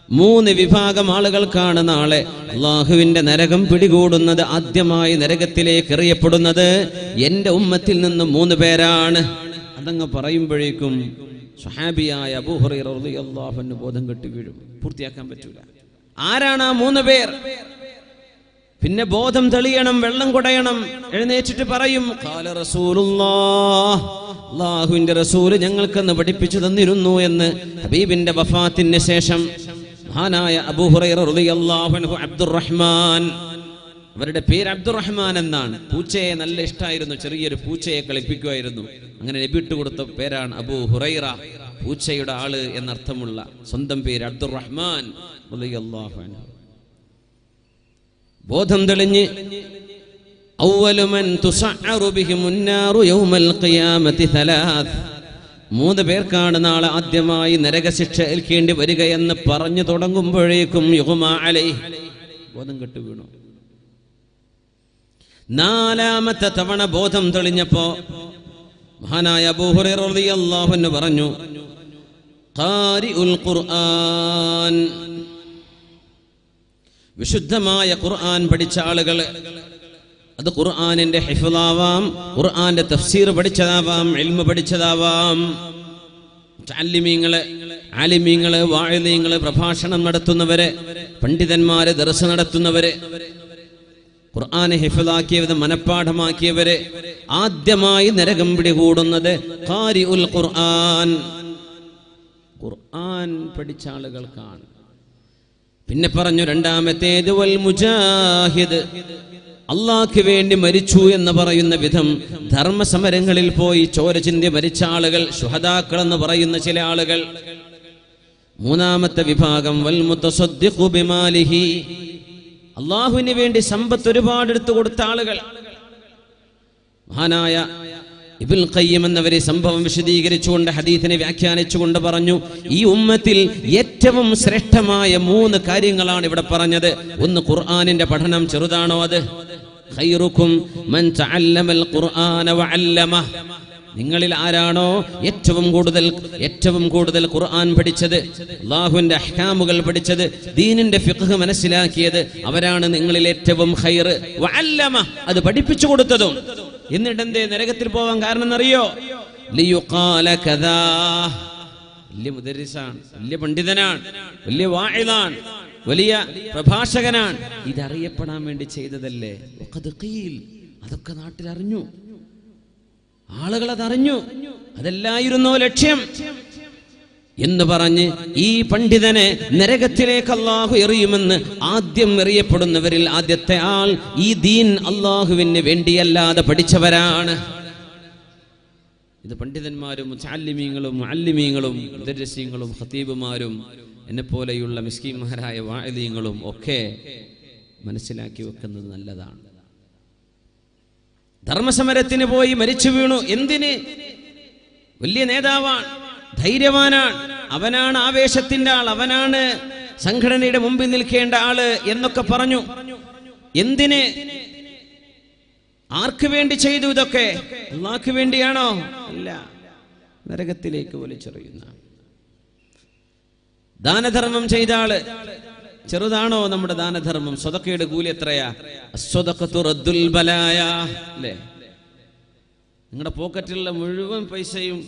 3 വിഭാഗം ആളുകൾക്കാണ് നാളെ അള്ളാഹുവിന്റെ നരകം പിടികൂടുന്നത്. ആദ്യമായി നരകത്തിലേക്ക് എറിയപ്പെടുന്നത് എന്റെ ഉമ്മത്തിൽ നിന്ന് 3 പേരാണ്. അതങ്ങ് പറയുമ്പോഴേക്കും സ്വഹാബിയായ അബൂ ഹുറൈറ റളിയല്ലാഹു അൻഹു ബോധം കെട്ടി വീഴും. പൂർത്തിയാക്കാൻ പറ്റൂല. ആരാണ് ആ 3 പേർ? പിന്നെ ബോധം തെളിയണം, വെള്ളം കുടയണം. എഴുന്നേറ്റിട്ട് പറയും, ഖാല റസൂലുള്ളാഹ്, അല്ലാഹുവിന്റെ റസൂൽ ഞങ്ങൾക്കെന്ന് പഠിപ്പിച്ചു തന്നിരുന്നു എന്ന്. ഹബീബിന്റെ വഫാത്തിന് ശേഷം മഹാനായ അബൂ ഹുറൈറ റളിയല്ലാഹു അൻഹു അബ്ദുറഹ്മാൻ, അവരുടെ പേര് അബ്ദുറഹ്മാൻ എന്നാണ്. പൂച്ചയെ നല്ല ഇഷ്ടമായിരുന്നു, ചെറിയൊരു പൂച്ചയെ കളിപ്പിക്കുമായിരുന്നു. അങ്ങനെ നബി ഇട്ടുകൊടുത്ത പേരാണ് അബൂ ഹുറൈറ, പൂച്ചയുടെ ആള് എന്നർത്ഥമുള്ള സ്വന്തം പേര് അബ്ദുറഹ്മാൻ റളിയല്ലാഹു അൻഹു. ബോധം തെളിഞ്ഞ് അവ്വലു മൻ തുസഅറു ബിഹിമുൻ നാറു യൗമൽ ഖിയാമത്തി 3 പേർക്കാണ് നാളെ ആദ്യമായി നരകശിക്ഷ ഏൽക്കേണ്ടി വരികയെന്ന് പറഞ്ഞു തുടങ്ങുമ്പോഴേക്കും യുഗ്മാ അലൈഹി, ബോധം കെട്ടു വീണു. 4ാമത്തെ തവണ ബോധം തെളിഞ്ഞപ്പോ മഹാനായ അബൂ ഹുറൈറ റളിയല്ലാഹു അൻഹു പറഞ്ഞു, ഖാരിഉൽ ഖുർആൻ, വിശുദ്ധമായ ഖുർആൻ പഠിച്ച ആളുകൾ. അത് ഖുർആനിന്റെ ഹിഫ്ളാവാം, ഖുർആന്റെ തഫ്സീർ പഠിച്ചതാവാം, ഇൽമു പഠിച്ചതാവാം. മുതഅല്ലിമീങ്ങള്, ആലിമീങ്ങള്, വാഇദീങ്ങള്, പ്രഭാഷണം നടത്തുന്നവര്, പണ്ഡിതന്മാര്, ദർസ് നടത്തുന്നവര്, ഖുർആനെ ഹിഫ്ളാക്കിയവര്, മനപ്പാഠമാക്കിയവര്. ആദ്യമായി നരകം പിടികൂടുന്നത് ഖാരിഉൽ ഖുർആൻ, ഖുർആൻ പഠിച്ച ആളുകൾക്കാണ്. പിന്നെ പറഞ്ഞു രണ്ടാമത്തേത് വൽ മുജാഹിദ്, അള്ളാഹ്ക്ക് വേണ്ടി മരിച്ചു എന്ന് പറയുന്ന വിധം ധർമ്മസമരങ്ങളിൽ പോയി ചോര ചിന്തി മരിച്ച ആളുകൾ, ശുഹദാക്കൾ എന്ന് പറയുന്ന ചില ആളുകൾ. 3ാമത്തെ വിഭാഗം വൽ മുതസദ്ദിഖു ബിമാലിഹി, അള്ളാഹുവിന് വേണ്ടി സമ്പത്ത് ഒരുപാട് എടുത്തു കൊടുത്ത ആളുകൾ. മഹാനായ ഇബ്നുൽ ഖയ്യിം എന്നവരെ സംഭവം വിശദീകരിച്ചുകൊണ്ട് ഹദീസിനെ വ്യാഖ്യാനിച്ചുകൊണ്ട് പറഞ്ഞു, ഈ ഉമ്മത്തിൽ ഏറ്റവും ശ്രേഷ്ഠമായ 3 കാര്യങ്ങളാണ് ഇവിടെ പറഞ്ഞത്. ഒന്ന്, ഖുർആനിന്റെ പഠനം. ചെറുതാണോ അത്? ഖൈറുക്കും മൻ തഅല്ലമൽ ഖുർആന വഅല്ലമഹ്, നിങ്ങളിൽ ആരാണോ ഏറ്റവും കൂടുതൽ ഖുർആൻ പഠിച്ചത്, അല്ലാഹുവിന്റെ അഹ്കാമുകൾ പഠിച്ചത്, ദീനിന്റെ ഫിഖ്ഹ് മനസ്സിലാക്കിയത്, അവരാണ് നിങ്ങളിൽ ഏറ്റവും ഖൈർ. വഅല്ലമഹ്, അത് പഠിപ്പിച്ചു കൊടുത്തതും. എന്നിട്ട് എന്തേ നരകത്തിൽ പോവാൻ കാരണം എന്നറിയോ? ലിയുഖാല കദാ, വലിയ മുദരിസാണ്, വലിയ പണ്ഡിതനാണ്, വലിയ വാഇദാണ്, വലിയ പ്രഭാഷകനാണ്, ഇതറിയപ്പെടാൻ വേണ്ടി ചെയ്തതല്ലേ. വഖദ് ഖീൽ, അതൊക്കെ നാട്ടിൽ അറിഞ്ഞു, ആളുകൾ അതറിഞ്ഞു, അതല്ലായിരുന്നോ ലക്ഷ്യം എന്ന് പറഞ്ഞ് ഈ പണ്ഡിതനെ നരകത്തിലേക്ക് അള്ളാഹു എറിയുമെന്ന് ആദ്യം എറിയപ്പെടുന്നവരിൽ ആദ്യത്തെ ആൾ ഈ ദീൻ അള്ളാഹുവിന് വേണ്ടിയല്ലാതെ പഠിച്ചവരാണ്. ഇത് പണ്ഡിതന്മാരും മുതഅല്ലിമീങ്ങളും മുഅല്ലിമീങ്ങളും മുദർരിസീങ്ങളും ഖതീബുമാരും എന്നെപ്പോലെയുള്ള മിസ്കീന്മാരായ വാഇദീങ്ങളും ഒക്കെ മനസ്സിലാക്കി വെക്കുന്നത് നല്ലതാണ്. ധർമ്മസമരത്തിന് പോയി മരിച്ചു വീണു. എന്തിന്? വലിയ നേതാവാണ്, ധൈര്യവാനാണ്, അവനാണ് ആവേശത്തിന്റെ ആൾ, അവനാണ് സംഘടനയുടെ മുമ്പിൽ നിൽക്കേണ്ട ആള് എന്നൊക്കെ പറഞ്ഞു. എന്തിന്? ആർക്ക് വേണ്ടി ചെയ്തു ഇതൊക്കെ? അല്ലാഹ്ക്ക് വേണ്ടിയാണോ? അല്ല, നരകത്തിലേക്ക് വലിച്ചെറിയുന്ന. ദാനധർമ്മം ചെയ്ത ആള്, ചെറുതാണോ നമ്മുടെ ദാനധർമ്മം? സ്വതക്കയുടെ കൂലി എത്രയാ? അസ്വദഖതു റദ്ദുൽ ബലായ, അല്ലേ? നിങ്ങളുടെ പോക്കറ്റിലുള്ള മുഴുവൻ പൈസയും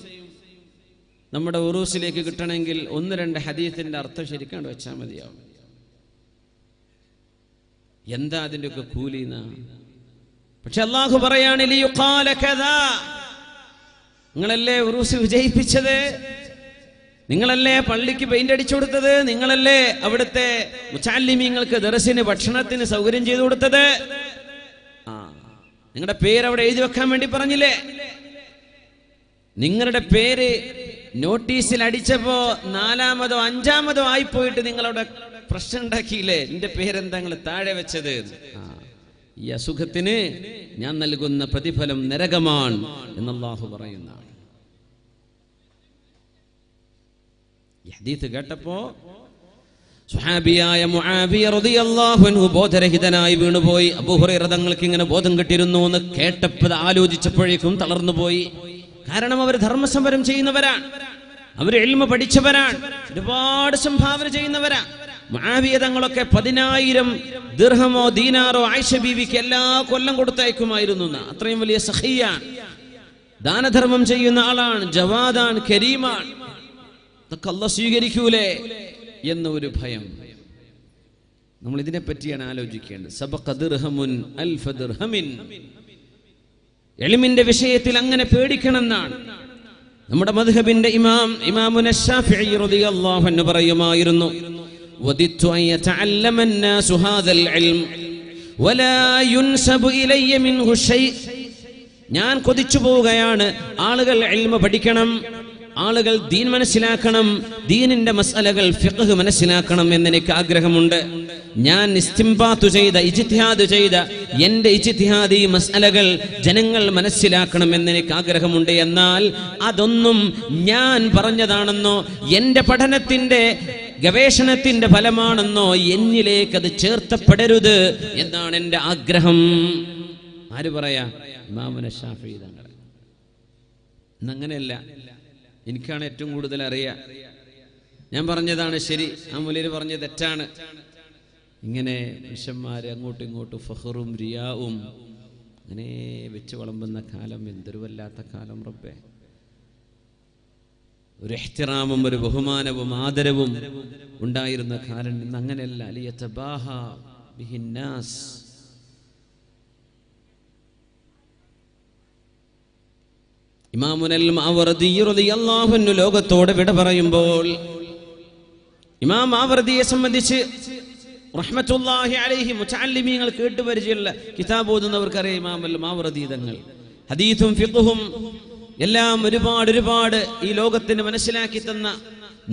നമ്മുടെ ഉറൂസിലേക്ക് കിട്ടണമെങ്കിൽ 1-2 ഹദീസിന്റെ അർത്ഥം ശരിക്കാണ്ട് വെച്ചാൽ മതിയാവും. എന്താ അതിൻ്റെയൊക്കെ കൂലി? പക്ഷെ അല്ലാഹു പറയാണ്, ലിയുഖാല കദാ, നിങ്ങളല്ലേ ഉറൂസ് വിജയിപ്പിച്ചത്, നിങ്ങളല്ലേ പള്ളിക്ക് പെയിന്റ് അടിച്ചു കൊടുത്തത്, നിങ്ങളല്ലേ അവിടുത്തെ മുതഅല്ലിമീങ്ങൾക്ക് ദർസിന് ഭക്ഷണത്തിന് സൗകര്യം ചെയ്തു കൊടുത്തത്, നിങ്ങളുടെ പേര് അവിടെ എഴുതി വെക്കാൻ വേണ്ടി പറഞ്ഞില്ലേ? നിങ്ങളുടെ പേര് നോട്ടീസിൽ അടിച്ചപ്പോ 4-മതോ 5-മതോ ആയിപ്പോയിട്ട് നിങ്ങളവിടെ പ്രശ്നം ഉണ്ടാക്കിയില്ലേ? എന്റെ പേരെന്താ നിങ്ങൾ താഴെ വെച്ചത്? ഈ അസുഖത്തിന് ഞാൻ നൽകുന്ന പ്രതിഫലം നരകമാണ് എന്ന് അല്ലാഹു പറയുന്നതാണ്. ഈ ഹദീസ് കേട്ടപ്പോ സ്വഹാബിയായ മുആവിയ റളിയല്ലാഹു അൻഹു ബോധരഹിതനായി വീണുപോയി. അബൂ ഹുറൈറ തങ്ങൾക്ക് ഇങ്ങനെ ബോധം കെട്ടിരുന്നു എന്ന് കേട്ടപ്പോൾ ആലോചിച്ചപ്പോഴേക്കും തളർന്നുപോയി. കാരണം അവർ ധർമ്മസമരം ചെയ്യുന്നവരാണ്, അവർ ഇൽമ പഠിച്ചവരാണ്, ഒരുപാട് സംഭാവന ചെയ്യുന്നവരാണ്. മുആവിയ തങ്ങളൊക്കെ 10,000 ദിർഹമോ ദീനാറോ ആയിഷ ബീവിക്ക് എല്ലാ കൊല്ലം കൊടുത്തയക്കുമായിരുന്നു. അത്രയും വലിയ സഖിയാണ്, ദാനധർമ്മം ചെയ്യുന്ന ആളാണ്, ജവാദാണ്, കരീമാണ്. ഇതൊക്കെ അല്ലാഹു സ്വീകരിക്കൂലേ എന്ന ഒരു ഭയം. നമ്മൾ ഇതിനെ പറ്റിയാണ് ആലോചിക്കേണ്ടത്. സബഖ ദിർഹമുൻ അൽഫ ദിർഹമിൻ. ഇൽമിന്റെ വിഷയത്തിൽ അങ്ങനെ പേടിക്കണം എന്നാണ്. നമ്മുടെ മദ്ഹബിന്റെ ഇമാമുന ശാഫിഈ റളിയല്ലാഹു അൻഹു പറയുമായിരുന്നു, വദിത്തു അൻ യതഅല്ലമ അന്നാസു ഹാദൽ ഇൽം വലാ യുൻസബു ഇലയ്യ മിൻഹു ഷൈ. ഞാൻ കൊതിച്ചു പോവുകയാണ്, ആളുകൾ ഇൽമ പഠിക്കണം, ആളുകൾ ദീൻ മനസ്സിലാക്കണം, ദീനിന്റെ മസ്അലകൾ ഫിഖ്ഹ് മനസ്സിലാക്കണം എന്നെനിക്ക് ആഗ്രഹമുണ്ട്. ഞാൻ ഇസ്തിംബാത്ത് ചെയ്ത, ഇജ്തിഹാദ് ചെയ്ത എന്റെ ഇജ്തിഹാദി മസ്അലകൾ ജനങ്ങൾ മനസ്സിലാക്കണം എന്നെനിക്ക് ആഗ്രഹമുണ്ട്. എന്നാൽ അതൊന്നും ഞാൻ പറഞ്ഞതാണെന്നോ എന്റെ പഠനത്തിന്റെ ഗവേഷണത്തിന്റെ ഫലമാണെന്നോ എന്നിലേക്ക് അത് ചേർത്തപ്പെടരുത് എന്നാണ് എന്റെ ആഗ്രഹം. ആര് പറയാ? ഇമാമുന ശാഫിഈ തങ്ങൾ. ഇന്നങ്ങനെയല്ല, എനിക്കാണ് ഏറ്റവും കൂടുതൽ അറിയാം, ഞാൻ പറഞ്ഞതാണ് ശരി, ആ മുലയിൽ പറഞ്ഞത് തെറ്റാണ്. ഇങ്ങനെ മനുഷ്യന്മാര് അങ്ങോട്ടും ഇങ്ങോട്ടും ഫഖറും റിയാവും അങ്ങനെ വെച്ച് വിളമ്പുന്ന കാലം എന്തൊരു വല്ലാത്ത കാലം റബ്ബേ. ഒരു ഇഹ്തിറാമും ഒരു ബഹുമാനവും ആദരവും ഉണ്ടായിരുന്ന കാലം ഇന്ന് അങ്ങനെയല്ല. ലിയതബാഹ ബിഹിന്നാസ്. ഇമാമുൽ മാവർദി റളിയല്ലാഹു അൻഹു ലോകത്തോട് വിട പറയുമ്പോൾ ഇമാം മാവർദിയെ സംബന്ധിച്ച് റഹ്മത്തുള്ളാഹി അലൈഹി മുതഅല്ലിമീങ്ങൾ കേട്ട് പരിചയമുള്ള കിതാബ് ഓതുന്നവർക്കറിയാം ഇമാമുൽ മാവർദി തങ്ങൾ. ഹദീസും ഫിഖ്ഹും എല്ലാം ഒരുപാട് ഈ ലോകത്തിന് മനസ്സിലാക്കി തന്ന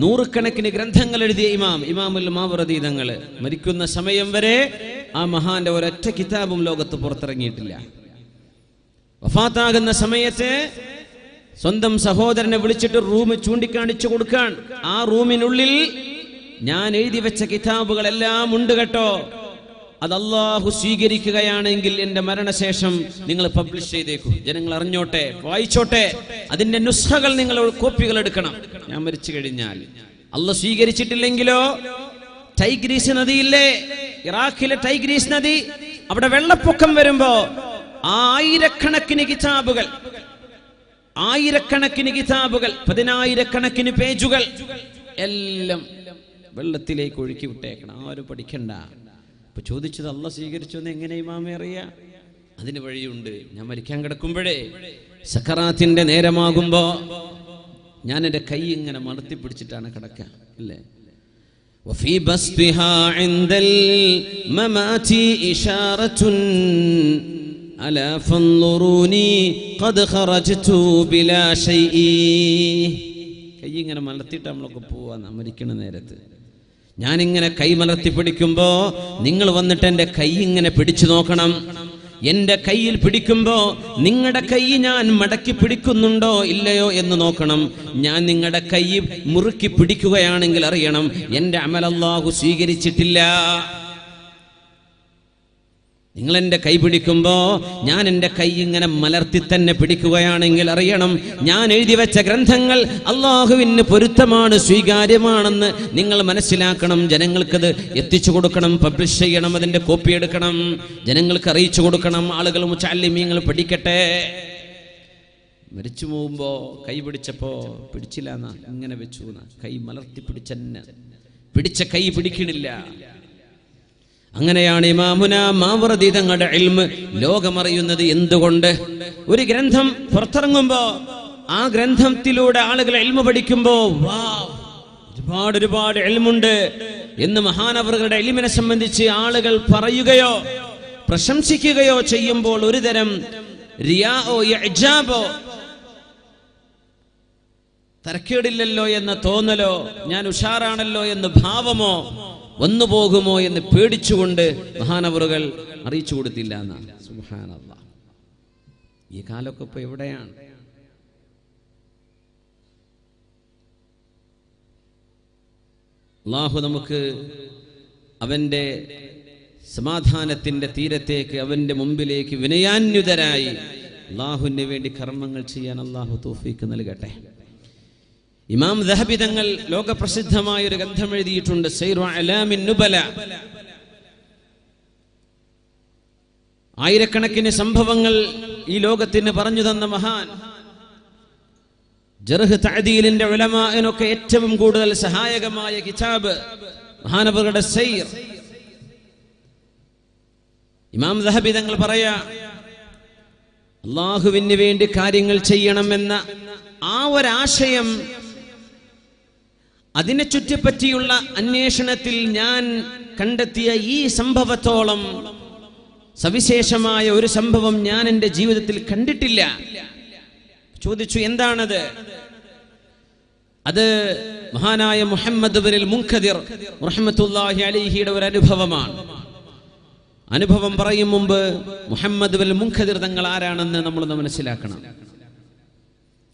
നൂറുകണക്കിന് ഗ്രന്ഥങ്ങൾ എഴുതിയ ഇമാമുൽ മാവർദി തങ്ങൾ മരിക്കുന്ന സമയം വരെ ആ മഹാന്റെ ഒരൊറ്റ കിതാബും ലോകത്ത് പുറത്തിറങ്ങിയിട്ടില്ല. വഫാത്താകുന്ന സമയത്ത് സ്വന്തം സഹോദരനെ വിളിച്ചിട്ട് റൂം ചൂണ്ടിക്കാണിച്ചു കൊടുക്കാൻ, ആ റൂമിനുള്ളിൽ ഞാൻ എഴുതി വെച്ച കിതാബുകളെല്ലാം ഉണ്ട് കേട്ടോ, അത് അല്ലാഹു സ്വീകരിക്കുകയാണെങ്കിൽ എന്റെ മരണശേഷം നിങ്ങൾ പബ്ലിഷ് ചെയ്തേക്കൂ, ജനങ്ങൾ അറിഞ്ഞോട്ടെ, വായിച്ചോട്ടെ, അതിന്റെ നുസ്ഖകൾ നിങ്ങൾ കോപ്പികൾ എടുക്കണം. ഞാൻ മരിച്ചു കഴിഞ്ഞാൽ അല്ലാഹു സ്വീകരിച്ചിട്ടില്ലെങ്കിലോ, ടൈഗ്രീസ് നദിയില്ലേ, ഇറാഖിലെ ടൈഗ്രീസ് നദി, അവിടെ വെള്ളപ്പൊക്കം വരുമ്പോ ആയിരക്കണക്കിന് കിതാബുകൾ, 10,000കണക്കിന് പേജുകൾ എല്ലാം വെള്ളത്തിലേക്ക് ഒഴുക്കി വിട്ടേക്കണം, ആരും പഠിക്കണ്ട. അപ്പൊ ചോദിച്ചത് അല്ലാഹു സ്വീകരിച്ചു എന്ന് എങ്ങനെ ഇമാമെ അറിയാ? അതിന് വഴിയുണ്ട്. ഞാൻ മരിക്കാൻ കിടക്കുമ്പോഴേ സക്കറാത്തിന്റെ നേരമാകുമ്പോ ഞാൻ എൻ്റെ കൈ ഇങ്ങനെ മലർത്തി പിടിച്ചിട്ടാണ് കിടക്കുക, അല്ലേ? وفي بسطها عند الممات إشارة ألا فانظروني قد خرجت بلا شيء. കൈ ഇങ്ങനെ മലർത്തിയിട്ട് നമ്മളൊക്കെ പോവാ മരിക്കണ നേരത്ത്. ഞാനിങ്ങനെ കൈ മലർത്തി പിടിക്കുമ്പോ നിങ്ങൾ വന്നിട്ട് എൻ്റെ കൈ ഇങ്ങനെ പിടിച്ചു നോക്കണം. എന്റെ കയ്യിൽ പിടിക്കുമ്പോ നിങ്ങളുടെ കൈ ഞാൻ മടക്കി പിടിക്കുന്നുണ്ടോ ഇല്ലയോ എന്ന് നോക്കണം. ഞാൻ നിങ്ങളുടെ കൈ മുറുക്കി പിടിക്കുകയാണെങ്കിൽ അറിയണം എന്റെ അമൽ അല്ലാഹു സ്വീകരിച്ചിട്ടില്ല. നിങ്ങൾ എൻ്റെ കൈ പിടിക്കുമ്പോ ഞാൻ എൻ്റെ കൈ ഇങ്ങനെ മലർത്തി തന്നെ പിടിക്കുകയാണെങ്കിൽ അറിയണം ഞാൻ എഴുതി വെച്ച ഗ്രന്ഥങ്ങൾ അല്ലാഹുവിന് പൊരുത്തമാണ്, സ്വീകാര്യമാണെന്ന് നിങ്ങൾ മനസ്സിലാക്കണം. ജനങ്ങൾക്കത് എത്തിച്ചു കൊടുക്കണം, പബ്ലിഷ് ചെയ്യണം, അതിൻ്റെ കോപ്പി എടുക്കണം, ജനങ്ങൾക്ക് അറിയിച്ചു കൊടുക്കണം. ആളുകൾ മുതഅല്ലിമീങ്ങൾ പഠിക്കട്ടെ. മരിച്ചു പോകുമ്പോ കൈ പിടിച്ചപ്പോ പിടിച്ചില്ല എന്നാ, ഇങ്ങനെ വെച്ചു, കൈ മലർത്തി പിടിച്ച കൈ പിടിക്കണില്ല. അങ്ങനെയാണ് ഇമാമുന മാവർദി തങ്ങളുടെ ഇൽമ് ലോകമറിയുന്നത്. എന്തുകൊണ്ട്? ഒരു ഗ്രന്ഥം പുറത്തിറങ്ങുമ്പോ ആ ഗ്രന്ഥത്തിലൂടെ ആളുകൾ ഇൽമു പഠിക്കുമ്പോ ഒരുപാട് ഇൽമുണ്ട് എന്ന് മഹാനവറുകളുടെ ഇൽമിനെ സംബന്ധിച്ച് ആളുകൾ പറയുകയോ പ്രശംസിക്കുകയോ ചെയ്യുമ്പോൾ ഒരു തരം റിയാഓ ഇഅ്ജാബോ, തരക്കേടില്ലല്ലോ എന്ന തോന്നലോ, ഞാൻ ഉഷാറാണല്ലോ എന്ന് ഭാവമോ വന്നു പോകുമോ എന്ന് പേടിച്ചുകൊണ്ട് മഹാനവറുകൾ അറിയിച്ചു കൊടുത്തില്ല എന്നാണ്. സുബ്ഹാനല്ലാഹ്. ഈ കാലമൊക്കെ ഇപ്പൊ എവിടെയാണ്? അല്ലാഹു നമുക്ക് അവന്റെ സമാധാനത്തിന്റെ തീരത്തേക്ക്, അവന്റെ മുമ്പിലേക്ക് വിനയാന്യുതരായി അല്ലാഹുവിന് വേണ്ടി കർമ്മങ്ങൾ ചെയ്യാൻ അല്ലാഹു തൗഫീക്ക് നൽകട്ടെ. ഇമാം ദഹബി തങ്ങൾ ലോകപ്രസിദ്ധമായ ഒരു ഗ്രന്ഥം എഴുതിയിട്ടുണ്ട്, സൈറു അലാമിൻ നുബല. ആയിരക്കണക്കിന് സംഭവങ്ങൾ ഈ ലോകത്തിന് പറഞ്ഞു തന്ന മഹാൻ, ജർഹ് തഅദീലിന്റെ ഉലമാഇനൊക്കെ ഏറ്റവും കൂടുതൽ സഹായകമായ കിതാബ് മഹാനവറുടെ സൈർ. ഇമാം ദഹബി തങ്ങൾ പറയാ, അല്ലാഹുവിന് വേണ്ടി കാര്യങ്ങൾ ചെയ്യണമെന്ന ആ ഒരാശയം, അതിനെ ചുറ്റിപ്പറ്റിയുള്ള അന്വേഷണത്തിൽ ഞാൻ കണ്ടെത്തിയ ഈ സംഭവത്തോളം സവിശേഷമായ ഒരു സംഭവം ഞാൻ എൻ്റെ ജീവിതത്തിൽ കണ്ടിട്ടില്ല. ചോദിച്ചു, എന്താണത്? അത് മഹാനായ മുഹമ്മദ് ഇബ്നുൽ മുൻകദിർ റഹ്മത്തുള്ളാഹി അലൈഹിയുടെ ഒരു അനുഭവമാണ്. അനുഭവം പറയും മുമ്പ് മുഹമ്മദ് ഇബ്നുൽ മുൻകദിർ തങ്ങൾ ആരാണെന്ന് നമ്മളൊന്ന് മനസ്സിലാക്കണം.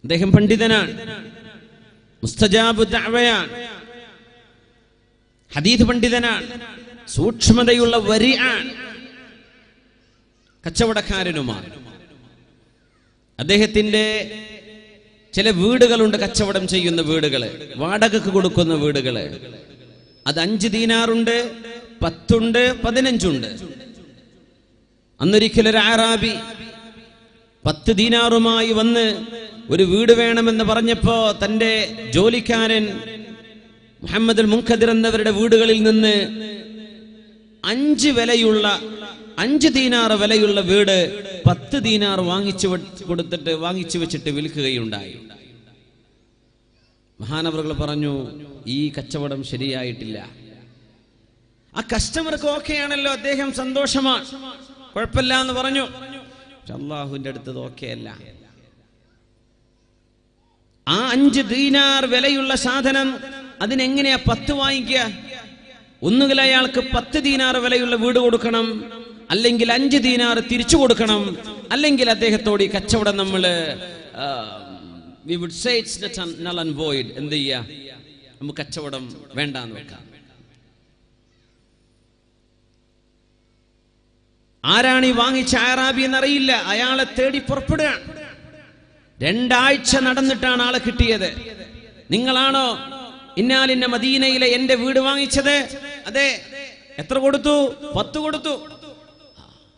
അദ്ദേഹം പണ്ഡിതനാണ്, മുസ്തജാബു ദഅവയാണ്, ഹദീസ് പണ്ഡിതനാണ്, സൂക്ഷ്മതയുള്ള വരിആൻ, കച്ചവടക്കാരനുമാണ്. അദ്ദേഹത്തിന്റെ ചില വീടുകളുണ്ട്, കച്ചവടം ചെയ്യുന്ന വീടുകള്, വാടകക്ക് കൊടുക്കുന്ന വീടുകള്. അത് 5 ദീനാറുണ്ട്, 10 ഉണ്ട്, 15 ഉണ്ട്. അന്നൊരിക്കലൊരു അറാബി 10 ദീനാറുമായി വന്ന് ഒരു വീട് വേണമെന്ന് പറഞ്ഞപ്പോ തന്റെ ജോലിക്കാരൻ മുഹമ്മദുൽ മുൻകദിർ എന്നവരുടെ വീടുകളിൽ നിന്ന് 5 ദീനാർ വിലയുള്ള വീട് 10 ദീനാർ വാങ്ങിച്ചു വെച്ചിട്ട് വിൽക്കുകയുണ്ടായി. മഹാനവറുകൾ പറഞ്ഞു, ഈ കച്ചവടം ശരിയായിട്ടില്ല. ആ കസ്റ്റമർക്ക് ഓക്കെയാണല്ലോ, അദ്ദേഹം സന്തോഷമാണ്, കുഴപ്പമില്ല എന്ന് പറഞ്ഞു. പക്ഷെ അള്ളാഹുവിന്റെ അടുത്തത് ഓക്കെ അല്ല. ആ 5 ദീനാർ വിലയുള്ള സാധനം അതിനെങ്ങനെയാ 10 വാങ്ങിക്കുക? ഒന്നുകിൽ അയാൾക്ക് 10 ദീനാർ വിലയുള്ള വീട് കൊടുക്കണം, അല്ലെങ്കിൽ 5 ദീനാർ തിരിച്ചു കൊടുക്കണം, അല്ലെങ്കിൽ അദ്ദേഹത്തോട് ഈ കച്ചവടം നമ്മള് we would say it's null and void. എന്ത് ചെയ്യാ? നമുക്ക് കച്ചവടം വേണ്ടാന്ന് വെക്കാം. ആരാണ് ഈ വാങ്ങിച്ച അറാബി എന്നറിയില്ല. അയാളെ തേടി പുറപ്പെടുകയാണ്. 2 ആഴ്ച നടന്നിട്ടാണ് ആളെ കിട്ടിയത്. നിങ്ങളാണോ ഇന്നാലിന്ന മദീനയിലെ എന്റെ വീട് വാങ്ങിച്ചത്? അതെ. എത്ര കൊടുത്തു? 10 കൊടുത്തു.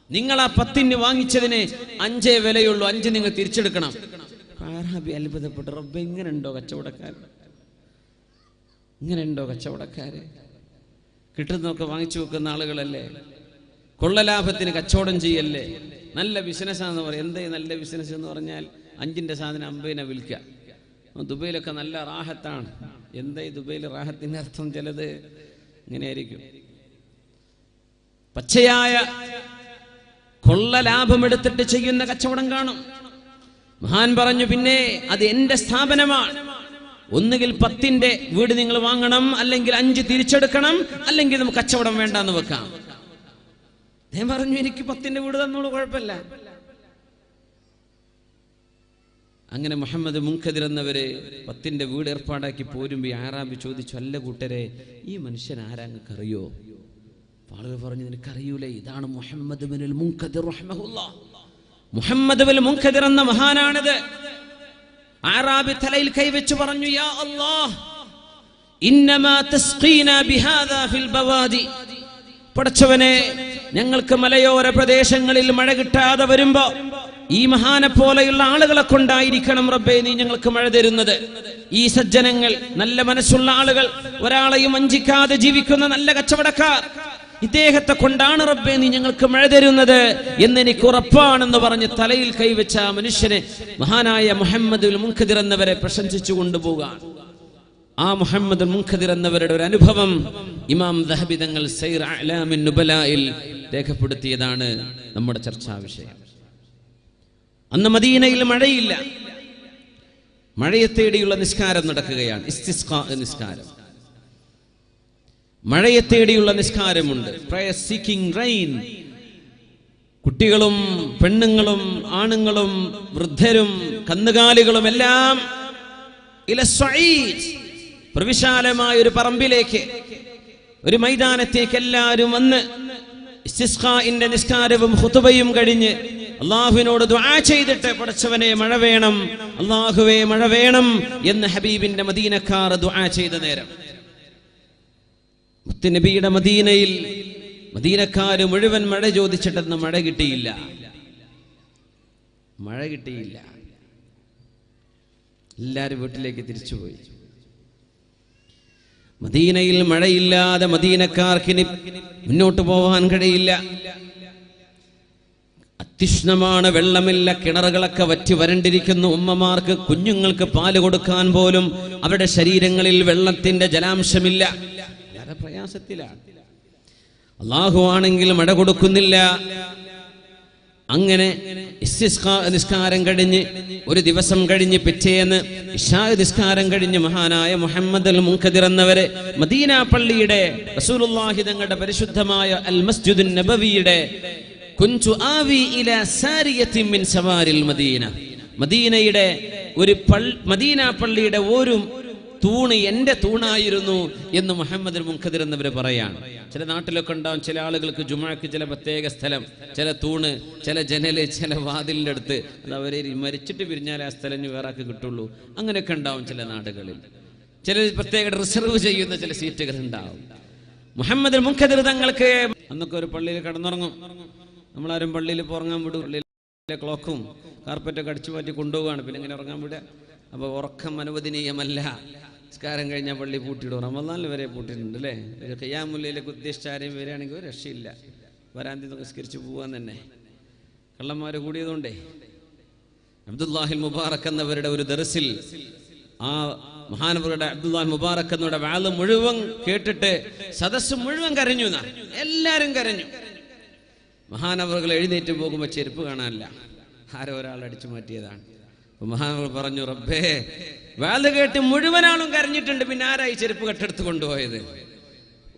നിങ്ങൾ ആ 10 വാങ്ങിച്ചതിന് 5 വിലയുള്ളൂ, 5 നിങ്ങൾ തിരിച്ചെടുക്കണം. അറാബി അത്ഭുതപ്പെട്ടു, റബ്ബേ, ഇങ്ങനെയുണ്ടോ കച്ചവടക്കാര്? കിട്ടുന്നതൊക്കെ വാങ്ങിച്ചു വെക്കുന്ന ആളുകളല്ലേ? കൊള്ളലാഭത്തിന് കച്ചവടം ചെയ്യല്ലേ? നല്ല ബിസിനസ്സാന്ന് പറയും. എന്തേ നല്ല ബിസിനസ് എന്ന് പറഞ്ഞാൽ 5ന്റെ സാധനം 50 വിൽക്കുക. ദുബൈയിലൊക്കെ നല്ല റാഹത്താണ്. എന്താ ദുബൈയിൽ റാഹത്തിന്റെ അർത്ഥം? ചിലത് ഇങ്ങനെയായിരിക്കും. പച്ചയായ കൊള്ള ലാഭമെടുത്തിട്ട് ചെയ്യുന്ന കച്ചവടം കാണും. മഹാൻ പറഞ്ഞു, പിന്നെ അത് എന്റെ സ്ഥാപനമാണ്. ഒന്നുകിൽ 10ന്റെ വീട് നിങ്ങൾ വാങ്ങണം, അല്ലെങ്കിൽ 5 തിരിച്ചെടുക്കണം, അല്ലെങ്കിൽ നമുക്ക് കച്ചവടം വേണ്ടാന്ന് വെക്കാം. ഞാൻ പറഞ്ഞു, എനിക്ക് 10ന്റെ വീട് തന്നോളൂ, കുഴപ്പമില്ല. അങ്ങനെ മുഹമ്മദ് മുൻകദിർ എന്നവര് 10ന്റെ വീട് ഏർപ്പാടാക്കി പോരുമ്പോ ആറാബി ചോദിച്ചു, അല്ല കൂട്ടരെ, ഈ മനുഷ്യൻ ആരാങ്ങൾക്ക് അറിയോ? ആളുകൾ പറഞ്ഞു, നിനക്കറിയൂലേ, ഇതാണ് മുഹമ്മദ് ഇബ്നുൽ മുൻകദിർ റഹ്മഹുല്ലാഹ്. മുഹമ്മദ് ഇബ്നുൽ മുൻകദിർ എന്ന മഹാനാണിത്. ആറാബി തലയിൽ കൈവച്ചു പറഞ്ഞു, യാ അല്ലാഹ്, ഇന്നമാ തസ്ഖീനാ ബിഹാദാ ഫിൽ ബവാദി. പടച്ചവനെ, ഞങ്ങൾക്ക് മലയോര പ്രദേശങ്ങളിൽ മഴ കിട്ടാതെ വരുമ്പോ ഈ മഹാനെ പോലെയുള്ള ആളുകളെ കൊണ്ടായിരിക്കണം റബ്ബേ നീ ഞങ്ങൾക്ക് മഴ തരുന്നത്. ഈ സജ്ജനങ്ങൾ, നല്ല മനസ്സുള്ള ആളുകൾ, ഒരാളെയും വഞ്ചിക്കാതെ ജീവിക്കുന്ന നല്ല കച്ചവടക്കാർ, ഇദ്ദേഹത്തെ കൊണ്ടാണ് റബ്ബേ നീ ഞങ്ങൾക്ക് മഴ തരുന്നത് എന്നെനിക്ക് ഉറപ്പാണെന്ന് പറഞ്ഞ് തലയിൽ കൈവച്ച മനുഷ്യനെ മഹാനായ മുഹമ്മദുൽ മുൻകദിർ എന്നവരെ പ്രശംസിച്ചു കൊണ്ടുപോകാൻ. ആ മുഹമ്മദുൽ മുൻകദിർ എന്നവരുടെ ഒരു അനുഭവം ഇമാം ദഹബി തങ്ങൾ സൈർ അഅ്ലാമിൻ നുബലായിൽ രേഖപ്പെടുത്തിയതാണ് നമ്മുടെ ചർച്ചാ വിഷയം. അന്ന് മദീനയിൽ മഴയില്ല. മഴയെ തേടിയുള്ള നിസ്കാരം നടക്കുകയാണ്, ഇസ്തിസ്ഖാ നിസ്കാരം. മഴയെ തേടിയുള്ള നിസ്കാരമുണ്ട്, പ്രയർ സീക്കിംഗ് റെയിൻ. കുട്ടികളും പെണ്ണുങ്ങളും ആണുങ്ങളും വൃദ്ധരും കന്നുകാലികളും എല്ലാം പ്രവിശാലമായ ഒരു പറമ്പിലേക്ക്, ഒരു മൈതാനത്തേക്ക് എല്ലാവരും വന്ന് ഇസ്തിസ്ഖാഇന്റെ നിസ്കാരവും ഖുതുബയും കഴിഞ്ഞ് അള്ളാഹുവിനോട് ദുആ ചെയ്തിട്ട് പടച്ചവനെ മഴ വേണം, അള്ളാഹുവേ മഴ വേണം എന്ന് ഹബീബിന്റെ മദീനക്കാർ ദുആ ചെയ്ത നേരം മുത്തുനബിയുടെ മദീനയിൽ മദീനക്കാര് മുഴുവൻ മഴ ചോദിച്ചിട്ടെന്ന് മഴ കിട്ടിയില്ല. എല്ലാവരും വീട്ടിലേക്ക് തിരിച്ചുപോയി. മദീനയിൽ മഴയില്ലാതെ മദീനക്കാർക്കിനി മുന്നോട്ട് പോവാൻ കഴിയില്ല. അതിഷ്ണമാണ്, വെള്ളമില്ല, കിണറുകളൊക്കെ വറ്റി വരണ്ടിരിക്കുന്നു. ഉമ്മമാർക്ക് കുഞ്ഞുങ്ങൾക്ക് പാല് കൊടുക്കാൻ പോലും അവരുടെ ശരീരങ്ങളിൽ വെള്ളത്തിന്റെ ജലാംശമില്ല. വളരെ പ്രയാസത്തിലാണ്. അല്ലാഹു ആണെങ്കിൽ മഴ കൊടുക്കുന്നില്ല. അങ്ങനെ ഇസ്തിസ്ഖാ നിസ്കാരം കഴിഞ്ഞ് ഒരു ദിവസം കഴിഞ്ഞ് പിറ്റേന്ന് ഇശാ നിസ്കാരം കഴിഞ്ഞ് മഹാനായ മുഹമ്മദ് അൽ മുൻകദിർ എന്നവരെ മദീന പള്ളിയുടെ റസൂലുള്ളാഹി തങ്ങളുടെ പരിശുദ്ധമായ അൽ മസ്ജിദുൻ നബവിയുടെ കുൻതു ആവി ഇലാ സാരിയത്തിൻ മിൻ സവാരിൽ മദീന, മദീനയുടെ ഒരു മദീന പള്ളിയുടെ ഒരു തൂണ് എന്റെ തൂണായിരുന്നു എന്ന് മുഹമ്മദ് അൽ മുൻകദിർ എന്നവർ പറയാണ്. ചില നാട്ടിലൊക്കെ ഉണ്ടാവും, ചില ആളുകൾക്ക് ജുമുഅക്ക് ചില പ്രത്യേക സ്ഥലം, ചില തൂണ്, ചില ജനല്, ചില വാതിലിൻ്റെ അടുത്ത്. അത് അവരെ മരിച്ചിട്ട് പിരിഞ്ഞാലേ ആ സ്ഥലം വേറെ ആൾക്ക് കിട്ടുള്ളൂ. അങ്ങനെയൊക്കെ ഉണ്ടാവും ചില നാടുകളിൽ. ചില പ്രത്യേക റിസർവ് ചെയ്യുന്ന ചില സീറ്റുകൾ ഉണ്ടാവും. മുഹമ്മദ് അൽ മുൻകദിർ തങ്ങൾക്ക് അന്നൊക്കെ ഒരു പള്ളിയിൽ കിടന്നുറങ്ങും. നമ്മളാരും പള്ളിയിൽ ഉറങ്ങാൻ വിടും. പള്ളിയിലെ ക്ലോക്കും കാർപ്പറ്റൊക്കെ അടിച്ചു മാറ്റി കൊണ്ടുപോവുകയാണ്. പിന്നെ ഇങ്ങനെ ഉറങ്ങാൻ വിടുക. അപ്പോൾ ഉറക്കം അനുവദനീയമല്ല. നിസ്കാരം കഴിഞ്ഞാൽ പള്ളി പൂട്ടിയിടും. റമദാനിൽ വരെ പൂട്ടിയിട്ടുണ്ട് അല്ലേ. ഒരു ഖിയാമുല്ലയിലേക്ക് ഉദ്ദേശിച്ച ആരെയും വരികയാണെങ്കിൽ ഒരു രക്ഷയില്ല. വരാന്തി നിസ്കരിച്ച് പോകാൻ തന്നെ കള്ളന്മാർ കൂടിയതുകൊണ്ടേ. അബ്ദുല്ലാഹിൽ മുബാറക് എന്നവരുടെ ഒരു ദർസിൽ ആ മഹാനവരുടെ അബ്ദുല്ലാഹിൽ മുബാറക് എന്നവരുടെ വാള് മുഴുവൻ കേട്ടിട്ട് സദസ്സ് മുഴുവൻ കരഞ്ഞു. എല്ലാവരും കരഞ്ഞു. മഹാനവറുകൾ എഴുന്നേറ്റ് പോകുമ്പോൾ ചെരുപ്പ് കാണാനില്ല. ആരോ ഒരാൾ അടിച്ചു മാറ്റിയതാണ്. മഹാനവർ പറഞ്ഞു, റബ്ബേ വാള് കേട്ട് മുഴുവൻ ആളും കരഞ്ഞിട്ടുണ്ട്, പിന്നെ ആരായി ചെരുപ്പ് കെട്ടെടുത്ത് കൊണ്ടുപോയത്?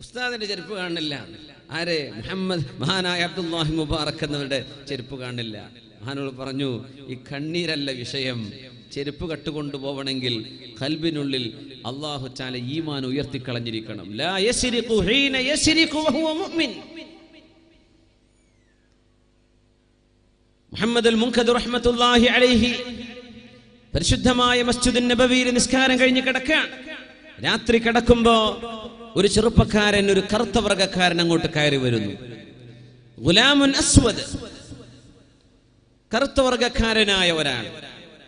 ഉസ്താദിന്റെ ചെരുപ്പ് കാണില്ല. ആരെ? മഹാനായ അബ്ദുല്ലാഹിൽ മുബാറക് എന്നവരുടെ ചെരുപ്പ് കാണില്ല. മഹാനവർ പറഞ്ഞു, ഈ കണ്ണീരല്ല വിഷയം. ചെരുപ്പ് കട്ടുകൊണ്ടുപോവണമെങ്കിൽ ഖൽബിനുള്ളിൽ അല്ലാഹു തആല ഈമാൻ ഉയർത്തിക്കളഞ്ഞിരിക്കണം. ലാ യസ്രിഖു ഹീന യസ്രിഖു വഹുവ മുഅ്മിൻ. മുഹമ്മദ് അൽ മുൻകദിർ റഹ്മത്തുള്ളാഹി അലൈഹി പരിശുദ്ധമായ മസ്ജിദുൻ നബവിയിൽ നിസ്കാരം കഴിഞ്ഞ് കിടക്കുകയാണ്. രാത്രി കിടക്കുമ്പോ ഒരു ചെറുപ്പക്കാരൻ, ഒരു കറുത്ത വർഗ്ഗക്കാരൻ അങ്ങോട്ട് കയറി വരുന്നു. ഗുലാമുൻ അസ്വദ്, കറുത്ത വർഗ്ഗക്കാരനായ ഒരാൾ.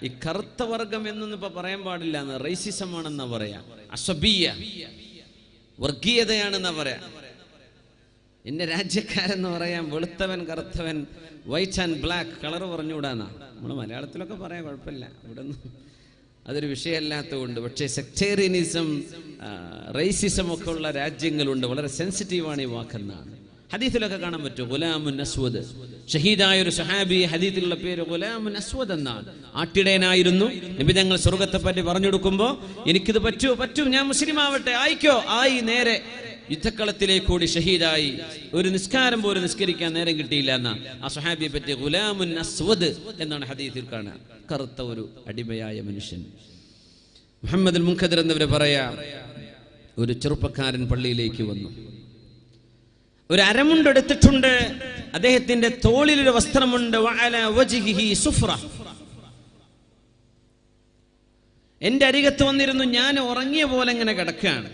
ഈ കറുത്ത വർഗം എന്നൊന്നും ഇപ്പൊ പറയാൻ പാടില്ല, റേസിസം ആണെന്നാ പറയാ, അസബിയ, വർഗീയതയാണെന്നാ പറയാ. എന്റെ രാജ്യക്കാരെന്ന് പറയാൻ വെളുത്തവൻ, കറുത്തവൻ, വൈറ്റ് ആൻഡ് ബ്ലാക്ക് കളർ പറഞ്ഞുകൂടാന്നാ. നമ്മൾ മലയാളത്തിലൊക്കെ പറയാൻ കുഴപ്പമില്ല, ഇവിടെ ഒന്നും അതൊരു വിഷയമല്ലാത്തതുകൊണ്ട്. പക്ഷേ സെക്ടേറിയനിസം, റേസിസം ഒക്കെ ഉള്ള രാജ്യങ്ങളുണ്ട്. വളരെ സെൻസിറ്റീവാണ് ഈ വാക്കെന്നാണ്. ഹദീസിലൊക്കെ കാണാൻ പറ്റും. ഗുലാമുൻ അസ്വദ്, ഷഹീദായ ഒരു സഹാബി, ഹദീസിലുള്ള പേര് ഗുലാമുൻ അസ്വദ് എന്നാണ്. ആട്ടിടയനായിരുന്നു. നബി തങ്ങൾ സ്വർഗത്തെ പറ്റി പറഞ്ഞു കൊടുക്കുമ്പോൾ എനിക്കിത് പറ്റും, ഞാൻ മുസ്ലിം ആവട്ടെ, ആയിക്കോ. ആയി നേരെ യുദ്ധക്കളത്തിലേക്ക് കൂടി ഷഹീദായി. ഒരു നിസ്കാരം പോലും നിസ്കരിക്കാൻ നേരം കിട്ടിയില്ല എന്നാ ആ സ്വഹാബിയെ പറ്റി ഗുലാമുൻ അസ്വദ് എന്നാണ് ഹദീസിൽ കാണുക. കറുത്ത ഒരു അടിമയായ മനുഷ്യൻ. മുഹമ്മദ് അൽ മുൻകദിർ എന്നവരെ പറയാ, ഒരു ചെറുപ്പക്കാരൻ പള്ളിയിലേക്ക് വന്നു. ഒരു അരമുണ്ടെടുത്തിട്ടുണ്ട്. അദ്ദേഹത്തിന്റെ തോളിലൊരു വസ്ത്രമുണ്ട്. വഅലാ വജ്ഹിഹി സുഫ്ര. എന്റെ അരികത്ത് വന്നിരുന്നു. ഞാൻ ഉറങ്ങിയ പോലെ ഇങ്ങനെ കിടക്കുകയാണ്.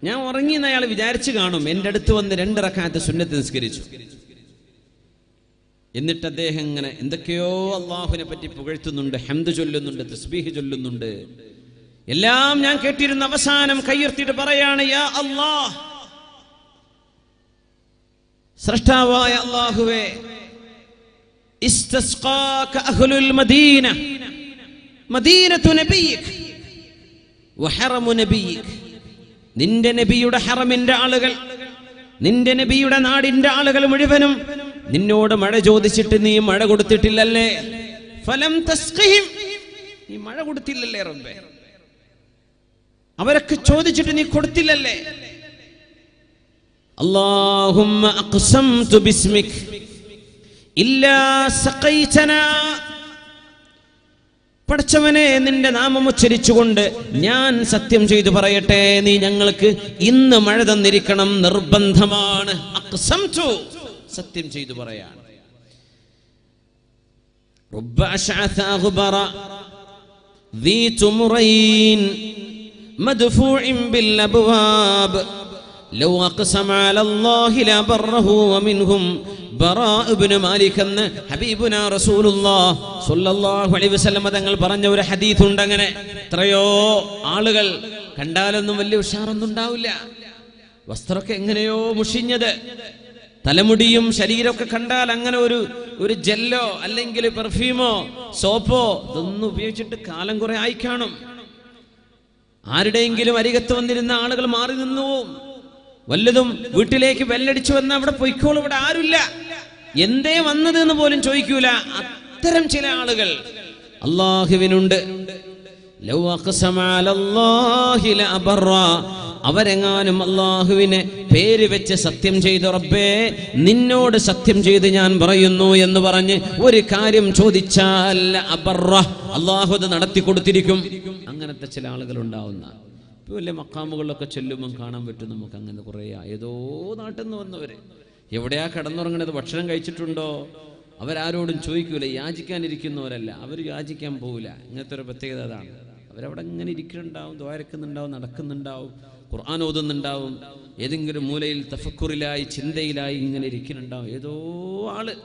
ഞാൻ ഉറങ്ങിയെന്ന് അയാൾ വിചാരിച്ചു കാണും. എൻ്റെ അടുത്ത് വന്ന് 2 റക്അത്ത് സുന്നത്ത് നിസ്കരിച്ചു. എന്നിട്ട് അദ്ദേഹം ഇങ്ങനെ എന്തൊക്കെയോ അള്ളാഹുവിനെ പറ്റി പുകഴ്ത്തുന്നുണ്ട്, ഹംദ് ചൊല്ലുന്നുണ്ട്, തസ്ബീഹ് ചൊല്ലുന്നുണ്ട്. എല്ലാം ഞാൻ കേട്ടിരുന്ന അവസാനം കയ്യുയർത്തിയിട്ട് പറയാണ്, യാ അല്ലാഹ്, സ്രഷ്ടാവായ അല്ലാഹുവേ, ഇസ്തസ്ഖാക അഹ്ലുൽ മദീന, മദീനത്തു നബിയിക് വഹറമു നബിയിക്. നിന്റെ നബിയുടെ ഹറമിന്റെ ആളുകൾ, നിന്റെ നബിയുടെ നാടിന്റെ ആളുകൾ മുഴുവനും നിന്നോട് മഴ ചോദിച്ചിട്ട് നീ മഴ കൊടുത്തിട്ടില്ലല്ലേ? ഫലം തസ്ഖിഹിം, നീ മഴ കൊടുത്തില്ലല്ലേ റബ്ബേ? അവരൊക്കെ ചോദിച്ചിട്ട് നീ കൊടുത്തില്ലല്ലേ? അല്ലാഹുമ്മ അഖ്സംതു ബിസ്മിക് ഇല്ലാ സഖൈതനാ. പടച്ചവനെ, നിന്റെ നാമം ഉച്ചരിച്ചുകൊണ്ട് ഞാൻ സത്യം ചെയ്തു പറയട്ടെ, നീ ഞങ്ങൾക്ക് ഇന്ന് മഴ തന്നിരിക്കണം, നിർബന്ധമാണ്. അഖ്സംതു, സത്യം ചെയ്തു പറയാണ്. رب أشعث أغبر ذي تمرين مدفوع بالأبواب لو أقسم على الله لبره ومنهم براء بن مالك എന്ന് ഹബീബുനാ റസൂലുള്ളാഹി സ്വല്ലല്ലാഹു അലൈഹി വസല്ലം തങ്ങൾ പറഞ്ഞ ഒരു ഹദീസ് ഉണ്ട്. അങ്ങനെ എത്രയോ ആളുകൾ കണ്ടാലൊന്നും വലിയ ഉഷാറൊന്നും ഉണ്ടാവില്ല, വസ്ത്രമൊക്കെ എങ്ങനെയോ മുഷിഞ്ഞത്, തലമുടിയും ശരീരമൊക്കെ കണ്ടാൽ അങ്ങനെ ഒരു ജെല്ലോ അല്ലെങ്കിൽ പെർഫ്യൂമോ സോപ്പോ ഇതൊന്നും ഉപയോഗിച്ചിട്ട് കാലം കുറെ ആയി കാണും. ആരുടെയെങ്കിലും അരികത്ത് വന്നിരുന്ന ആളുകൾ മാറി നിന്നു. വല്ലതും വീട്ടിലേക്ക് ബെല്ലടിച്ചു വന്ന അവിടെ പൊയ്ക്കോളും, ഇവിടെ ആരുമില്ല, എന്തേ വന്നത് എന്ന് പോലും ചോദിക്കൂല. അത്തരം ചില ആളുകൾ അല്ലാഹുവിനുണ്ട്. ലൗ അഖ്സമ അലല്ലാഹി ലഅബറ, അവരെങ്ങാനും അല്ലാഹുവിനെ പേര് വെച്ച് സത്യം ചെയ്തു, റബ്ബേ നിന്നോട് സത്യം ചെയ്ത് ഞാൻ പറയുന്നു എന്ന് പറഞ്ഞ് ഒരു കാര്യം ചോദിച്ചാൽ അബറ, അല്ലാഹു അത് നടത്തി കൊടുത്തിരിക്കും. അങ്ങനത്തെ ചില ആളുകൾ ഉണ്ടാവുന്ന ഇപ്പോൾ വലിയ മക്കാമുകളിലൊക്കെ ചെല്ലുമ്പം കാണാൻ പറ്റും നമുക്ക്. അങ്ങനെ കുറേ ഏതോ നാട്ടിൽ നിന്ന് വന്നവര് എവിടെയാ കിടന്നുറങ്ങണത്, ഭക്ഷണം കഴിച്ചിട്ടുണ്ടോ, അവരാരോടും ചോദിക്കൂല. യാചിക്കാനിരിക്കുന്നവരല്ല, അവർ യാചിക്കാൻ പോവില്ല. ഇങ്ങനത്തെ ഒരു പ്രത്യേകത അതാണ്. അവരവിടെ ഇങ്ങനെ ഇരിക്കുന്നുണ്ടാവും, ദ്വാരക്കുന്നുണ്ടാവും, നടക്കുന്നുണ്ടാവും, ഖുർആൻ ഓതുന്നുണ്ടാവും, ഏതെങ്കിലും മൂലയിൽ തഫക്കുറിലായി ചിന്തയിലായി ഇങ്ങനെ ഇരിക്കുന്നുണ്ടാവും. ഏതോ ആള്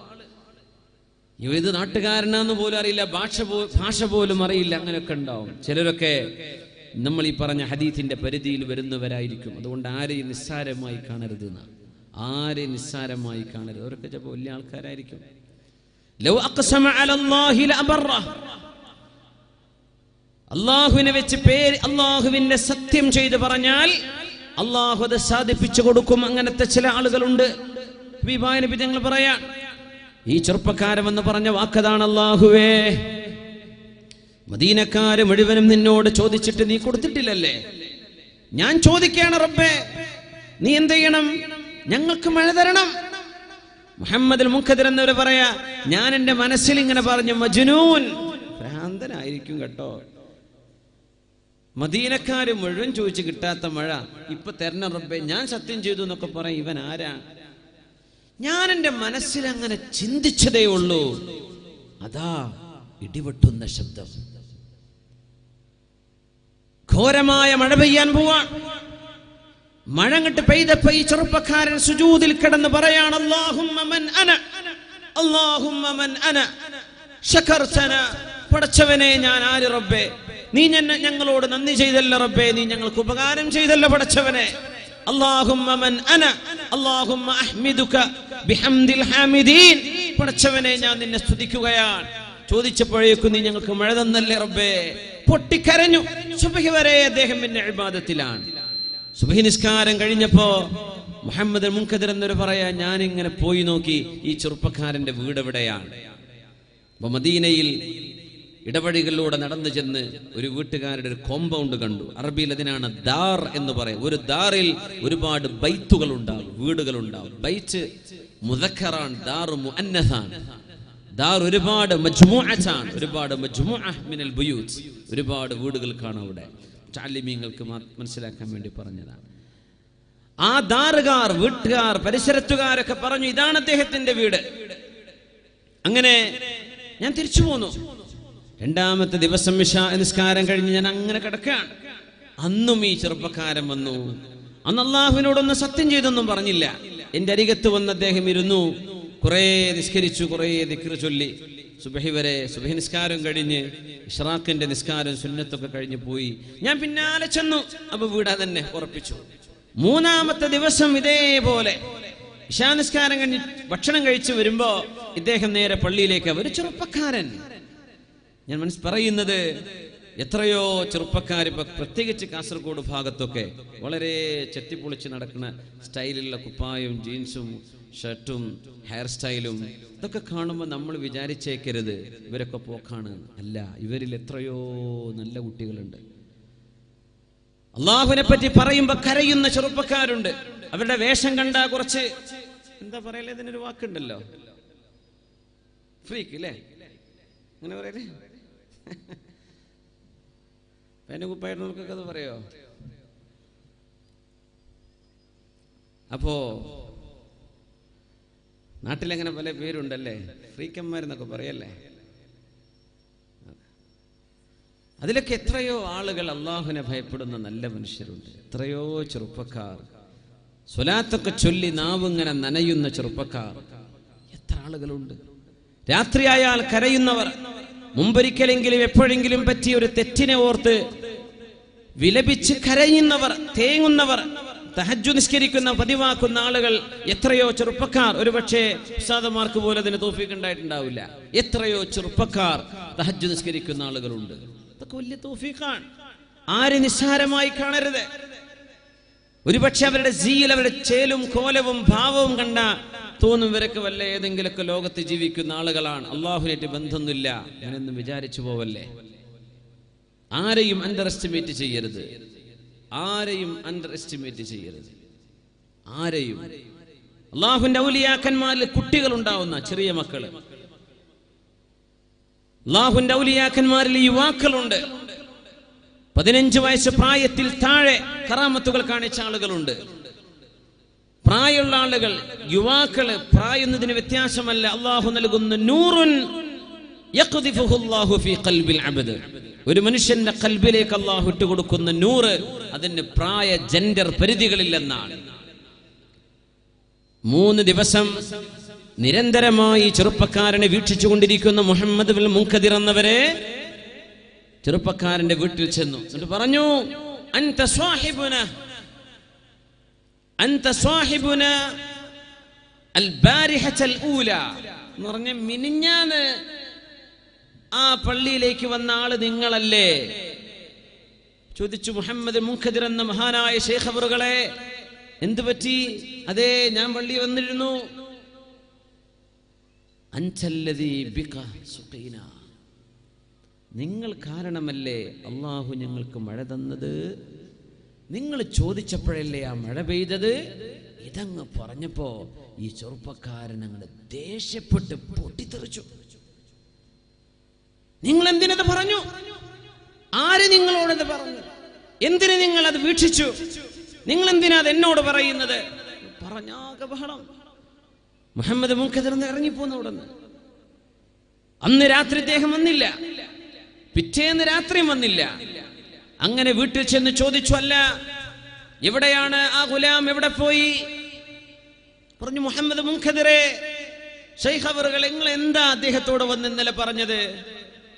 ഏത് നാട്ടുകാരനാന്ന് പോലും അറിയില്ല, ഭാഷ പോലും അറിയില്ല. അങ്ങനെയൊക്കെ ഉണ്ടാവും. ചിലരൊക്കെ നമ്മൾ ഈ പറഞ്ഞ ഹദീസിന്റെ പരിധിയിൽ വരുന്നവരായിരിക്കും. അതുകൊണ്ട് ആരെയും നിസ്സാരമായി കാണരുത്, ആരെയും നിസ്സാരമായി കാണരുത്. അവരൊക്കെ ചിലപ്പോൾ വലിയ ആൾക്കാരായിരിക്കും. ലൗ അഖ്സമ അലല്ലാഹി ലഅബറ, അല്ലാഹുവിനെ വെച്ച് പേര് അല്ലാഹുവിന്റെ സത്യം ചെയ്ത് പറഞ്ഞാൽ അല്ലാഹു അത് സാധിപ്പിച്ചു കൊടുക്കും. അങ്ങനത്തെ ചില ആളുകളുണ്ട്. ഹബീബായ നബി തങ്ങൾ പറയാ, ഈ ചെറുപ്പക്കാരൻ എന്ന് പറഞ്ഞ വാക്കതാണ്, അല്ലാഹുവേ മദീനക്കാര് മുഴുവനും നിന്നോട് ചോദിച്ചിട്ട് നീ കൊടുത്തിട്ടില്ലല്ലേ, ഞാൻ ചോദിക്കുകയാണ് റബ്ബേ നീ എന്ത് ചെയ്യണം, ഞങ്ങൾക്ക് മഴ തരണം. മുഹമ്മദുൽ മുഖദ്ദിർ എന്നവര് പറയാ, ഞാൻ എന്റെ മനസ്സിൽ ഇങ്ങനെ പറഞ്ഞു, മജ്നൂൻ, ഭ്രാന്തനായിരിക്കും കേട്ടോ, മദീനക്കാര് മുഴുവൻ ചോദിച്ചു കിട്ടാത്ത മഴ ഇപ്പൊ തരണം റബ്ബേ, ഞാൻ സത്യം ചെയ്തു എന്നൊക്കെ പറയും. ഇവൻ ആരാ? ഞാൻ എന്റെ മനസ്സിൽ അങ്ങനെ ചിന്തിച്ചതേ ഉള്ളൂ. അതാ ഇടിവെട്ടുന്ന ശബ്ദം, ഘോരമായ മഴ പെയ്യാൻ പോവാൻ. മഴ അങ്ങട്ട് പെയ്തപ്പോ ഈ ചെറുപ്പക്കാരൻ സുജൂദിൽ കിടന്ന് പറയാണ്, അല്ലാഹുമ്മ മൻ അന, അല്ലാഹുമ്മ മൻ അന ശകർതന, പടച്ചവനെ ഞാൻ ആര് റബ്ബേ, നീ ഞങ്ങളോട് നന്ദി ചെയ്തല്ല റബ്ബേ, നീ ഞങ്ങൾക്ക് ഉപകാരം ചെയ്തല്ല പടച്ചവനെ. അല്ലാഹുമ്മ മൻ അന, അല്ലാഹുമ്മ അഹ്മിദുക ബിഹംദിൽ ഹാമിദീൻ, പടച്ചവനെ ഞാൻ നിന്നെ സ്തുതിക്കുകയാണ്. ചോദിച്ചപ്പോഴേക്കും നീ ഞങ്ങൾക്ക് മഴ തന്നല്ലേ റബ്ബേ. പൊട്ടിക്കരഞ്ഞു. സുബ്ഹി വരെ അദ്ദേഹം പിന്നെ ഇബാദത്തിലാണ്. സുബ്ഹി നിസ്കാരം കഴിഞ്ഞപ്പോ മുഹമ്മദ് മുൻകദിർ എന്നൊരു പറയാ, ഞാൻ ഇങ്ങനെ പോയി നോക്കി ഈ ചെറുപ്പക്കാരന്റെ വീട് എവിടെയാണ്. അപ്പൊ മദീനയിൽ ഇടവഴികളിലൂടെ നടന്നു ചെന്ന് ഒരു വീട്ടുകാരുടെ ഒരു കോമ്പൗണ്ട് കണ്ടു. അറബിയിൽ അതിനാണ് ദാർ എന്ന് പറയും. ഒരു ദാറിൽ ഒരുപാട് ബൈത്തുകൾ ഉണ്ടാവും, വീടുകൾ ഉണ്ടാവും. ബൈത്ത് മുദക്കറാണ്, ദാർ മുഅന്നസാണ്. ദാർ ഒരുപാട് മജ്മുഅത്താണ്, ഒരുപാട് മജ്മുഅ മിനൽ ബുയൂത്ത്, ഒരുപാട് വീടുകൾ കാണാം അവിടെ. താലിമീങ്ങൾക്ക് മനസ്സിലാക്കാൻ വേണ്ടി പറഞ്ഞതാണ്. ആ ദാറുകാർ, വീട്ടുകാർ, പരിസരത്തുകാരൊക്കെ പറഞ്ഞു, ഇതാണ് അദ്ദേഹത്തിന്റെ വീട്. അങ്ങനെ ഞാൻ തിരിച്ചു പോന്നു. രണ്ടാമത്തെ ദിവസം ഇശാ നിസ്കാരം കഴിഞ്ഞ് ഞാൻ അങ്ങനെ കിടക്കുകയാണ്. അന്നും ഈ ചെറുപ്പക്കാരൻ വന്നു. അന്ന് അല്ലാഹുവിനോടൊന്ന് സത്യം ചെയ്തൊന്നും പറഞ്ഞില്ല. എന്റെ അരികത്ത് വന്ന് അദ്ദേഹം ഇരുന്നു, കുറെ നിസ്കരിച്ചു, കുറെ ദിക്ർ ചൊല്ലി. സുബ്ഹി വരെ, സുബ്ഹി നിസ്കാരം കഴിഞ്ഞ് ഇശ്റാഖിന്റെ നിസ്കാരം സുന്നത്തൊക്കെ കഴിഞ്ഞ് പോയി. ഞാൻ പിന്നാലെ ചെന്നു. അപ്പൊ വീടാ തന്നെ ഉറപ്പിച്ചു. മൂന്നാമത്തെ ദിവസം ഇതേപോലെ ഇശാ നിസ്കാരം കഴിഞ്ഞ് ഭക്ഷണം കഴിച്ചു വരുമ്പോ ഇദ്ദേഹം നേരെ പള്ളിയിലേക്ക്. ഒരു ചെറുപ്പക്കാരൻ, ഞാൻ പറയുന്നത് എത്രയോ ചെറുപ്പക്കാർ ഇപ്പൊ പ്രത്യേകിച്ച് കാസർഗോഡ് ഭാഗത്തൊക്കെ വളരെ ചെത്തിപ്പൊളിച്ച് നടക്കുന്ന സ്റ്റൈലുള്ള കുപ്പായും ജീൻസും ഷർട്ടും ഹെയർ സ്റ്റൈലും ഇതൊക്കെ കാണുമ്പോൾ നമ്മൾ വിചാരിച്ചേക്കരുത് ഇവരൊക്കെ പോക്കാണ്. അല്ല, ഇവരിൽ എത്രയോ നല്ല കുട്ടികളുണ്ട്. അള്ളാഹുവിനെ പറ്റി പറയുമ്പോ കരയുന്ന ചെറുപ്പക്കാരുണ്ട്. അവരുടെ വേഷം കണ്ട കുറച്ച് എന്താ പറയല്ലേ, ഇതിനൊരു വാക്കുണ്ടല്ലോ, ഫ്രീക്ക് അല്ലേ, അങ്ങനെ പറയല്ലേ, പേനുകുപ്പായിട്ടൊക്കെ അത് പറയോ? അപ്പോ നാട്ടിലങ്ങനെ പല പേരുണ്ടല്ലേ, ഫ്രീക്കന്മാരെന്നൊക്കെ പറയല്ലേ. അതിലൊക്കെ എത്രയോ ആളുകൾ അള്ളാഹുവിനെ ഭയപ്പെടുന്ന നല്ല മനുഷ്യരുണ്ട്. എത്രയോ ചെറുപ്പക്കാർ സ്വലാത്തൊക്കെ ചൊല്ലി നാവിങ്ങനെ നനയുന്ന ചെറുപ്പക്കാർ എത്ര ആളുകളുണ്ട്. രാത്രിയായാൽ കരയുന്നവർ, മുമ്പൊരിക്കലെങ്കിലും എപ്പോഴെങ്കിലും പറ്റിയ ഒരു തെറ്റിനെ ഓർത്ത് വിലപിച്ച് കരയുന്നവർ, തേങ്ങുന്നവർ, തഹജ്ജുദ് നിസ്കരിക്കുന്ന പതിവാക്കുന്ന ആളുകൾ എത്രയോ ചെറുപ്പക്കാർ. ഒരുപക്ഷെ ഉസ്താദുമാർക്ക് പോലും അതിന് തൗഫീഖ് ഉണ്ടായിട്ടുണ്ടാവില്ല. എത്രയോ ചെറുപ്പക്കാർ തഹജ്ജുദ് നിസ്കരിക്കുന്ന ആളുകളുണ്ട്. അതൊക്കെ വലിയ തൗഫീഖാണ്. ആര് നിസ്സാരമായി കാണരുത്. ഒരുപക്ഷെ അവരുടെ ജീൽ, അവരുടെ ചേലും കോലവും ഭാവവും കണ്ട തോന്നും ഇവരൊക്കെ വല്ല ഏതെങ്കിലുമൊക്കെ ലോകത്ത് ജീവിക്കുന്ന ആളുകളാണ്, അള്ളാഹുവിനായിട്ട് ബന്ധമൊന്നുമില്ല അങ്ങനെയൊന്നും വിചാരിച്ചു പോവല്ലേ. ആരെയും അണ്ടർ എസ്റ്റിമേറ്റ് ചെയ്യരുത്. ആരെയും അണ്ടർ എസ്റ്റിമേറ്റ് ചെയ്യരുത്. ആരെയും. അള്ളാഹുവിന്റെ ഔലിയാക്കന്മാരിൽ കുട്ടികൾ ഉണ്ടാവുന്ന ചെറിയ മക്കള്, അള്ളാഹുവിന്റെ ഔലിയാക്കന്മാരിൽ യുവാക്കളുണ്ട്. 15 വയസ്സ് പ്രായത്തിൽ താഴെ കറാമത്തുകൾ കാണിച്ച ആളുകളുണ്ട്. പ്രായമുള്ള ആളുകൾ, യുവാക്കള്, പ്രായുന്നതിന് വ്യത്യാസമല്ല. അള്ളാഹു നൽകുന്ന നൂറുൻ യഖ്ദിഫുഹുല്ലാഹു ഫീ ഖൽബിൽ അബ്ദ്. ഒരു മനുഷ്യന്റെ ഖൽബിലേക്ക് അള്ളാഹു ഇട്ടുകൊടുക്കുന്ന നൂറ്, അതിന് പ്രായ ജെൻഡർ പരിധികളില്ലെന്നാണ്. 3 ദിവസം നിരന്തരമായി ചെറുപ്പക്കാരനെ വീക്ഷിച്ചുകൊണ്ടിരിക്കുന്ന മുഹമ്മദ് ബിൻ മുൻകദിർ എന്നവരെ ചെറുപ്പക്കാരന്റെ വീട്ടിൽ ചെന്നു. എന്നിട്ട് പറഞ്ഞു, അൻത സ്വാഹിബുന അൽ ബാരിഹത്തുൽ ഊല എന്ന് പറഞ്ഞ മിനിഞ്ഞാന്ന് ആ പള്ളിയിലേക്ക് വന്ന ആള് നിങ്ങളല്ലേ? ചോദിച്ചു മുഹമ്മദ് മുൻകദിർ എന്ന മഹാനായ ശൈഖ് അവറുകളെ, എന്തു പറ്റി? അതെ, ഞാൻ പള്ളി വന്നിരുന്നു. അൻതല്ലദീ ബിക സുഖീന, നിങ്ങൾ കാരണമല്ലേ അള്ളാഹു ഞങ്ങൾക്ക് മഴ തന്നത്. നിങ്ങൾ ചോദിച്ചപ്പോഴല്ലേ ആ മഴ പെയ്തത്. ഇതങ്ങ് പറഞ്ഞപ്പോ ഈ ചെറുപ്പക്കാരൻ അങ്ങ് ദേഷ്യപ്പെട്ട് പൊട്ടിത്തെറിച്ചു. നിങ്ങൾ എന്തിനത് പറഞ്ഞു? ആര് നിങ്ങളോടത് പറഞ്ഞു? എന്തിനു നിങ്ങൾ അത് വീക്ഷിച്ചു? നിങ്ങൾ എന്തിനാ അത് എന്നോട് പറയുന്നത്? പറഞ്ഞാകെ ബഹളം. മുഹമ്മദ് മുൻകദിർ ഇറങ്ങിപ്പോന്നു അവിടുന്ന്. അന്ന് രാത്രി അദ്ദേഹം വന്നില്ല, പിറ്റേന്ന് രാത്രിയും വന്നില്ല. അങ്ങനെ വീട്ടിൽ ചെന്ന് ചോദിച്ചു, അല്ല എവിടെയാണ് ആ ഗുലാം, എവിടെ പോയി? പറഞ്ഞു, മുഹമ്മദ് മുൻകദിറെ, ശൈഖ് അവറുകൾ, നിങ്ങൾ എന്താ അദ്ദേഹത്തോട് വന്ന് ഇന്നലെ പറഞ്ഞത്?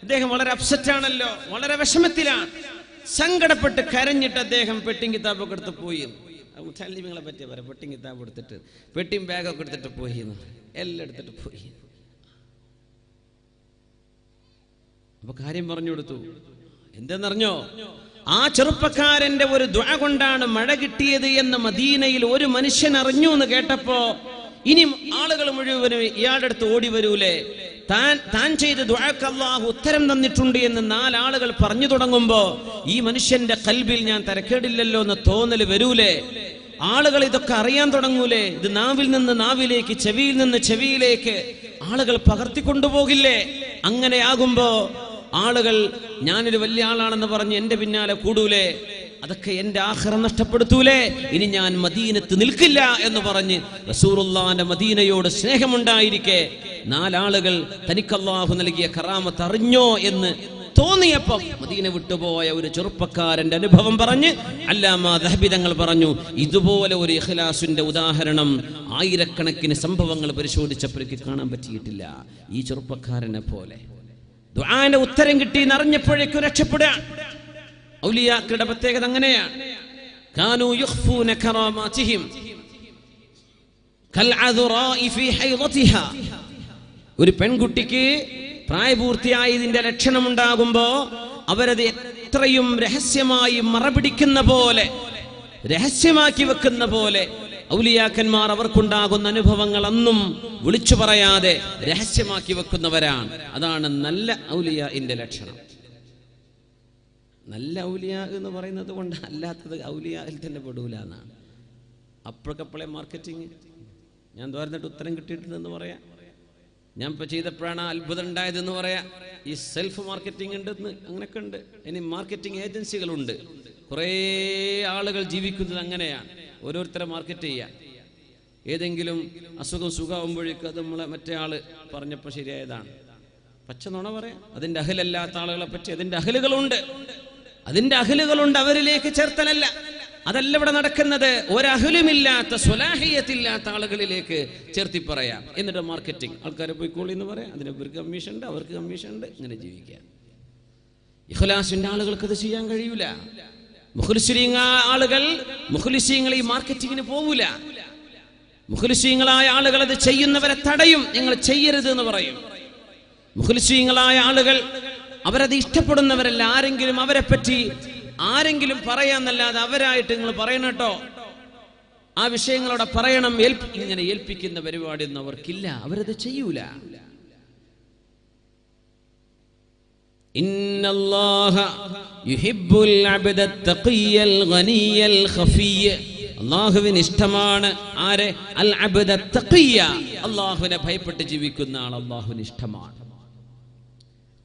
അദ്ദേഹം വളരെ അപ്സെറ്റ് ആണല്ലോ, വളരെ വിഷമത്തിലാണ്. സങ്കടപ്പെട്ട് കരഞ്ഞിട്ട് അദ്ദേഹം പെട്ടിയും കിതാബൊക്കെ എടുത്ത് പോയി. മുത്തല്ലിമിങ്ങളെ പറ്റിയ പറയാം, പെട്ടിയും കിതാബ് എടുത്തിട്ട് പെട്ടിയും ബാഗൊക്കെ എടുത്തിട്ട് പോയി, എല്ലാം എടുത്തിട്ട് പോയി. അപ്പൊ കാര്യം പറഞ്ഞു കൊടുത്തു. എന്തെന്നറിഞ്ഞോ? ആ ചെറുപ്പക്കാരന്റെ ഒരു ദുആ കൊണ്ടാണ് മഴ കിട്ടിയത് എന്ന് മദീനയിൽ ഒരു മനുഷ്യൻ അറിഞ്ഞു എന്ന് കേട്ടപ്പോ ഇനി ആളുകൾ മുഴുവനും ഇയാളുടെ അടുത്ത് ഓടി വരൂലേ? താൻ ചെയ്ത ദുആക്ക് അല്ലാഹു ഉത്തരം തന്നിട്ടുണ്ട് എന്ന് 4 ആളുകൾ പറഞ്ഞു തുടങ്ങുമ്പോ ഈ മനുഷ്യന്റെ ഖൽബിൽ ഞാൻ തരക്കേടില്ലല്ലോ എന്ന് തോന്നൽ വരൂലേ? ആളുകൾ ഇതൊക്കെ അറിയാൻ തുടങ്ങൂലേ? ഇത് നാവിൽ നിന്ന് നാവിലേക്ക്, ചെവിയിൽ നിന്ന് ചെവിയിലേക്ക് ആളുകൾ പകർത്തിക്കൊണ്ടുപോകില്ലേ? അങ്ങനെയാകുമ്പോ ആളുകൾ ഞാനൊരു വലിയ ആളാണെന്ന് പറഞ്ഞ് എന്റെ പിന്നാലെ കൂടൂലേ? അതൊക്കെ എന്റെ ആഖിറത്ത് നഷ്ടപ്പെടുത്തൂലേ? ഇനി ഞാൻ മദീനത്ത് നിൽക്കില്ല എന്ന് പറഞ്ഞ് റസൂലുള്ളാഹിന്റെ മദീനയോട് സ്നേഹമുണ്ടായിരിക്കെ 4 ആളുകൾ തനിക്ക് അല്ലാഹു നൽകിയ കറാമത്ത് അറിഞ്ഞോ എന്ന് തോന്നിയപ്പോൾ മദീന വിട്ടുപോയ ഒരു ചെറുപ്പക്കാരന്റെ അനുഭവം പറഞ്ഞ് അല്ലാമ ദഹബി തങ്ങൾ പറഞ്ഞു, ഇതുപോലെ ഒരു ഇഖ്ലാസിന്റെ ഉദാഹരണം ആയിരക്കണക്കിന് സംഭവങ്ങൾ പരിശോധിച്ചപ്പോഴേക്ക് കാണാൻ പറ്റിയിട്ടില്ല. ഈ ചെറുപ്പക്കാരനെ പോലെ ദുആന്റെ ഉത്തരം കിട്ടി എന്നറിഞ്ഞപ്പോഴേക്കും രക്ഷപ്പെടുക. ഔലിയാക്കളുടെ പ്രത്യേകത അങ്ങനെയാണ്. കാനൂ യുഖ്ഫൂന കറാമാതിഹിം കൽഅദ്റാഇ ഫീ ഹൈളതിഹാ. ഒരു പെൺകുട്ടിക്ക് പ്രായപൂർത്തിയായതിന്റെ ലക്ഷണമുണ്ടാകുമ്പോ അവരത് എത്രയും രഹസ്യമായി മറപിടിക്കുന്ന പോലെ, രഹസ്യമാക്കി വെക്കുന്ന പോലെ ഔലിയാക്കന്മാർ അവർക്കുണ്ടാകുന്ന അനുഭവങ്ങൾ അന്നും വിളിച്ചു പറയാതെ രഹസ്യമാക്കി വെക്കുന്നവരാണ്. അതാണ് നല്ല ഔലിയാഇന്റെ ലക്ഷണം. നല്ല ഔലിയാ എന്ന് പറയുന്നത് കൊണ്ട് അല്ലാത്തത് ഔലിയായിൽ തന്നെ പെടൂല എന്നാണ്. അപ്പോഴക്കപ്പോഴേ മാർക്കറ്റിങ്. ഞാൻ തോർന്നിട്ട് ഉത്തരം കിട്ടിയിട്ടുണ്ടെന്ന് പറയാം. ഞാൻ ഇപ്പോൾ ചെയ്തപ്പോഴാണ് അത്ഭുതം ഉണ്ടായതെന്ന് പറയാം. ഈ സെൽഫ് മാർക്കറ്റിംഗ് ഉണ്ടെന്ന് അങ്ങനെയൊക്കെ ഉണ്ട്. ഇനി മാർക്കറ്റിംഗ് ഏജൻസികളുണ്ട്. കുറേ ആളുകൾ ജീവിക്കുന്നത് അങ്ങനെയാണ്. ഓരോരുത്തരെ മാർക്കറ്റ് ചെയ്യാം. ഏതെങ്കിലും അസുഖം സുഖമാകുമ്പോഴേക്കും അത് നമ്മളെ മറ്റേ ആള് പറഞ്ഞപ്പോൾ ശരിയായതാണ്, പച്ച നുണ പറയാം. അതിന്റെ അഹലല്ലാത്ത ആളുകളെ പറ്റി അതിന്റെ അഹലുകളുണ്ട്, അവരിലേക്ക് ചേർത്തലല്ല. അതല്ല ഇവിടെ നടക്കുന്നത്. ഒരഹലുമില്ലാത്ത സ്വലാഹിയത്തില്ലാത്ത ആളുകളിലേക്ക് ചേർത്തി പറയാം. എന്നിട്ട് മാർക്കറ്റിംഗ്, ആൾക്കാരെ പോയിക്കോളി എന്ന് പറയാം. അതിന് ഇവർക്ക് കമ്മീഷൻ ഉണ്ട്, അവർക്ക് കമ്മീഷൻ ഉണ്ട്, ഇങ്ങനെ ജീവിക്കാം. ഇഖ്ലാസിന്റെ ആളുകൾക്ക് അത് ചെയ്യാൻ കഴിയൂല. മുഖ്ലിസീങ്ങൾ ഈ മാർക്കറ്റിങ്ങിന് പോകൂല. മുഖ്ലിസീങ്ങളായ ആളുകൾ അത് ചെയ്യുന്നവരെ തടയും. നിങ്ങൾ ചെയ്യരുത് എന്ന് പറയും. മുഖ്ലിസീങ്ങളായ ആളുകൾ അവരത് ഇഷ്ടപ്പെടുന്നവരല്ല. ആരെങ്കിലും അവരെ പറ്റി ആരെങ്കിലും പറയാന്നല്ലാതെ അവരായിട്ട് നിങ്ങൾ പറയണം കേട്ടോ, ആ വിഷയങ്ങളോടെ പറയണം, ഇങ്ങനെ ഏൽപ്പിക്കുന്ന പരിപാടി ഒന്നും അവർക്കില്ല. അവരത് ചെയ്യൂല. ഇന്നല്ലാഹ യുഹിബ്ബുൽ അബ്ദ തഖിയ്യൽ ഗനിയ്യൽ ഖഫിയ്യ. അല്ലാഹുവിന് ഇഷ്ടമാണ് ആരെ? അൽ അബ്ദ തഖിയ്യ, അല്ലാഹുവിനെ ഭയപ്പെട്ട് ജീവിക്കുന്ന ആൾ അല്ലാഹുവിന് ഇഷ്ടമാണ്.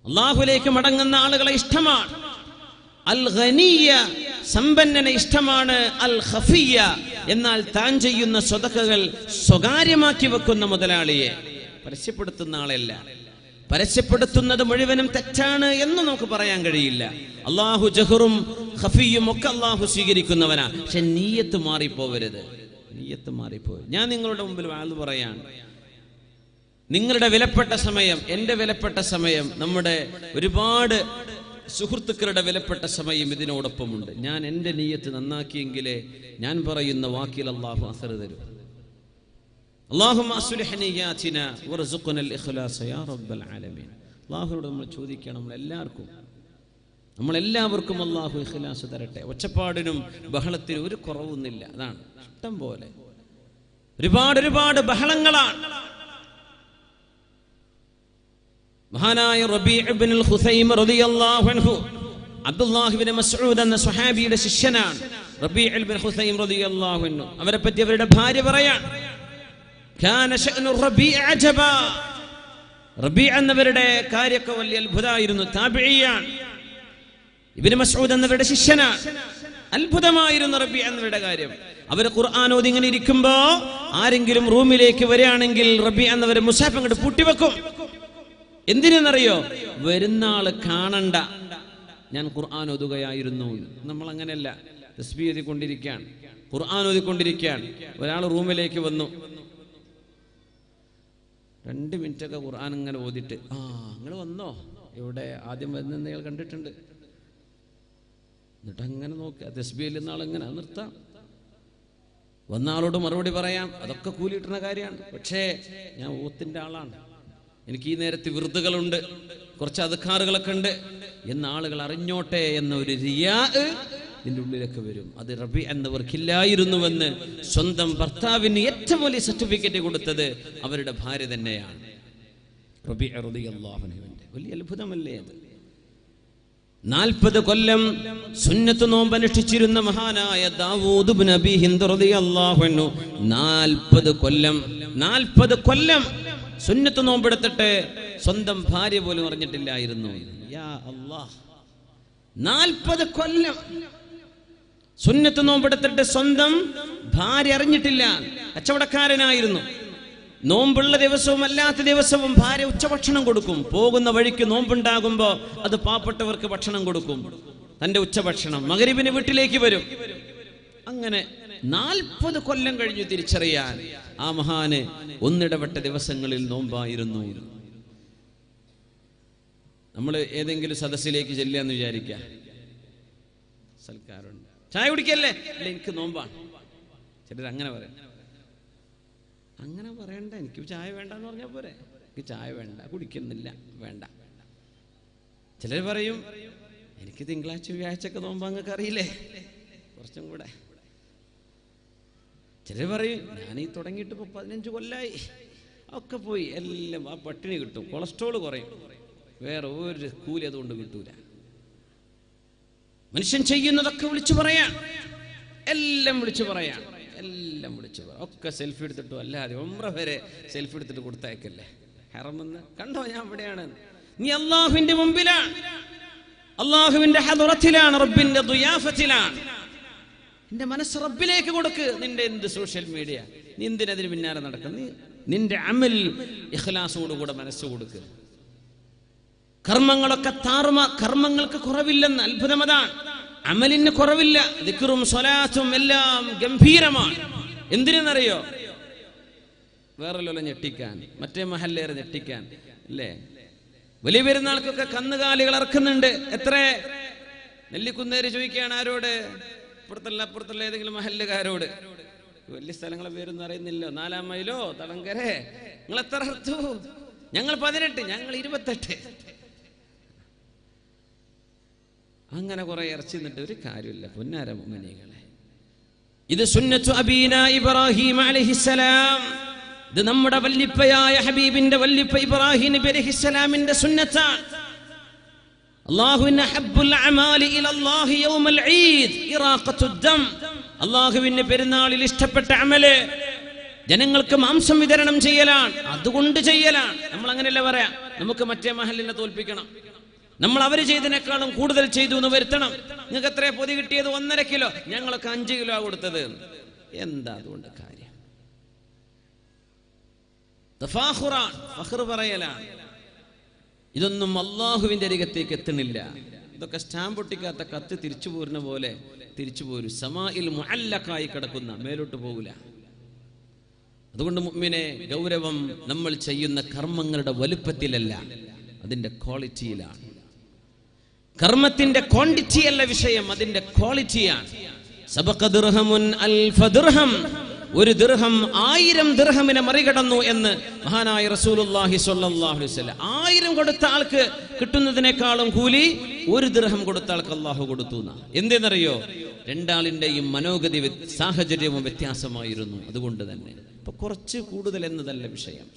അല്ലാഹുവിലേക്ക് മടങ്ങുന്ന ആളുകളെ ഇഷ്ടമാണ്. അൽ ഗനിയ്യ, സമ്പന്നനെ ഇഷ്ടമാണ്. അൽ ഖഫിയ്യ, എന്നാൽ താൻ ചെയ്യുന്ന സ്വതക്കകൾ സ്വകാര്യമാക്കി വെക്കുന്ന മുതലാളിയെ, പരസ്യപ്പെടുത്തുന്ന ആളല്ല. പരസ്യപ്പെടുത്തുന്നത് മുഴുവനും തെറ്റാണ് എന്ന് നമുക്ക് പറയാൻ കഴിയില്ല. അള്ളാഹു ജഹറും ഖഫിയും ഒക്കെ അള്ളാഹു സ്വീകരിക്കുന്നവനാ. പക്ഷെ നീയത്ത് മാറിപ്പോവരുത്. നീയത്ത് മാറിപ്പോവരുത്. ഞാൻ നിങ്ങളുടെ മുമ്പിൽ വാഴ്ന്നു പറയാണ്, നിങ്ങളുടെ വിലപ്പെട്ട സമയം, എൻ്റെ വിലപ്പെട്ട സമയം, നമ്മുടെ ഒരുപാട് സുഹൃത്തുക്കളുടെ വിലപ്പെട്ട സമയം ഇതിനോടൊപ്പമുണ്ട്. ഞാൻ എൻ്റെ നീയത്ത് നന്നാക്കിയെങ്കിലേ ഞാൻ പറയുന്ന വാക്കിൽ അള്ളാഹു അസർ തരും. അല്ലാഹുമ്മ അസ്ലിഹ് നിയ്യാതിനാ വർസുഖ്നൽ ഇഖ്ലാസ യാ റബ്ബൽ ആലമീൻ. അല്ലാഹുവോട് നമ്മൾ ചോദിക്കണം, നമ്മളെല്ലാവർക്കും അല്ലാഹു ഇഖ്ലാസ് തരട്ടെ. ഒച്ചപ്പാടിനും ബഹളത്തിനും ഒരു കുറവൊന്നുമില്ല. അതാണ് ഇഷ്ടം പോലെ ഒരുപാട് ബഹളങ്ങളാണ്. മഹാനായ റബീഅ് ഇബ്നുൽ ഖുസൈമ റളിയല്ലാഹു അൻഹു, അബ്ദുല്ലാഹ് ഇബ്നു മസ്ഊദ് എന്ന സ്വഹാബിയുടെ ശിഷ്യനാണ് റബീഅ് ഇബ്നുൽ ഖുസൈമ റളിയല്ലാഹു അൻഹു. അവരെ പറ്റി അവരുടെ ഭാര്യ പറയാൻ, കാന ശഅ്നു റബീഅ അജബാ. റബീഅ എന്നവരുടെ കാര്യമൊക്കെ വലിയ അത്ഭുതമായിരുന്നു. താബിഈയാണ്. ഇബ്നു മസ്ഊദ് എന്നവരുടെ ശിഷ്യനാണ്. അത്ഭുതമായിരുന്നു റബീഅ എന്നവരുടെ കാര്യം. അവർ ഖുർആൻ ഓതി ഇങ്ങനെ ഇരിക്കുമ്പോ ആരെങ്കിലും റൂമിലേക്ക് വരികയാണെങ്കിൽ റബീഅ എന്നവരെ മുസാഫ് അങ്ങോട്ട് പൂട്ടിവെക്കും. എന്തിനെന്നറിയോ? വരുന്ന ആള് കാണണ്ട ഞാൻ ഖുർആൻ ഓതുകയായിരുന്നു. നമ്മൾ അങ്ങനെയല്ല, തസ്ബീഹ് ഓതിക്കൊണ്ടിരിക്കുകയാണ്, ഖുർആൻ ഓതിക്കൊണ്ടിരിക്കുകയാണ്. ഒരാൾ റൂമിലേക്ക് വന്നു, 2 മിനിറ്റൊക്കെ ഖുർആൻ ഇങ്ങനെ ഓതിട്ട്, നിങ്ങൾ വന്നോ, ഇവിടെ ആദ്യം വരുന്ന നിങ്ങൾ കണ്ടിട്ടുണ്ട്. എന്നിട്ട് അങ്ങനെ നോക്കുക, തസ്ബീഹിൽ നിന്ന ആളിങ്ങനെ നിർത്താം, വന്ന ആളോട് മറുപടി പറയാം. അതൊക്കെ കൂലി കിട്ടുന്ന കാര്യമാണ്. പക്ഷേ ഞാൻ ഓത്തിന്റെ ആളാണ്, എനിക്ക് ഈ നേരത്തെ വിറുതുകളുണ്ട്, കുറച്ച് അദ്കാറുകളൊക്കെ ഉണ്ട് എന്ന ആളുകൾ അറിഞ്ഞോട്ടെ എന്ന ഒരു റിയാ ഇതിൻ്റെ ഉള്ളിലൊക്കെ വരും. അത് റബീഅ എന്നവർക്കില്ലായിരുന്നുവെന്ന് സ്വന്തം ഭർത്താവിന് ഏറ്റവും വലിയ സർട്ടിഫിക്കറ്റ് കൊടുത്തത് അവരുടെ ഭാര്യ തന്നെയാണ്. റബീഅ റളിയല്ലാഹു അൻഹുവിന്റെ വലിയ അത്ഭുതമല്ലേ അത്. 40 കൊല്ലം സുന്നത്ത് നോമ്പ് അനുഷ്ഠിച്ചിരുന്ന മഹാനായ ദാവൂദ് ഇബ്നു അബീ ഹിന്ദ് റളിയല്ലാഹു അൻഹു 40 കൊല്ലം സുന്നത്ത് നോമ്പെടുത്തിട്ട് സ്വന്തം ഭാര്യ പോലും അറിഞ്ഞിട്ടില്ലായിരുന്നു. യാ അല്ലാഹ്, 40 കൊല്ലം സുന്നത്ത് നോമ്പെടുത്തിട്ട് സ്വന്തം ഭാര്യ അറിഞ്ഞിട്ടില്ല. കച്ചവടക്കാരനായിരുന്നു. നോമ്പുള്ള ദിവസവും അല്ലാത്ത ദിവസവും ഭാര്യ ഉച്ചഭക്ഷണം കൊടുക്കും. പോകുന്ന വഴിക്ക് നോമ്പുണ്ടാകുമ്പോ അത് പാവപ്പെട്ടവർക്ക് ഭക്ഷണം കൊടുക്കും, തന്റെ ഉച്ചഭക്ഷണം. മഗ്രിബിന് വീട്ടിലേക്ക് വരും. അങ്ങനെ 40 കൊല്ലം കഴിഞ്ഞു തിരിച്ചറിയാൻ ആ മഹാന് ഒന്നിടവിട്ട ദിവസങ്ങളിൽ നോമ്പായിരുന്നു. നമ്മൾ ഏതെങ്കിലും സദസ്സിലേക്ക് ചെല്ലാന്ന് വിചാരിക്കുക, സൽക്കാരുണ്ട്, ചായ കുടിക്കല്ലേ, അല്ല എനിക്ക് നോമ്പാണ്. ചിലർ അങ്ങനെ പറയാം. അങ്ങനെ പറയണ്ട, എനിക്ക് ചായ വേണ്ടെന്ന് പറഞ്ഞാൽ പോരെ, എനിക്ക് ചായ വേണ്ട, കുടിക്കുന്നില്ല, വേണ്ട. ചിലർ പറയും എനിക്ക് തിങ്കളാഴ്ച വ്യാഴ്ചയൊക്കെ നോമ്പ് അങ്ങക്ക് അറിയില്ലേ, കുറച്ചും കൂടെ. ചിലർ പറയും ഞാൻ ഈ തുടങ്ങിയിട്ട് ഇപ്പോൾ 15 കൊല്ലമായി, ഒക്കെ പോയി, എല്ലാം ആ പട്ടിണി കിട്ടും, കൊളസ്ട്രോൾ കുറയും, വേറെ ഒരു കൂലി അതുകൊണ്ട് കിട്ടൂല. മനുഷ്യൻ ചെയ്യുന്നതൊക്കെ വിളിച്ചു പറയാൻ, എല്ലാം വിളിച്ചു പറയാൻ, എല്ലാം വിളിച്ചു പറയാം. ഒക്കെ സെൽഫി എടുത്തിട്ടോ അല്ലാതെ ഉംറ വരെ സെൽഫി എടുത്തിട്ട് കൊടുത്തയക്കല്ലേ. ഹറമെന്ന് കണ്ടോ ഞാൻ ഇവിടെയാണ്. നീ അള്ളാഹുവിന്റെ മുമ്പിലാണ്, അള്ളാഹുവിന്റെ ഹദറത്തിലാണ്, റബ്ബിന്റെ ദുയാഫത്തിലാണ്. നിന്റെ മനസ്സ് റബ്ബിലേക്ക് കൊടുക്ക്. നിന്റെ എന്ത് സോഷ്യൽ മീഡിയ, നീ എന്തിനതിന് പിന്നാലെ നടക്കും? നീ നിന്റെ അമൽ ഇഖ്ലാസോടുകൂടെ മനസ്സ് കൊടുക്ക്. കർമ്മങ്ങളൊക്കെ കർമ്മങ്ങൾക്ക് കുറവില്ലെന്ന്. അത്ഭുതം അതാണ്. അമലിന് കുറവില്ല. ദിക്റും സ്വലാത്തും എല്ലാം ഗംഭീരമാണ്. എന്തിനെന്നറിയോ? വേറെ ഞെട്ടിക്കാൻ, മറ്റേ മഹല്ലേറെ ഞെട്ടിക്കാൻ അല്ലേ? വലിയ പെരുന്നാൾക്കൊക്കെ കന്നുകാലികൾ ഇറക്കുന്നുണ്ട്. എത്ര? നെല്ലിക്കുന്നേര് ചോദിക്കുകയാണ് ആരോട്? അപ്പുറത്തുള്ള ഏതെങ്കിലും മഹല്ലുകാരോട്. വലിയ സ്ഥലങ്ങളെ പേരൊന്നും അറിയുന്നില്ല. 4 മൈലോ തളങ്കരെ നിങ്ങൾ എത്ര അർത്തു? ഞങ്ങൾ 18, ഞങ്ങൾ 28. അങ്ങനെ കുറെ ഇറച്ചി നിന്നിട്ട് ഒരു കാര്യമില്ല പൊന്നാര മുഅ്മിനീങ്ങളെ. ഇത് സുന്നത്തു അബീന ഇബ്രാഹിം അലൈഹിസ്സലാം. ഇത് നമ്മുടെ വല്ലിപ്പയായ ഹബീബിന്റെ വല്ലിപ്പ ഇബ്രാഹിം നബി അലൈഹിസ്സലാമിന്റെ സുന്നത്താണ്. അല്ലാഹുവിന്റെ ഹബ്ബുൽ അമാലി ഇലല്ലാഹി യൗമൽ ഈദ് ഇറാഖത്തുദ് ദം. അല്ലാഹുവിന്റെ പെരുന്നാളിൽ ഇഷ്ടപ്പെട്ട അമല് ജനങ്ങൾക്ക് മാംസം വിതരണം ചെയ്യലാണ്. അതുകൊണ്ട് ചെയ്യലാണ്. നമ്മൾ അങ്ങനെയല്ല പറയാ, നമുക്ക് മറ്റേ മഹല്ലിനെ തോൽപ്പിക്കണം, നമ്മൾ അവര് ചെയ്തതിനേക്കാളും കൂടുതൽ ചെയ്തു എന്ന് വരുത്തണം. നിങ്ങൾക്ക് എത്ര പൊതി കിട്ടിയത്? 1.5 കിലോ, ഞങ്ങളൊക്കെ 5 കിലോ കൊടുത്തത്. എന്താ അതുകൊണ്ട് കാര്യം? ഫഖ്ർ പറയലാണ്. ഇതൊന്നും അള്ളാഹുവിന്റെ അരികത്തേക്ക് എത്തണില്ല. ഇതൊക്കെ സ്റ്റാമ്പ് ഒട്ടിക്കാത്ത കത്ത് തിരിച്ചു പോരുന്ന പോലെ തിരിച്ചു പോരും. സമാഇൽ മുഅല്ലഖായി കിടക്കുന്ന, മേലോട്ട് പോകില്ല. അതുകൊണ്ട് മുഅ്മിനെ, ഗൗരവം നമ്മൾ ചെയ്യുന്ന കർമ്മങ്ങളുടെ വലുപ്പത്തിലല്ല, അതിന്റെ ക്വാളിറ്റിയിലാണ്. കർമ്മത്തിന്റെ ക്വാണ്ടിറ്റി അല്ല വിഷയം, അതിന്റെ ക്വാളിറ്റിയാണ്. സബഖ ദിർഹമുൻ അൽഫ ദിർഹം. ഒരു ദിർഹം 1000 ദിർഹമിനെ മറികടന്നു എന്ന് മഹാനായ റസൂലുള്ളാഹി സ്വല്ലല്ലാഹു അലൈഹി വസല്ലം. 1000 കൊടുത്ത ആൾക്ക് കിട്ടുന്നതിനേക്കാളും കൂലി 1 ദിർഹം കൊടുത്ത ആൾക്ക് അല്ലാഹു കൊടുത്തു. എന്തെന്നറിയോ? രണ്ടാളിന്റെയും മനോഗതി സാഹചര്യവും വ്യത്യാസമായിരുന്നു. അതുകൊണ്ട് തന്നെ ഇപ്പൊ കുറച്ച് കൂടുതൽ എന്നതല്ല വിഷയം.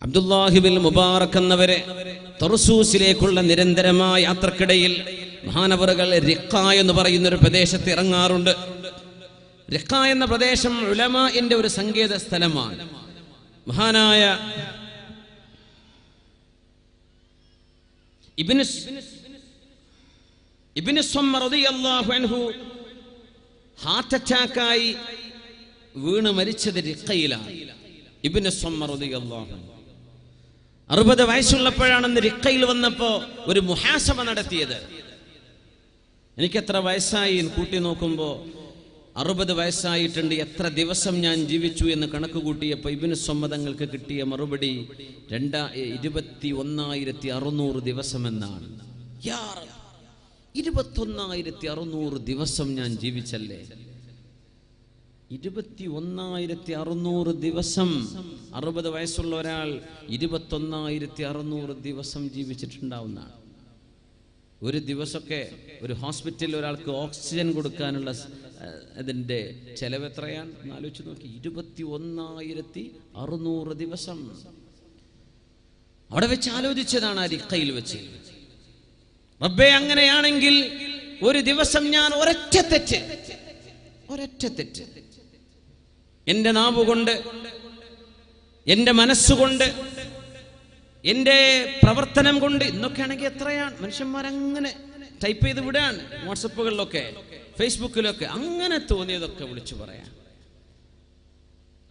അബ്ദുല്ലാഹി ബിൻ മുബാറക് എന്നവരെ തർസൂസിലേക്കുള്ള നിരന്തരമായ യാത്രക്കിടയിൽ മഹാനവറുകൾ റിഖ എന്ന് പറയുന്ന ഒരു പ്രദേശത്ത് ഇറങ്ങാറുണ്ട്. റിഖ എന്ന പ്രദേശം ഉലമാഇന്റെ ഒരു സങ്കേത സ്ഥലമാണ്. മഹാനായ ഇബ്നു സ്വമ്മ റളിയല്ലാഹു അൻഹു ഹാർട്ട് അറ്റാക്കായി വീണ് മരിച്ചത് റിഖയിലാണ്. ഇബ്നു സ്വമ്മ റളിയല്ലാഹു അൻഹു 60 വയസ്സുള്ളപ്പോഴാണെന്ന് റിഖയിൽ വന്നപ്പോ ഒരു മുഹാസബ നടത്തിയത്. എനിക്കെത്ര വയസ്സായി കൂട്ടി നോക്കുമ്പോ 60 വയസ്സായിട്ടുണ്ട്. എത്ര ദിവസം ഞാൻ ജീവിച്ചു എന്ന് കണക്ക് കൂട്ടിയപ്പോൾ ഇബ്നു സ്വമ്മ തങ്ങൾക്ക് കിട്ടിയ മറുപടി 21,600 ദിവസം എന്നാണ്. 21,600 ദിവസം ഞാൻ ജീവിച്ചല്ലേ? 21,600 ദിവസം. 60 വയസ്സുള്ള ഒരാൾ 21,600 ദിവസം ജീവിച്ചിട്ടുണ്ടാവുന്നതാണ്. ഒരു ദിവസമൊക്കെ ഒരു ഹോസ്പിറ്റലിൽ ഒരാൾക്ക് ഓക്സിജൻ കൊടുക്കാനുള്ള അതിൻ്റെ ചെലവ് എത്രയാണ് ആലോചിച്ച് നോക്കി. 21,600 ദിവസം. അവിടെ വെച്ച് ആലോചിച്ചതാണ് ആ റിഖയിൽ വെച്ച്. റബ്ബേ, അങ്ങനെയാണെങ്കിൽ ഒരു ദിവസം ഞാൻ ഒരൊറ്റ തെറ്റ് എന്റെ നാവുകൊണ്ട്, എന്റെ മനസ്സുകൊണ്ട്, എന്റെ പ്രവർത്തനം കൊണ്ട്, ഇന്നൊക്കെ ആണെങ്കിൽ എത്രയാണ് മനുഷ്യന്മാരങ്ങനെ ടൈപ്പ് ചെയ്ത് വിടാണ്. വാട്സപ്പുകളിലൊക്കെ ഫേസ്ബുക്കിലൊക്കെ അങ്ങനെ തോന്നിയതൊക്കെ വിളിച്ചു പറയാം.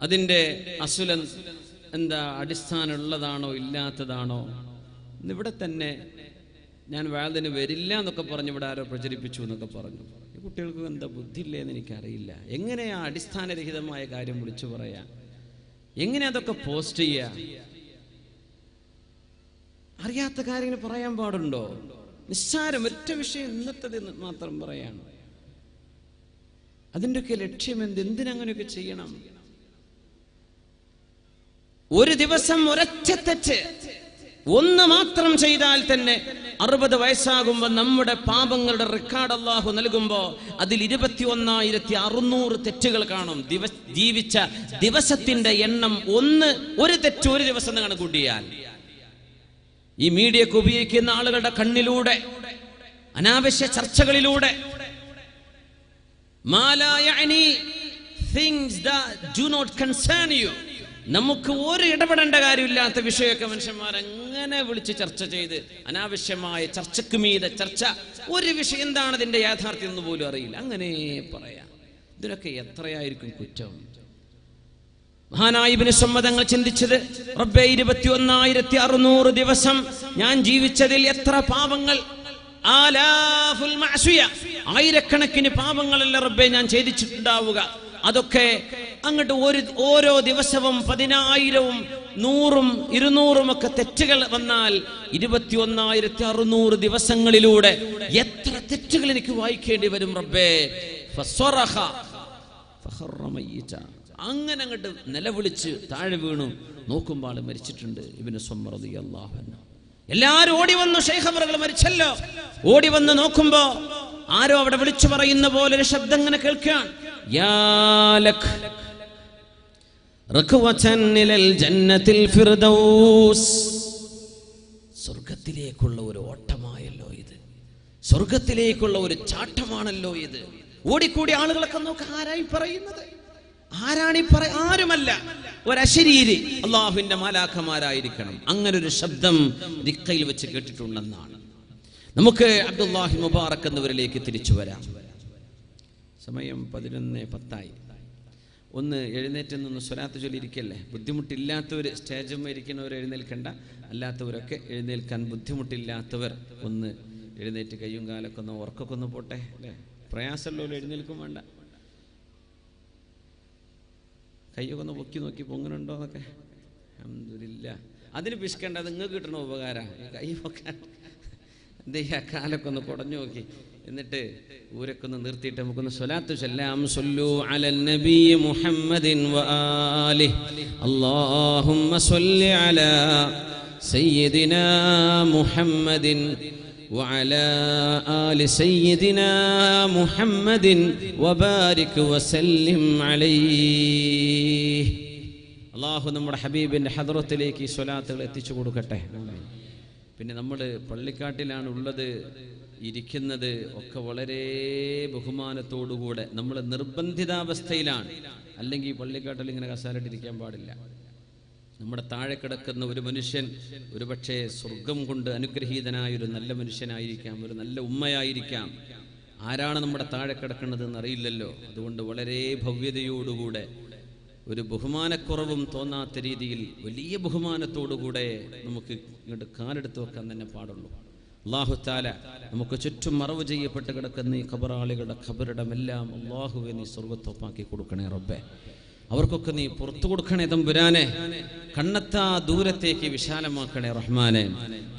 അതിൻ്റെ അസുലൻ എന്താ, അടിസ്ഥാനം ഉള്ളതാണോ ഇല്ലാത്തതാണോ? ഇവിടെ തന്നെ ഞാൻ വാഴതിന് വരില്ല എന്നൊക്കെ പറഞ്ഞ് ഇവിടെ ആരോ പ്രചരിപ്പിച്ചു എന്നൊക്കെ പറഞ്ഞു. ഈ കുട്ടികൾക്ക് എന്താ ബുദ്ധിയില്ലേ എന്ന് എനിക്കറിയില്ല. എങ്ങനെയാ അടിസ്ഥാനരഹിതമായ കാര്യം വിളിച്ചു പറയാ? എങ്ങനെ അതൊക്കെ പോസ്റ്റ് ചെയ്യാ? അറിയാത്ത കാര്യങ്ങൾ പറയാൻ പാടുണ്ടോ? നിസ്സാരം ഒറ്റ വിഷയം ഇന്നത്തെ മാത്രം പറയാണ്. അതിൻ്റെയൊക്കെ ലക്ഷ്യം എന്തിനങ്ങനെയൊക്കെ ചെയ്യണം? ഒരു ദിവസം ഒരൊറ്റ തെറ്റ് ഒന്ന് മാത്രം ചെയ്താൽ തന്നെ 60 വയസ്സാകുമ്പോൾ നമ്മുടെ പാപങ്ങളുടെ റെക്കോർഡ് അല്ലാഹു നൽകുമ്പോൾ അതിൽ 21,600 തെറ്റുകൾ കാണും. ജീവിച്ച ദിവസത്തിന്റെ എണ്ണം ഒരു തെറ്റ് ഒരു ദിവസം കണക്ക് കൂട്ടിയാൽ, ഈ മീഡിയക്ക് ഉപയോഗിക്കുന്ന ആളുകളുടെ കണ്ണിലൂടെ, അനാവശ്യ ചർച്ചകളിലൂടെ, നമുക്ക് ഒരു ഇടപെടേണ്ട കാര്യമില്ലാത്ത വിഷയമൊക്കെ മനുഷ്യന്മാരങ്ങനെ വിളിച്ച് ചർച്ച ചെയ്ത് അനാവശ്യമായ ചർച്ചക്ക് മീതെ ചർച്ച. ഒരു വിഷയം എന്താണ് ഇതിന്റെ യാഥാർത്ഥ്യം എന്ന് പോലും അറിയില്ല. അങ്ങനെ പറയാം. ഇതിനൊക്കെ എത്രയായിരിക്കും കുറ്റം? മഹാനായ ഇബ്നു സമ്മദ് ചിന്തിച്ചത്, റബ്ബേ 21,600 ദിവസം ഞാൻ ജീവിച്ചതിൽ എത്ര പാപങ്ങൾ, ആലാഫുൽ മഅസിയ, ആയിരക്കണക്കിന് പാപങ്ങളല്ല റബ്ബേ ഞാൻ ചെയ്തിട്ടുണ്ടാവുക. അതൊക്കെ അങ്ങോട്ട് ഓരോ ദിവസവും 10,000-ഉം 100-ഉം 200-ഉം ഒക്കെ തെറ്റുകൾ വന്നാൽ 21,600 ദിവസങ്ങളിലൂടെ എത്ര തെറ്റുകൾ എനിക്ക് വായിക്കേണ്ടി വരും റബ്ബേ. ഫസ്വറഖ ഫഖറ മയ്യിത, അങ്ങനെ അങ്ങോട്ട് നിലവിളിച്ച് താഴെ വീണു. നോക്കുമ്പോൾ ആള് മരിച്ചിട്ടുണ്ട്. ഇബ്നു സമ്മദ് റളിയല്ലാഹു അൻഹു. എല്ലാരും ഓടി വന്നു, ശൈഖ് അവറുകൾ മരിച്ചല്ലോ. ഓടി വന്ന് നോക്കുമ്പോ ആരോ അവിടെ വിളിച്ചു പറയുന്ന പോലെ ഒരു ശബ്ദം ഇങ്ങനെ കേൾക്കാൻ, യാ ലക് റക്വതൻ ഇലൽ ജന്നത്തിൽ ഫിർദൗസ്, സ്വർഗ്ഗത്തിലേക്കുള്ള ഒരു ഓട്ടമായല്ലോ ഇത്, സ്വർഗ്ഗത്തിലേക്കുള്ള ഒരു ചാട്ടമാണല്ലോ ഇത്. ഓടിക്കൂടി ആളുകളൊക്കെ നോക്ക്, ആരായി പറയുന്നത്, ആരാണീ ആരുമല്ല, ഒരശരീരി, അള്ളാഹുവിന്റെ മാലാഖമാരായിരിക്കണം. അങ്ങനെ ഒരു ശബ്ദം ദിക്കയിൽ വെച്ച് കേട്ടിട്ടുണ്ടെന്നാണ്. നമുക്ക് അബ്ദുല്ലാഹി മുബാറക് എന്നവരിലേക്ക് തിരിച്ചു വരാം. സമയം 11:10. ഒന്ന് എഴുന്നേറ്റ് നിന്ന് സ്വലാത്ത് ചൊല്ലിയിരിക്കല്ലേ. ബുദ്ധിമുട്ടില്ലാത്തവർ സ്റ്റേജും ഇരിക്കുന്നവർ എഴുന്നേൽക്കണ്ട, അല്ലാത്തവരൊക്കെ എഴുന്നേൽക്കാൻ ബുദ്ധിമുട്ടില്ലാത്തവർ ഒന്ന് എഴുന്നേറ്റ് കയ്യും കാലൊക്കെ ഒന്ന് ഉറക്കൊക്കെ ഒന്ന് പോട്ടെ അല്ലേ. പ്രയാസമുള്ളവർ എഴുന്നേൽക്കും വേണ്ട, കയ്യൊക്കെ ഒന്ന് പൊക്കി നോക്കി പൊങ്ങനുണ്ടോ എന്നൊക്കെ. അൽഹംദുലില്ലാ. അതിന് പിശുക്കേണ്ട, അത് നിങ്ങൾക്ക് കിട്ടണ ഉപകാരം. കൈ പൊക്കാൻ എന്ത് ചെയ്യുക, കാലൊക്കെ ഒന്ന് കുടഞ്ഞു നോക്കി, എന്നിട്ട് ഊരൊക്കെ ഒന്ന് നിർത്തിയിട്ട് നമുക്കൊന്ന് സ്വലാത്ത് ചൊല്ലാം. സ്വല്ലു അലൻ നബി മുഹമ്മദിൻ വആലിഹി അല്ലാഹുമ്മ സ്വല്ലി അലാ സയ്യിദിനാ മുഹമ്മദിൻ وعلى آل سيدنا محمد وبارك وسلم عليه. അല്ലാഹു നമ്മുടെ ഹബീബിന്റെ ഹദ്റത്തിലേക്ക് ഈ സ്വലാത്തുകൾ എത്തിച്ചു കൊടുക്കട്ടെ. പിന്നെ നമ്മൾ പള്ളിക്കാട്ടിലാണ് ഉള്ളത്, ഇരിക്കുന്നത് ഒക്കെ വളരെ ബഹുമാനത്തോടുകൂടെ. നമ്മൾ നിർബന്ധിതാവസ്ഥയിലാണ്, അല്ലെങ്കിൽ പള്ളിക്കാട്ടിൽ ഇങ്ങനെ കസാലിട്ടിരിക്കാൻ പാടില്ല. നമ്മുടെ താഴെ കിടക്കുന്ന ഒരു മനുഷ്യൻ ഒരുപക്ഷെ സ്വർഗം കൊണ്ട് അനുഗ്രഹീതനായൊരു നല്ല മനുഷ്യനായിരിക്കാം, ഒരു നല്ല ഉമ്മയായിരിക്കാം. ആരാണ് നമ്മുടെ താഴെ കിടക്കുന്നതെന്ന് അറിയില്ലല്ലോ. അതുകൊണ്ട് വളരെ ഭവ്യതയോടുകൂടെ, ഒരു ബഹുമാനക്കുറവും തോന്നാത്ത രീതിയിൽ വലിയ ബഹുമാനത്തോടുകൂടെ നമുക്ക് ഇങ്ങോട്ട് കാലെടുത്ത് വെക്കാൻ തന്നെ പാടുള്ളൂ. അല്ലാഹു തആല നമുക്ക് ചുറ്റും മറവ് ചെയ്യപ്പെട്ട് കിടക്കുന്ന ഈ ഖബറാളികളുടെ ഖബറിടമെല്ലാം അല്ലാഹുവേ നീ സ്വർഗ്ഗത്തോപ്പാക്കി കൊടുക്കണേ റബ്ബേ. അവർക്കൊക്കെ നീ പുറത്തു കൊടുക്കണേ തമ്പുരാനെ. കണ്ണെത്താ ദൂരത്തേക്ക് വിശാലമാക്കണേ റഹ്മാനെ.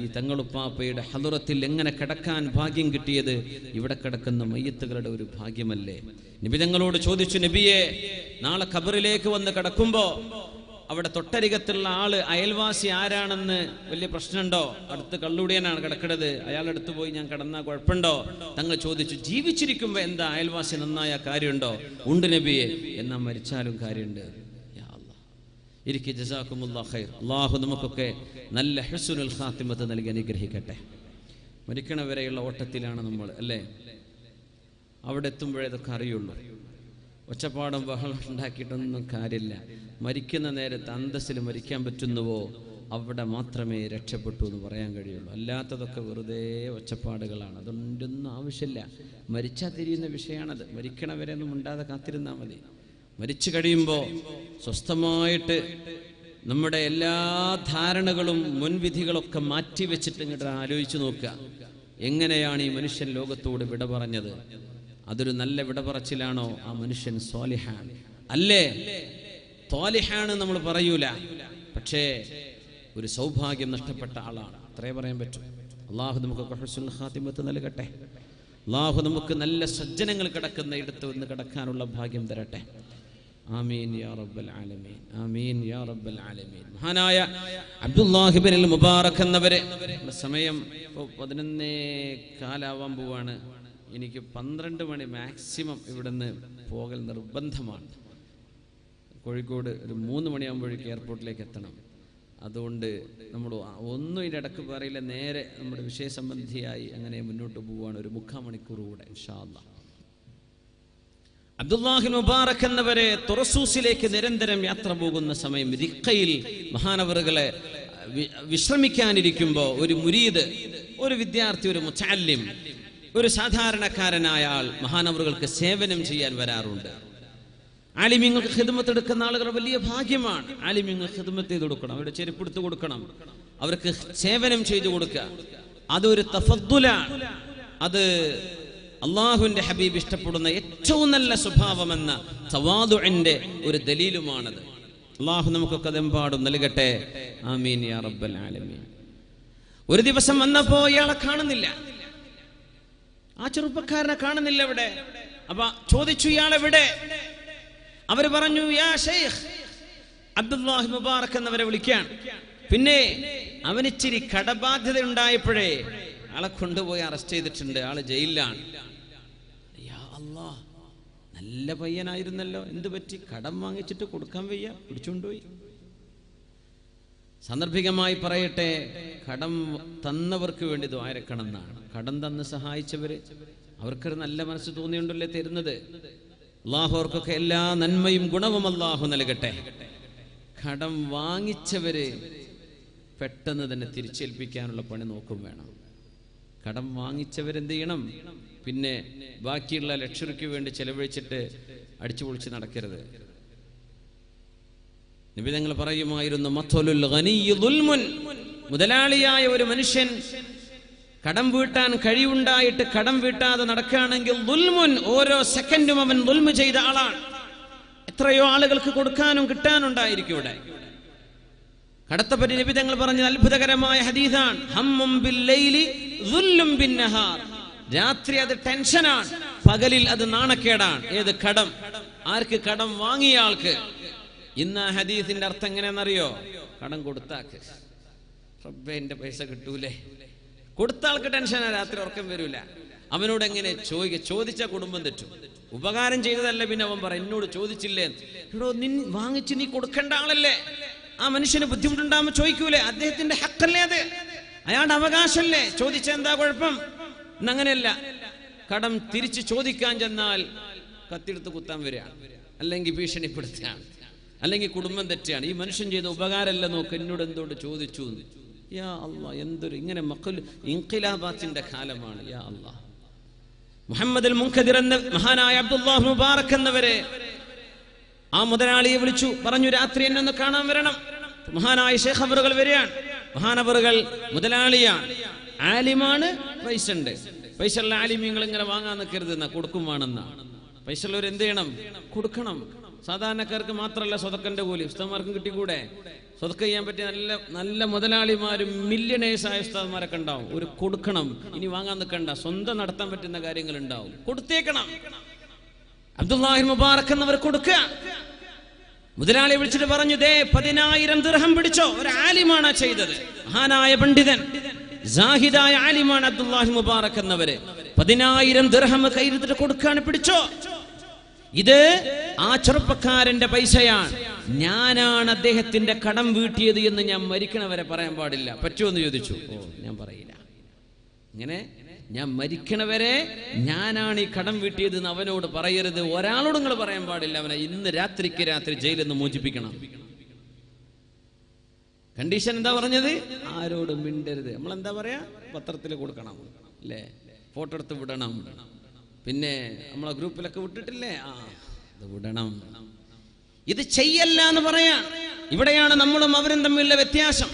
ഈ തങ്ങളുപ്പാപ്പയുടെ ഹദറത്തിൽ എങ്ങനെ കിടക്കാൻ ഭാഗ്യം കിട്ടിയത് ഇവിടെ കിടക്കുന്ന മയ്യത്തുകളുടെ ഒരു ഭാഗ്യമല്ലേ. നബി തങ്ങളോട് ചോദിച്ചു, നബിയെ, നാളെ ഖബറിലേക്ക് വന്ന് കിടക്കുമ്പോ അവിടെ തൊട്ടരികത്തുള്ള ആള് അയൽവാസി ആരാണെന്ന് വലിയ പ്രശ്നമുണ്ടോ? അടുത്ത് കള്ളുടിയനാണ് കിടക്കുന്നത്, അയാളടുത്ത് പോയി ഞാൻ കിടന്നാ കുഴപ്പമുണ്ടോ? തങ്ങൾ ചോദിച്ചു, ജീവിച്ചിരിക്കുമ്പോ എന്താ അയൽവാസി നന്നായ കാര്യമുണ്ടോ? ഉണ്ട് നബിയെ, എന്നാ മരിച്ചാലും കാര്യമുണ്ട്. യാ അല്ലാഹ്, ഇരിക്കെ. ജസാക്കുമുല്ലാഹ് ഖൈർ. അല്ലാഹു നമുക്കൊക്കെ നല്ല ഹുസ്നുൽ ഖാത്തിമത്ത് നൽകി അനുഗ്രഹിക്കട്ടെ. മരിക്കണവരെയുള്ള ഓട്ടത്തിലാണ് നമ്മൾ അല്ലേ. അവിടെ എത്തുമ്പോഴേ ഇതൊക്കെ അറിയുള്ളൂ. ഒച്ചപ്പാടും ബഹളം ഉണ്ടാക്കിയിട്ടൊന്നും കാര്യമില്ല. മരിക്കുന്ന നേരത്ത് അന്തസ്സിൽ മരിക്കാൻ പറ്റുന്നുവോ അവിടെ മാത്രമേ രക്ഷപ്പെട്ടു എന്ന് പറയാൻ കഴിയുള്ളൂ. അല്ലാത്തതൊക്കെ വെറുതെ ഒച്ചപ്പാടുകളാണ്. അതുകൊണ്ടൊന്നും ആവശ്യമില്ല. മരിച്ചാൽ തിരിയുന്ന വിഷയമാണത്. മരിക്കണവരെ ഒന്നും ഉണ്ടാതെ കാത്തിരുന്നാൽ മതി. മരിച്ചു കഴിയുമ്പോൾ സ്വസ്ഥമായിട്ട് നമ്മുടെ എല്ലാ ധാരണകളും മുൻവിധികളൊക്കെ മാറ്റിവെച്ചിട്ട് ഇങ്ങോട്ട് ആലോചിച്ച് നോക്കുക, എങ്ങനെയാണ് ഈ മനുഷ്യൻ ലോകത്തോട് വിട പറഞ്ഞത്? അതൊരു നല്ല വിട പറച്ചിലാണോ? ആ മനുഷ്യൻ സ്വാലിഹാണ് അല്ലേ? സ്വാലിഹാണ് നമ്മൾ പറയൂല, പക്ഷേ ഒരു സൗഭാഗ്യം നഷ്ടപ്പെട്ട ആളാണ്, അത്രേ പറയാൻ പറ്റും. അള്ളാഹു നമുക്ക് ഹുസ്നുൽ ഖാത്തിമത്ത് നൽകട്ടെ. അള്ളാഹു നമുക്ക് നല്ല സജ്ജനങ്ങൾ കിടക്കുന്ന ഇടത്ത് നിന്ന് കിടക്കാനുള്ള ഭാഗ്യം തരട്ടെ. ആമീൻ യാ റബ്ബൽ ആലമീൻ, ആമീൻ യാ റബ്ബൽ ആലമീൻ. മഹാനായ അബ്ദുല്ലാഹി ഇബ്നുൽ മുബാറക് എന്നവരെ, സമയം 11:15 പോവാണ്. എനിക്ക് 12 മണി മാക്സിമം ഇവിടുന്ന് പോകൽ നിർബന്ധമാണ്. കോഴിക്കോട് ഒരു 3 മണിയാകുമ്പോഴേക്ക് എയർപോർട്ടിലേക്ക് എത്തണം. അതുകൊണ്ട് നമ്മൾ ഒന്നും ഇതിൻ്റെ ഇടക്ക് പറയില്ല, നേരെ നമ്മുടെ വിഷയസംബന്ധിയായി അങ്ങനെ മുന്നോട്ട് പോവുകയാണ്. ഒരു 3/4 മണിക്കൂർ കൂടെ ഇൻഷാ അല്ലാഹ്. അബ്ദുല്ലാഹി മുബാറക് എന്നവരെ തുറസൂസിലേക്ക് നിരന്തരം യാത്ര പോകുന്ന സമയം റിഖയിൽ മഹാനവറുകളെ വിശ്രമിക്കാനിരിക്കുമ്പോൾ ഒരു മുരീദ്, ഒരു വിദ്യാർത്ഥി, ഒരു മുതഅല്ലിം, ഒരു സാധാരണക്കാരനായ ആൾ മഹാനവറുകൾക്ക് സേവനം ചെയ്യാൻ വരാറുണ്ട്. ആലിമീങ്ങൾക്ക് ഖിദ്മത്ത് എടുക്കുന്ന ആളുകളുടെ വലിയ ഭാഗ്യമാണ്. ആലിമീങ്ങൾ ഖിദ്മത്ത് ചെയ്ത് കൊടുക്കണം, അവരുടെ ചെരുപ്പെടുത്ത് കൊടുക്കണം, അവർക്ക് സേവനം ചെയ്തു കൊടുക്കുക. അതൊരു തഫദ്ദുലാണ്. അത് അള്ളാഹുവിന്റെ ഹബീബ് ഇഷ്ടപ്പെടുന്ന ഏറ്റവും നല്ല സ്വഭാവമെന്ന തവാദുഇന്റെ ഒരു ദലീലുമാണത്. അള്ളാഹു നമുക്കൊക്കെ അതെമ്പാടും നൽകട്ടെ. ആമീൻ യാ റബ്ബൽ ആലമീൻ. ഒരു ദിവസം വന്നപ്പോ ഇയാളെ കാണുന്നില്ല, ആ ചെറുപ്പക്കാരനെ കാണുന്നില്ല ഇവിടെ. അപ്പൊ ചോദിച്ചു, ഇയാളെവിടെ? അവര് പറഞ്ഞു, യാ ഷെയ്ഖ് അബ്ദുല്ലാഹി മുബാറക് എന്നവരെ വിളിക്കാൻ. പിന്നെ അവനിച്ചിരി കടബാധ്യത ഉണ്ടായപ്പോഴേ ആളെ കൊണ്ടുപോയി അറസ്റ്റ് ചെയ്തിട്ടുണ്ട്, ആള് ജയിലിലാണ്. യാ അല്ലാഹ്, നല്ല പയ്യനായിരുന്നല്ലോ, എന്ത് പറ്റി? കടം വാങ്ങിച്ചിട്ട് കൊടുക്കാൻ വയ്യ, പിടിച്ചുകൊണ്ടുപോയി. സാന്ദർഭികമായി പറയട്ടെ, കടം തന്നവർക്ക് വേണ്ടി ദ്വാരക്കണം എന്നാണ്. കടം തന്ന് സഹായിച്ചവര്, അവർക്കൊരു നല്ല മനസ്സ് തോന്നിയുണ്ടല്ലേ തരുന്നത്. അള്ളാഹു അവർക്കൊക്കെ എല്ലാ നന്മയും ഗുണവും അള്ളാഹു നൽകട്ടെ. കടം വാങ്ങിച്ചവര് പെട്ടെന്ന് തന്നെ തിരിച്ചേൽപ്പിക്കാനുള്ള പണി നോക്കും വേണം. കടം വാങ്ങിച്ചവരെന്ത് ചെയ്യണം? പിന്നെ ബാക്കിയുള്ള ലക്ഷറിക്ക് വേണ്ടി ചെലവഴിച്ചിട്ട് അടിച്ചു പൊളിച്ച് നടക്കരുത്. നബി തങ്ങൾ പറയുമായിരുന്നു, മത്വലുൽ ഗനിയ്യി ദുൽമുൻ, മുതലാളിയായ ഒരു മനുഷ്യൻ കടം വീട്ടാൻ കഴിവുണ്ടായിട്ട് കടം വീട്ടാതെ നടക്കുകയാണെങ്കിൽ ദുൽമുൻ, ഓരോ സെക്കൻഡും അവൻ ദുൽമ് ചെയ്ത ആളാണ്. എത്രയോ ആളുകൾക്ക് കൊടുക്കാനും കിട്ടാനുണ്ടായിരിക്കും ഇവിടെ. കടത്തെപ്പറ്റി നബി തങ്ങൾ പറഞ്ഞത് അത്ഭുതകരമായ ഹദീസാണ്. ഹമ്മും ബിൽ ലൈലി ദുല്ലും ബിൻ നഹാർ, രാത്രി അത് ടെൻഷനാണ്, പകലിൽ അത് നാണക്കേടാണ്. ഏത്? കടം. ആർക്ക്? കടം വാങ്ങിയ ആൾക്ക്. ഇന്ന് ആ ഹദീസിന്റെ അർത്ഥം എങ്ങനെയാണെന്നറിയോ? കടം കൊടുത്താക്ക്, റബ്ബേ എന്റെ പൈസ കിട്ടൂലേ. കൊടുത്ത ആൾക്ക് ടെൻഷനാ, രാത്രി ഉറക്കം വരൂല. അവനോട് എങ്ങനെ ചോദിച്ചാൽ കുടുംബം തെറ്റും. ഉപകാരം ചെയ്തതല്ല, പിന്നെ അവൻ പറ എന്നോട് ചോദിച്ചില്ലേ. എടോ, വാങ്ങിച്ച് നീ കൊടുക്കേണ്ട ആളല്ലേ, ആ മനുഷ്യന് ബുദ്ധിമുട്ടുണ്ടാകുമ്പോൾ ചോദിക്കൂലേ? അദ്ദേഹത്തിന്റെ ഹക്കല്ലേ അത്, അയാളുടെ അവകാശമല്ലേ, ചോദിച്ചാൽ എന്താ കുഴപ്പം? എന്നങ്ങനെയല്ല. കടം തിരിച്ച് ചോദിക്കാൻ ചെന്നാൽ കത്തിയെടുത്ത് കുത്താൻ വരികയാണ്, അല്ലെങ്കിൽ ഭീഷണിപ്പെടുത്തുകയാണ്, അല്ലെങ്കിൽ കുടുംബം തെറ്റുകയാണ്. ഈ മനുഷ്യൻ ചെയ്ത ഉപകാരമല്ല, നോക്ക് എന്നോട് എന്തുകൊണ്ട് ചോദിച്ചു. യാ അല്ലാ, എന്തൊരു ഇങ്ങനെ മക്കൾ ഇൻഖിലാബാത്തിന്റെ കാലമാണ്. യാ അല്ലാ. മുഹമ്മദ് അൽ മുൻകദിർ എന്ന മഹാനായ അബ്ദുല്ലാഹി മുബാറക് എന്നവരെ ആ മുതലാളിയെ വിളിച്ചു പറഞ്ഞു, രാത്രി എന്നെ ഒന്ന് കാണാൻ വരണം. മഹാനായ ശൈഖ് അവറുകൾ വരികയാണ്. മഹാനവറുകൾ മുതലാളിയാണ്, ആലിമാണ്, പൈസ ഉണ്ട്. പൈസ ഉള്ള ആലിമീങ്ങൾ ഇങ്ങനെ വാങ്ങാൻ നിൽക്കരുത് എന്നാ, കൊടുക്കും വേണമെന്നാ. പൈസ ഉള്ളവർ എന്ത് ചെയ്യണം? കൊടുക്കണം. സാധാരണക്കാർക്ക് മാത്രമല്ല സ്വതക്കന്റെ കൂലി, ഉസ്താദ്മാർക്കും കിട്ടിക്കൂടെ? സ്വതക്ക ചെയ്യാൻ പറ്റിയ നല്ല നല്ല മുതലാളിമാരും മില്യണേഴ്സായ ഉസ്താദ്മാരൊക്കെ ഉണ്ടാവും. ഒരു കൊടുക്കണം, ഇനി വാങ്ങാൻ നിൽക്കണ്ട, സ്വന്തം നടത്താൻ പറ്റുന്ന കാര്യങ്ങൾ ഉണ്ടാവും, കൊടുത്തേക്കണം. അബ്ദുല്ലാഹി മുബാറക് എന്നവർ കൊടുക്കുക. മുതലാളി വിളിച്ചിട്ട് പറഞ്ഞു, ദേ 10,000 ദിർഹം പിടിച്ചോ. ഒരു ആലിമാണ് ചെയ്തത്, മഹാനായ പണ്ഡിതൻ, സാഹിദായ ആലിമാണ് അബ്ദുല്ലാഹി മുബാറക് എന്നവര്. 10,000 ദിർഹം കയ്യിലെടുത്തിട്ട് കൊടുക്കാണ്, പിടിച്ചോ. ഇത് ആ ചെറുപ്പക്കാരന്റെ പൈസയാണ്. ഞാനാണ് അദ്ദേഹത്തിന്റെ കടം വീട്ടിയത് എന്ന് ഞാൻ മരിക്കണവരെ പറയാൻ പാടില്ല. പറ്റുമോ എന്ന് ചോദിച്ചു. ഓ, ഞാൻ പറയില്ല. ഇങ്ങനെ ഞാൻ മരിക്കണവരെ ഞാനാണ് ഈ കടം വീട്ടിയത് എന്ന് അവനോട് പറയരുത്. ഒരാളോട് നിങ്ങൾ പറയാൻ പാടില്ല. അവനെ ഇന്ന് രാത്രിക്ക് രാത്രി ജയിലിൽ നിന്ന് മോചിപ്പിക്കണം. കണ്ടീഷൻ എന്താ പറഞ്ഞത്? ആരോടും മിണ്ടരുത്. നമ്മളെന്താ പറയാ? പത്രത്തിൽ കൊടുക്കണം അല്ലേ, ഫോട്ടോ എടുത്ത് വിടണം, പിന്നെ നമ്മളെ ഗ്രൂപ്പിലൊക്കെ വിട്ടിട്ടില്ലേ, ഇത് വിടണം. ഇത് ചെയ്യല്ല എന്ന് പറയാ. ഇവിടെയാണ് നമ്മളും അവരും തമ്മിലുള്ള വ്യത്യാസം.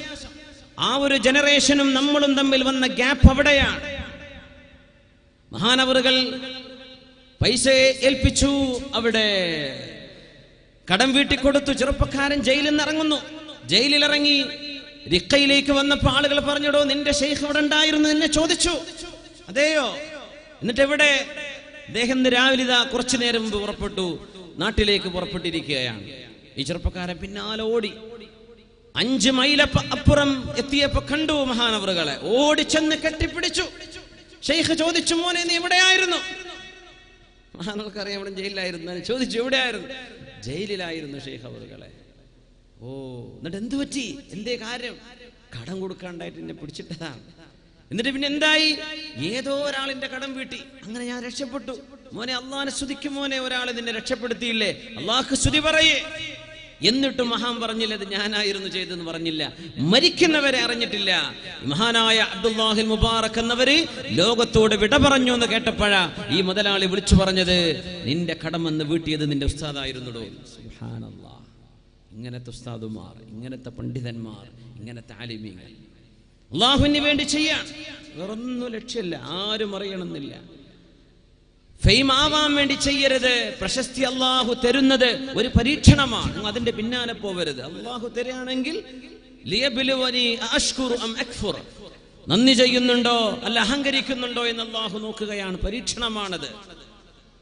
ആ ഒരു ജനറേഷനും നമ്മളും തമ്മിൽ വന്ന ഗ്യാപ്പ് അവിടെയാണ്. മഹാനവറുകൾ പൈസ ഏൽപ്പിച്ചു, അവിടെ കടം വീട്ടിക്കൊടുത്തു. ചെറുപ്പക്കാരൻ ജയിലിൽ നിന്ന് ഇറങ്ങുന്നു. ജയിലിലിറങ്ങി റിക്കയിലേക്ക് വന്നപ്പോൾ ആളുകൾ പറഞ്ഞിടോ, നിന്റെ ഷെയ്ഖ് ഇവിടെ ഉണ്ടായിരുന്നു, എന്നെ ചോദിച്ചു. അതെയോ? എന്നിട്ട് എവിടെ? അദ്ദേഹം രാവിലെ ഇതാ കുറച്ചു നേരം മുമ്പ് പുറപ്പെട്ടു, നാട്ടിലേക്ക് പുറപ്പെട്ടിരിക്കുകയാണ്. ഈ ചെറുപ്പക്കാരൻ പിന്നാലെ ഓടി. 5 മൈൽ അപ്പുറം എത്തിയപ്പോ കണ്ടു മഹാനവറുകളെ. ഓടിച്ചെന്ന് കെട്ടിപ്പിടിച്ചു. ഷെയ്ഖ് ചോദിച്ചു, മോനെ നീ എവിടെയായിരുന്നു? മഹാനവർക്കറിയാം ഇവിടെ ജയിലിലായിരുന്നു. ചോദിച്ചു, എവിടെയായിരുന്നു? ജയിലിലായിരുന്നു ഷെയ്ഖ് അവറുകളെ. ഓ, എന്നിട്ട് എന്ത് പറ്റി? എന്തേ കാര്യം? കടം കൊടുക്കാണ്ടായിട്ട് എന്നെ പിടിച്ചിട്ടതാണ്. എന്നിട്ട് പിന്നെ എന്തായി? ഏതോ ഒരാളിന്റെ കടം വീട്ടി, അങ്ങനെ ഞാൻ രക്ഷപ്പെട്ടു. മോനെ അള്ളാഹിനെ സ്തുതിക്കും മോനെ, ഒരാൾ നിന്നെ രക്ഷപ്പെടുത്തിയില്ലേ, അള്ളാഹ്ക്ക് സ്തുതി പറയേ. എന്നിട്ടും മഹാൻ പറഞ്ഞില്ല ഇത് ഞാനായിരുന്നു ചെയ്തെന്ന് പറഞ്ഞില്ല. മരിക്കുന്നവരെ അറിഞ്ഞിട്ടില്ല. മഹാനായ അബ്ദുല്ലാഹിൽ മുബാറക് എന്നവര് ലോകത്തോട് വിട പറഞ്ഞു എന്ന് കേട്ടപ്പോഴാ ഈ മുതലാളി വിളിച്ചു പറഞ്ഞത്, നിന്റെ കടമെന്ന് വീട്ടിയത് നിന്റെ ഉസ്താദായിരുന്നുടോ. സുബ്ഹാനല്ലാഹ്. ഇങ്ങനത്തെ ഉസ്താദുമാർ, ഇങ്ങനത്തെ പണ്ഡിതന്മാർ, ഇങ്ങനത്തെ ആലിമീങ്ങൾ അല്ലാഹുവിന് വേണ്ടി ചെയ്യാൻ വേറൊന്നും ലക്ഷ്യമില്ല. ആരും അറിയണമെന്നില്ല. ഫെയിം ആവാൻ വേണ്ടി ചെയ്യരുത്. പ്രശസ്തി അല്ലാഹു തരുന്നത് ഒരു പരീക്ഷണമാണ്. അതിന്റെ പിന്നാലെ പോവരുത്. അല്ലാഹു തരുകയാണെങ്കിൽ ലിയബ്ലുവനി അഷ്കുറു അം അക്ഫുർ, നന്ദി ചെയ്യുന്നുണ്ടോ അല്ല അഹങ്കരിക്കുന്നുണ്ടോ എന്ന് അല്ലാഹു നോക്കുകയാണ്. പരീക്ഷണമാണത്.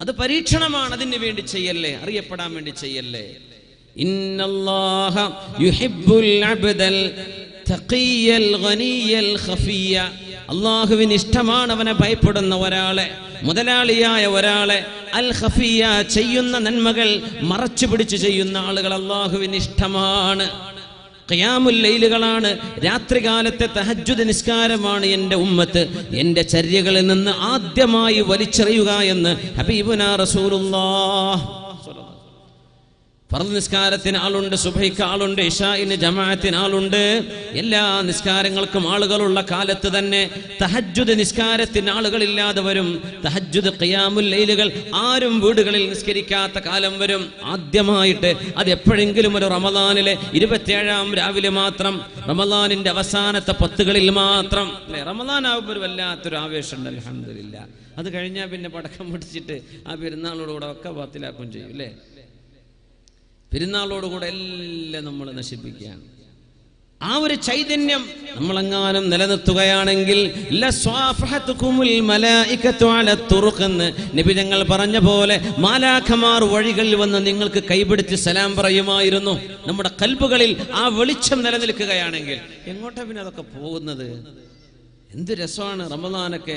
അത് പരീക്ഷണമാണ്. അതിന് വേണ്ടി ചെയ്യല്ലേ, അറിയപ്പെടാൻ വേണ്ടി ചെയ്യല്ലേ. ഇന്നല്ലാഹ യുഹിബ്ബുൽ അബ്ദൽ തഖിയ്യൽ ഗനിയ്യൽ ഖഫിയ്യ. അല്ലാഹുവിന് ഇഷ്ടമാണ് അവനെ ഭയപ്പെടുന്ന ഒരാളെ, മുതലാളിയായ ഒരാളെ. അൽ ഖഫിയ്യ, ചെയ്യുന്ന നന്മകൾ മറച്ചു പിടിച്ച് ചെയ്യുന്ന ആളുകൾ അല്ലാഹുവിന് ഇഷ്ടമാണ്. ഖിയാമുൽ ലൈലുകളാണ്, രാത്രികാലത്തെ തഹജ്ജുദ് നിസ്കാരമാണ് എൻ്റെ ഉമ്മത്ത് എൻ്റെ ചര്യകളിൽ നിന്ന് ആദ്യമായി വലിച്ചെറിയുക എന്ന് ഹബീബുനാ റസൂലുള്ളാഹ്. ഫർദ് നിസ്കാരത്തിന് ആളുണ്ട്, സുബഹിക്ക് ആളുണ്ട്, ഇശാഇന് ജമാഅത്തിന് ആളുണ്ട്. എല്ലാ നിസ്കാരങ്ങൾക്കും ആളുകളുള്ള കാലത്ത് തന്നെ തഹജ്ജുദ് നിസ്കാരത്തിന് ആളുകളില്ലാതെ വരും. തഹജ്ജുദ് ഖിയാമുൽ ലൈലുകൾ ആരും വീടുകളിൽ നിസ്കരിക്കാത്ത കാലം വരും. ആദ്യമായിട്ട് അത് എപ്പോഴെങ്കിലും ഒരു റമദാനിലെ 27-ാം രാവിലെ മാത്രം, റമദാനിന്റെ അവസാനത്തെ 10 മാത്രം. അല്ലേ, റമദാൻ ആകുമ്പോൾ ഒരു വല്ലാത്തൊരു ആവേശമുണ്ട്. അൽഹംദുലില്ലാ. അത് കഴിഞ്ഞാൽ പിന്നെ പടക്കം പിടിച്ചിട്ട് ആ പെരുന്നാളോടുകൂടെ ഒക്കെ ബാത്തിലാക്കുകയും ചെയ്യും. അല്ലേ, പെരുന്നാളോടുകൂടെ എല്ലാം നമ്മൾ നശിപ്പിക്കുകയാണ്. ആ ഒരു ചൈതന്യം നമ്മളെങ്ങാനും നിലനിർത്തുകയാണെങ്കിൽ നബി തങ്ങൾ പറഞ്ഞ പോലെ മാലാഖമാർ വഴികളിൽ വന്ന് നിങ്ങൾക്ക് കൈപിടിച്ച് സലാം പറയുമായിരുന്നു. നമ്മുടെ കൽബുകളിൽ ആ വെളിച്ചം നിലനിൽക്കുകയാണെങ്കിൽ എങ്ങോട്ടാ പിന്നെ അതൊക്കെ പോകുന്നത്? എന്ത് രസമാണ് റമദാനൊക്കെ.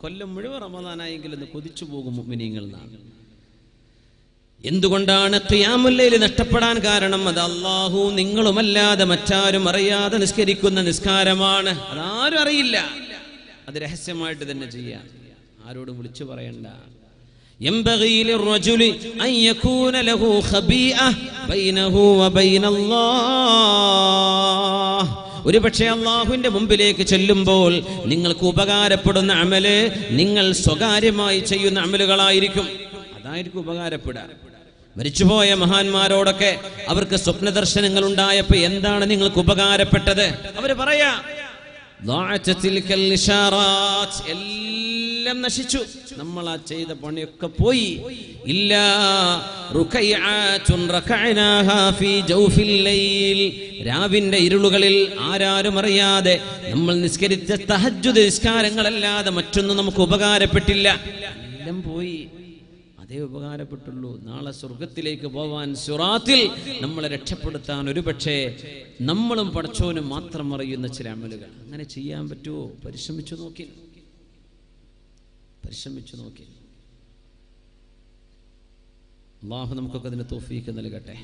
കൊല്ലം മുഴുവൻ റമദാനായെങ്കിൽ എന്ന് കൊതിച്ചു പോകും മുഅ്മിനീങ്ങൾ എന്നാണ്. എന്തുകൊണ്ടാണ് ഖിയാമുൽ ലൈൽ നഷ്ടപ്പെടാൻ കാരണം? അത് അല്ലാഹു നിങ്ങളുമല്ലാതെ മറ്റാരും അറിയാതെ നിസ്കരിക്കുന്ന നിസ്കാരമാണ്. അതാരും അറിയില്ല. അത് രഹസ്യമായിട്ട് തന്നെ ചെയ്യാം. ആരോടും വിളിച്ചു പറയണ്ട. ينبغي للرجل أن يكون له خبيئة بينه وبين الله. ഒരു പക്ഷേ അല്ലാഹുവിന്റെ മുമ്പിലേക്ക് ചെല്ലുമ്പോൾ നിങ്ങൾക്ക് ഉപകാരപ്പെടുന്ന അമല് നിങ്ങൾ സ്വകാര്യമായി ചെയ്യുന്ന അമലുകളായിരിക്കും. അതായിരിക്കും ഉപകാരപ്പെടുക. മരിച്ചുപോയ മഹാന്മാരോടൊക്കെ അവർക്ക് സ്വപ്ന ദർശനങ്ങൾ ഉണ്ടായപ്പോൾ എന്താണ് നിങ്ങൾക്ക് ഉപകാരപ്പെട്ടത്? അവര് പറയാ എല്ലാം നശിച്ചു, നമ്മൾ ആ ചെയ്ത പണിയൊക്കെ പോയി. രാവിന്റെ ഇരുളുകളിൽ ആരാരും അറിയാതെ നമ്മൾ നിസ്കരിച്ച തഹജ്ജുദ് നിസ്കാരങ്ങളല്ലാതെ മറ്റൊന്നും നമുക്ക് ഉപകാരപ്പെട്ടില്ല. എല്ലാം പോയി. അതേ ഉപകാരപ്പെട്ടുള്ളൂ. നാളെ സ്വർഗത്തിലേക്ക് പോവാൻ, സിറാത്തിൽ നമ്മളെ രക്ഷപ്പെടുത്താൻ ഒരുപക്ഷെ നമ്മളും പടച്ചോനും മാത്രം അറിയുന്ന ചില അമലുകൾ. അങ്ങനെ ചെയ്യാൻ പറ്റുമോ? പരിശ്രമിച്ചു നോക്കി. അല്ലാഹു നമുക്കൊക്കെ അതിന് തൗഫീഖ് നൽകട്ടെ.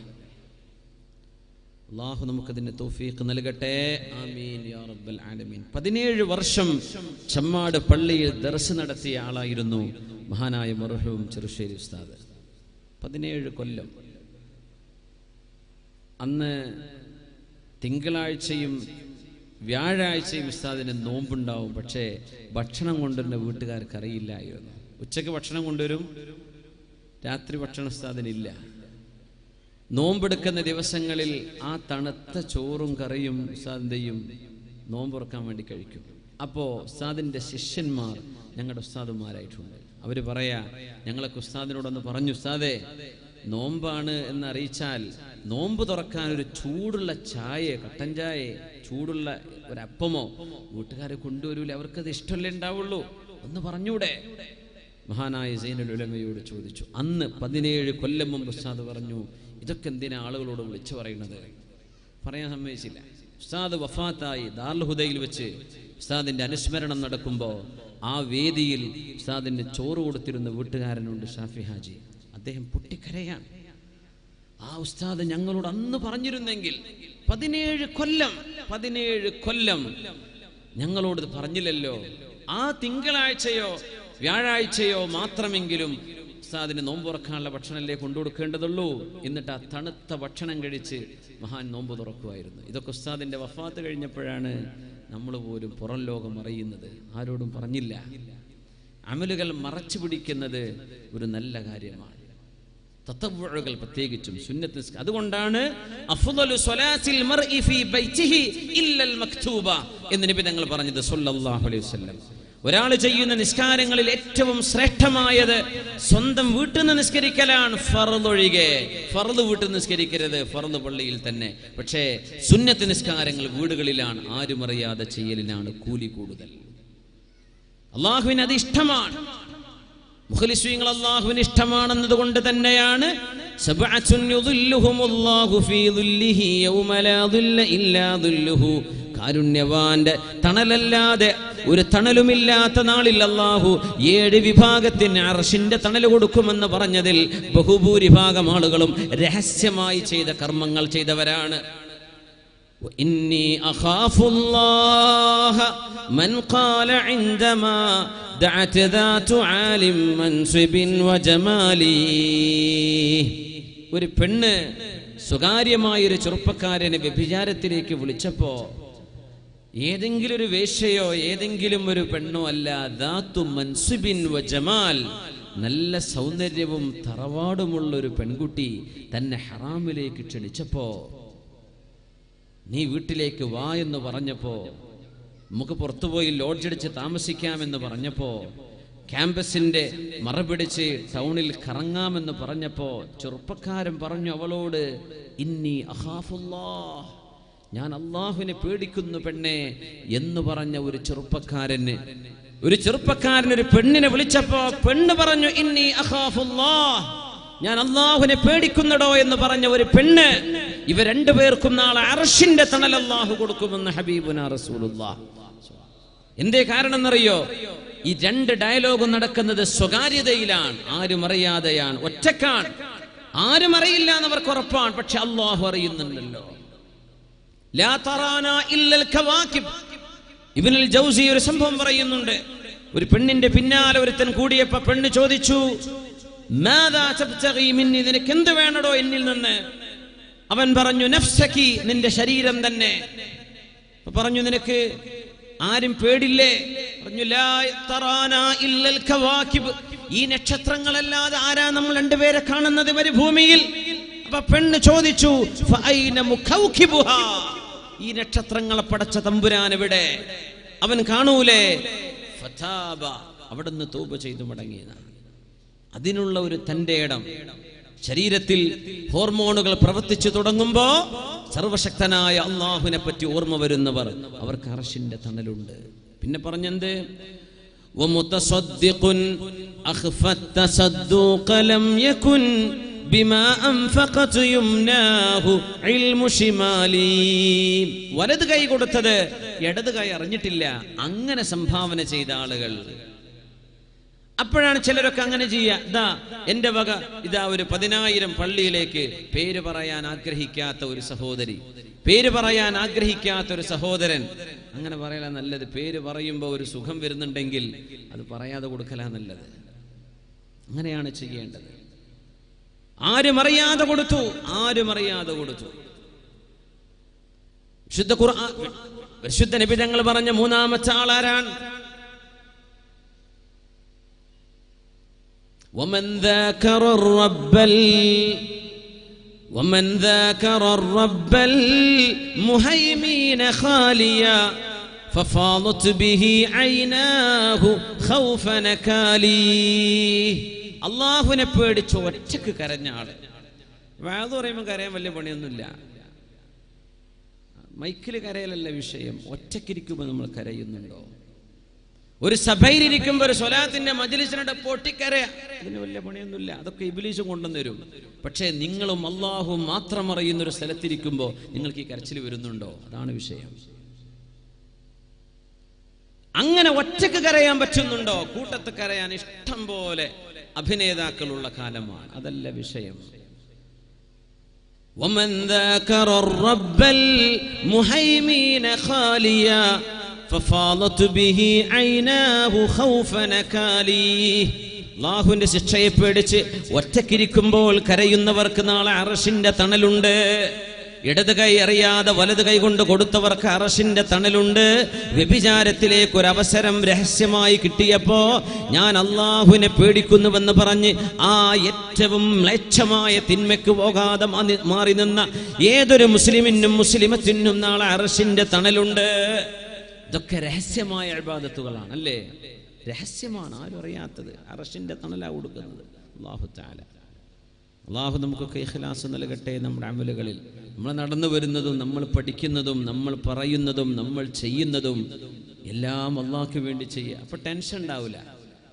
അല്ലാഹു നമുക്കതിന് തൗഫീഖ് നൽകട്ടെ. ആമീൻ യാ റബ്ബൽ ആലമീൻ. 17 വർഷം ചമ്മാട് പള്ളിയിൽ ദർസ് നടത്തിയ ആളായിരുന്നു മഹാനായ മർഹൂം ചെറുശ്ശേരി ഉസ്താദ്. 17 കൊല്ലം. അന്ന് തിങ്കളാഴ്ചയും വ്യാഴാഴ്ചയും ഉസ്താദിന് നോമ്പുണ്ടാവും. പക്ഷേ ഭക്ഷണം കൊണ്ടുവരുന്ന വീട്ടുകാർക്ക് അറിയില്ലായിരുന്നു. ഉച്ചയ്ക്ക് ഭക്ഷണം കൊണ്ടുവരും, രാത്രി ഭക്ഷണം ഉസ്താദിനില്ല. നോമ്പെടുക്കുന്ന ദിവസങ്ങളിൽ ആ തണുത്ത ചോറും കറിയും ഉസ്താദിന്റെയും നോമ്പുറക്കാൻ വേണ്ടി കഴിക്കും. അപ്പോൾ ഉസ്താദിന്റെ ശിഷ്യന്മാർ ഞങ്ങളുടെ ഉസ്താദുമാരായിട്ടുണ്ട്. അവർ പറയാ, ഞങ്ങളൊക്കെ ഉസ്താദിനോടൊന്ന് പറഞ്ഞു, ഉസ്താദേ നോമ്പാണ് എന്നറിയിച്ചാൽ നോമ്പ് തുറക്കാൻ ഒരു ചൂടുള്ള ചായ, കട്ടൻ ചായ, ചൂടുള്ള ഒരപ്പമോ വീട്ടുകാരെ കൊണ്ടുവരൂല. അവർക്കത് ഇഷ്ടമല്ലേ ഉണ്ടാവുള്ളൂ. ഒന്ന് പറഞ്ഞൂടെ? മഹാനായ സൈനുൽ ഉലമയോട് ചോദിച്ചു. അന്ന് 17 കൊല്ലം മുമ്പ് ഉസ്താദ് പറഞ്ഞു, ഇതൊക്കെ എന്തിനാ ആളുകളോട് വിളിച്ചു പറയുന്നത്? പറയാൻ സമ്മതിച്ചില്ല. ഉസ്താദ് വഫാത്തായി ദാറുൽ ഹുദയിൽ വെച്ച് ഉസ്താദിന്റെ അനുസ്മരണം നടക്കുമ്പോൾ ആ വേദിയിൽ ഉസ്താദിന് ചോറ് കൊടുത്തിരുന്ന വീട്ടുകാരനുണ്ട്, ഷാഫി ഹാജി. അദ്ദേഹം പൊട്ടിക്കരയാണ്. ആ ഉസ്താദ് ഞങ്ങളോട് അന്ന് പറഞ്ഞിരുന്നെങ്കിൽ 17 കൊല്ലം ഞങ്ങളോട് പറഞ്ഞില്ലല്ലോ. ആ തിങ്കളാഴ്ചയോ വ്യാഴാഴ്ചയോ മാത്രമെങ്കിലും ഉസ്താദിന് നോമ്പ് തുറക്കാനുള്ള ഭക്ഷണമല്ലേ കൊണ്ടുകൊടുക്കേണ്ടതുള്ളൂ. എന്നിട്ട് ആ തണുത്ത ഭക്ഷണം കഴിച്ച് മഹാൻ നോമ്പ് തുറക്കുമായിരുന്നു. ഇതൊക്കെ ഉസ്താദിന്റെ വഫാത്ത് കഴിഞ്ഞപ്പോഴാണ് നമ്മൾ പോലും പുറം ലോകം അറിയുന്നത്. ആരോടും പറഞ്ഞില്ല. അമലുകൾ മറച്ചു പിടിക്കുന്നത് ഒരു നല്ല കാര്യമാണ്. തതവ്വുകൾ പ്രത്യേകിച്ചും സുന്നത്ത്. അതുകൊണ്ടാണ് അഫ്ളലു സ്വലാത്തിൽ മർഇ ഫീ ബൈതിഹി ഇല്ലൽ മക്തൂബ എന്ന് നബി തങ്ങൾ പറഞ്ഞത് സല്ലല്ലാഹു അലൈഹി വസല്ലം. ഒരാൾ ചെയ്യുന്ന നിസ്കാരങ്ങളിൽ ഏറ്റവും ശ്രേഷ്ഠമായത് സ്വന്തം വീട്ടിൽ നിന്ന് നിസ്കരിക്കലാണ്, ഫർദ് ഒഴികെ. ഫർദ് വീട്ടിൽ നിസ്കരിക്കരുത്, ഫർദ് പള്ളിയിൽ തന്നെ. പക്ഷേ സുന്നത്ത് നിസ്കാരങ്ങൾ വീടുകളിലാണ്, ആരും അറിയാതെ ചെയ്യലിനാണ് കൂലി കൂടുതൽ. അള്ളാഹുവിന് അത് ഇഷ്ടമാണ്. മുഖ്ലിസീങ്ങൾ അള്ളാഹുവിന് ഇഷ്ടമാണെന്നതുകൊണ്ട് തന്നെയാണ് സബ്അത്തുൻ യുദില്ലുഹുമുല്ലാഹു ഫീ ദില്ലിഹി യൗമ ലാ ദില്ല ഇല്ലാ ദില്ലുഹു. കാരുണ്യവാന്റെ തണലല്ലാതെ ഒരു തണലുമില്ലാത്ത നാളിൽ അല്ലാഹു 7 വിഭാഗത്തിന് അർശിന്റെ തണൽ കൊടുക്കുമെന്ന് പറഞ്ഞതിൽ ബഹുഭൂരിഭാഗം ആളുകളും രഹസ്യമായി ചെയ്ത കർമ്മങ്ങൾ ചെയ്തവരാണ്. ഇന്നി അഖാഫുല്ലാഹ മൻ ഖാല ഇൻദമാ ദഅത ദാതു ആലിം മൻസിബിൻ വജമാലി. ഒരു പെണ്ണ് സ്വകാര്യമായൊരു ചെറുപ്പക്കാരനെ വ്യഭിചാരത്തിലേക്ക് വിളിച്ചപ്പോ ഏതെങ്കിലും ഒരു വേശ്യയോ ഏതെങ്കിലും ഒരു പെണ്ണോ അല്ല, ദാതു മൻസിബിൻ വജമാൽ, നല്ല സൗന്ദര്യവും തറവാടുമുള്ള ഒരു പെൺകുട്ടി തന്നെ ഹറാമിലേക്ക് ക്ഷണിച്ചപ്പോ, നീ വീട്ടിലേക്ക് വാ എന്ന് പറഞ്ഞപ്പോ, നമുക്ക് പുറത്തുപോയി ലോഡ്ജടിച്ച് താമസിക്കാമെന്ന് പറഞ്ഞപ്പോ, ക്യാമ്പസിന്റെ മറപിടിച്ച് ടൗണിൽ കറങ്ങാമെന്ന് പറഞ്ഞപ്പോ ചെറുപ്പക്കാരൻ പറഞ്ഞു അവളോട്, ഇന്നി അഖാഫുല്ലാഹ്, ഞാൻ അള്ളാഹുവിനെ പേടിക്കുന്നു പെണ്ണെ എന്ന് പറഞ്ഞ ഒരു ചെറുപ്പക്കാരൻ ഒരു പെണ്ണിനെ വിളിച്ചപ്പോ പെണ്ണ് പറഞ്ഞു ഇന്നി അഖാഫുല്ലാഹ്, ഞാൻ അള്ളാഹുവിനെ പേടിക്കുന്നടോ എന്ന് പറഞ്ഞ ഒരു പെണ്ണ്. ഇവ രണ്ടുപേർക്കും നാളെ അർശിന്റെ തണൽ അള്ളാഹു കൊടുക്കുമെന്ന് ഹബീബുനാ റസൂലുള്ളാഹ്. എന്തേ കാരണം എന്നറിയോ? ഈ 2 ഡയലോഗും നടക്കുന്നത് സ്വകാര്യതയിലാണ്, ആരും അറിയാതെയാണ്, ഒറ്റക്കാണ്. ആരും അറിയില്ല എന്നവർക്ക് ഉറപ്പാണ്, പക്ഷെ അള്ളാഹു അറിയുന്നുണ്ടല്ലോ. ലാ തറാനാ ഇല്ലൽ കവാകിബ്. ഇബ്നുൽ ജൗസി ഒരു സംഭവം പറയുന്നുണ്ട്. ഒരു പെണ്ണിന്റെ പിന്നാലെ ഒരുത്തൻ കൂടിയപ്പോ പെണ്ണ് ചോദിച്ചു, മാദാ തബ്തഗി മിന്നി, നിനക്ക് എന്ത് വേണടോ എന്നിൽ നിന്ന്? അവൻ പറഞ്ഞു, നഫ്സകി, നിന്റെ ശരീരം തന്നെ. പറഞ്ഞു, നിനക്ക് ആരും പേടില്ലേ? പറഞ്ഞു, ലാ തറാനാ ഇല്ലൽ കവാകിബ്, ഈ നക്ഷത്രങ്ങളല്ലാതെ ആരാ നമ്മൾ 2 പേരെ കാണുന്നത് മരുഭൂമിയിൽ? അപ്പൊ പെണ്ണ് ചോദിച്ചു, ഫഅൈന മുഖൗകിബുഹാ, ഈ നക്ഷത്രങ്ങളെ പടച്ച തമ്പുരാൻ എവിടെ? അവൻ കാണൂലേ? ഫതാബ, അവിടുന്ന് തൗബ ചെയ്തു മടങ്ങിയതാണ്. അതിനുള്ള ഒരു തന്റെ ഇടം. ശരീരത്തിൽ ഹോർമോണുകൾ പ്രവർത്തിച്ചു തുടങ്ങുമ്പോ സർവശക്തനായ അള്ളാഹുവിനെ പറ്റി ഓർമ്മ വരുന്നവർ, അവർക്ക് അർശിന്റെ തണലുണ്ട്. പിന്നെ പറഞ്ഞെന്ത്? വമുതസദ്ദിഖുൻ അഖ്ഫത് തസദ്ദുഖ ലം യകുൻ ബിമാ അൻഫഖത് യുംനാഹു ഇൽമു ഷിമാലി. വലത് കൈ കൊടുത്തത് ഇടത് കൈ അറിഞ്ഞിട്ടില്ല, അങ്ങനെ സംഭാവന ചെയ്ത ആളുകൾ. അപ്പോഴാണ് ചിലരൊക്കെ അങ്ങനെ ചെയ്യുക. ഇതാ എന്റെ വക, ഇതാ ഒരു 10,000 പള്ളിയിലേക്ക്. പേര് പറയാൻ ആഗ്രഹിക്കാത്ത ഒരു സഹോദരി, പേര് പറയാൻ ആഗ്രഹിക്കാത്ത ഒരു സഹോദരൻ. അങ്ങനെ പറയലാ നല്ലത്. പേര് പറയുമ്പോൾ ഒരു സുഖം വരുന്നുണ്ടെങ്കിൽ അത് പറയാതെ കൊടുക്കലാ നല്ലത്. അങ്ങനെയാണ് ചെയ്യേണ്ടത്. ആരും അറിയാതെ കൊടുത്തു, ആരും അറിയാതെ കൊടുത്തു. വിശുദ്ധ ഖുർആൻ, വിശുദ്ധ നബി തങ്ങൾ പറഞ്ഞ 3-ാമത്തെ ആളാരാണ്? ومن ذاكر الرب المهيمين خاليا ففاضت به عيناه خوف نكالي. അള്ളാഹുവിനെ പേടിച്ച് ഒറ്റക്ക് കരഞ്ഞ ആള്. വാദ് പറയുമ്പോൾ കരയാൻ വലിയ പണിയൊന്നുമില്ല. മൈക്കിൽ കരയലല്ല വിഷയം, ഒറ്റക്കിരിക്കുമ്പോൾ നമ്മൾ കരയുന്നുണ്ടോ? ഒരു സഭയിലിരിക്കുമ്പോൾ ഒരു സ്വലാത്തിന്റെ മജ്‌ലിസിനിടെ പൊട്ടിക്കരയാ, അതിന് വലിയ പണിയൊന്നുമില്ല. അതൊക്കെ ഇബ്ലീസും കൊണ്ടുവരും. പക്ഷേ നിങ്ങളും അള്ളാഹുവും മാത്രം അറിയുന്ന ഒരു സ്ഥലത്തിരിക്കുമ്പോൾ നിങ്ങൾക്ക് ഈ കരച്ചിൽ വരുന്നുണ്ടോ? അതാണ് വിഷയം. അങ്ങനെ ഒറ്റക്ക് കരയാൻ പറ്റുന്നുണ്ടോ? കൂട്ടത്ത് കരയാൻ ഇഷ്ടം പോലെ അഭിനേതാക്കളുള്ള കാലമാണ്, അതല്ല വിഷയം. ومن ذاكر الرب المهيمين خاليا ففاضت به عيناه خوف نكالي. അല്ലാഹുവിന്റെ ശിക്ഷയെ പേടിച്ച് ഒറ്റക്കിരിക്കുമ്പോൾ കരയുന്നവർക്ക് നാളെ അർശിന്റെ തണലുണ്ട്. ഇടത് കൈ അറിയാതെ വലത് കൈ കൊണ്ട് കൊടുത്തവർക്ക് അർശിന്റെ തണലുണ്ട്. വ്യഭിചാരത്തിലേക്ക് ഒരു അവസരം രഹസ്യമായി കിട്ടിയപ്പോ ഞാൻ അല്ലാഹുവിനെ പേടിക്കുന്നുവെന്ന് പറഞ്ഞ് ആ ഏറ്റവും മ്ലേച്ഛമായ തിന്മയ്ക്ക് പോകാതെ മാറി നിന്ന ഏതൊരു മുസ്ലിമിനും മുസ്ലിമത്തിനും നാളെ അർശിന്റെ തണലുണ്ട്. ഇതൊക്കെ രഹസ്യമായ ഇബാദത്തുകളാണ് അല്ലേ? രഹസ്യമാണ്, ആരും അറിയാത്തത്. അർശിന്റെ തണലാ കൊടുക്കുന്നത് അല്ലാഹു തആല. അല്ലാഹു നമുക്കൊക്കെ ഇഖ്ലാസ് നൽകട്ടെ. നമ്മുടെ അമലുകളിൽ നമ്മൾ നടന്നു വരുന്നതും നമ്മൾ പഠിക്കുന്നതും നമ്മൾ പറയുന്നതും നമ്മൾ ചെയ്യുന്നതും എല്ലാം അല്ലാഹുവിന് വേണ്ടി ചെയ്യുക. അപ്പോൾ ടെൻഷൻ ഉണ്ടാവില്ല.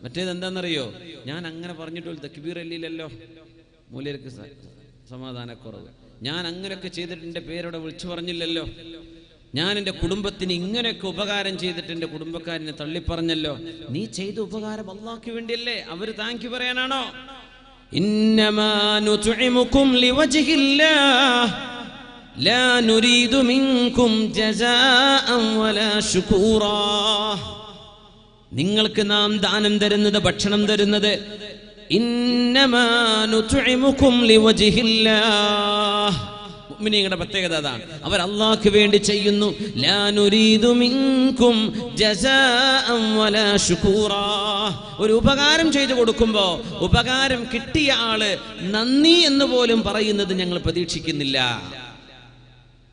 മറ്റേതെന്താണെന്നറിയോ? ഞാൻ അങ്ങനെ പറഞ്ഞിട്ടുള്ള തക്ബീർ അല്ലല്ലോ, മൂല്യർക്ക് സമാധാനക്കുറവ്. ഞാൻ അങ്ങനെയൊക്കെ ചെയ്തിട്ട് എൻ്റെ പേരവിടെ വിളിച്ചു പറഞ്ഞില്ലല്ലോ. ഞാൻ എൻ്റെ കുടുംബത്തിന് ഇങ്ങനെയൊക്കെ ഉപകാരം ചെയ്തിട്ട് എൻ്റെ കുടുംബക്കാരനെ തള്ളിപ്പറഞ്ഞല്ലോ. നീ ചെയ്ത ഉപകാരം അല്ലാഹുവിന് വേണ്ടിയല്ലേ? അവർ താങ്ക് യു പറയാനാണോ? ഇന്നമാ നുത്ഇമുകും ലിവജ്ഹില്ലാഹ് ലാ നുരീദു മിൻകും ജസാഅൻ വലാ ശുകൂറാ. നിങ്ങൾക്ക് നാം ദാനം തരുന്നത്, ഭക്ഷണം തരുന്നത്, ഇന്നമാ നുത്ഇമുകും ലിവജ്ഹില്ലാഹ്. മുഅ്മിനീങ്ങളുടെ പ്രത്യേകത അതാണ്. അവർ അല്ലാഹുവിന് വേണ്ടി ചെയ്യുന്നു. ലാ നുരീദു മിൻകും ജസാഅൻ വലാ ശുകൂറാ. ഒരു ഉപകാരം ചെയ്തു കൊടുക്കുമ്പോ ഉപകാരം കിട്ടിയ ആള് നന്ദി എന്ന് പോലും പറയുന്നത് ഞങ്ങൾ പ്രതീക്ഷിക്കുന്നില്ല.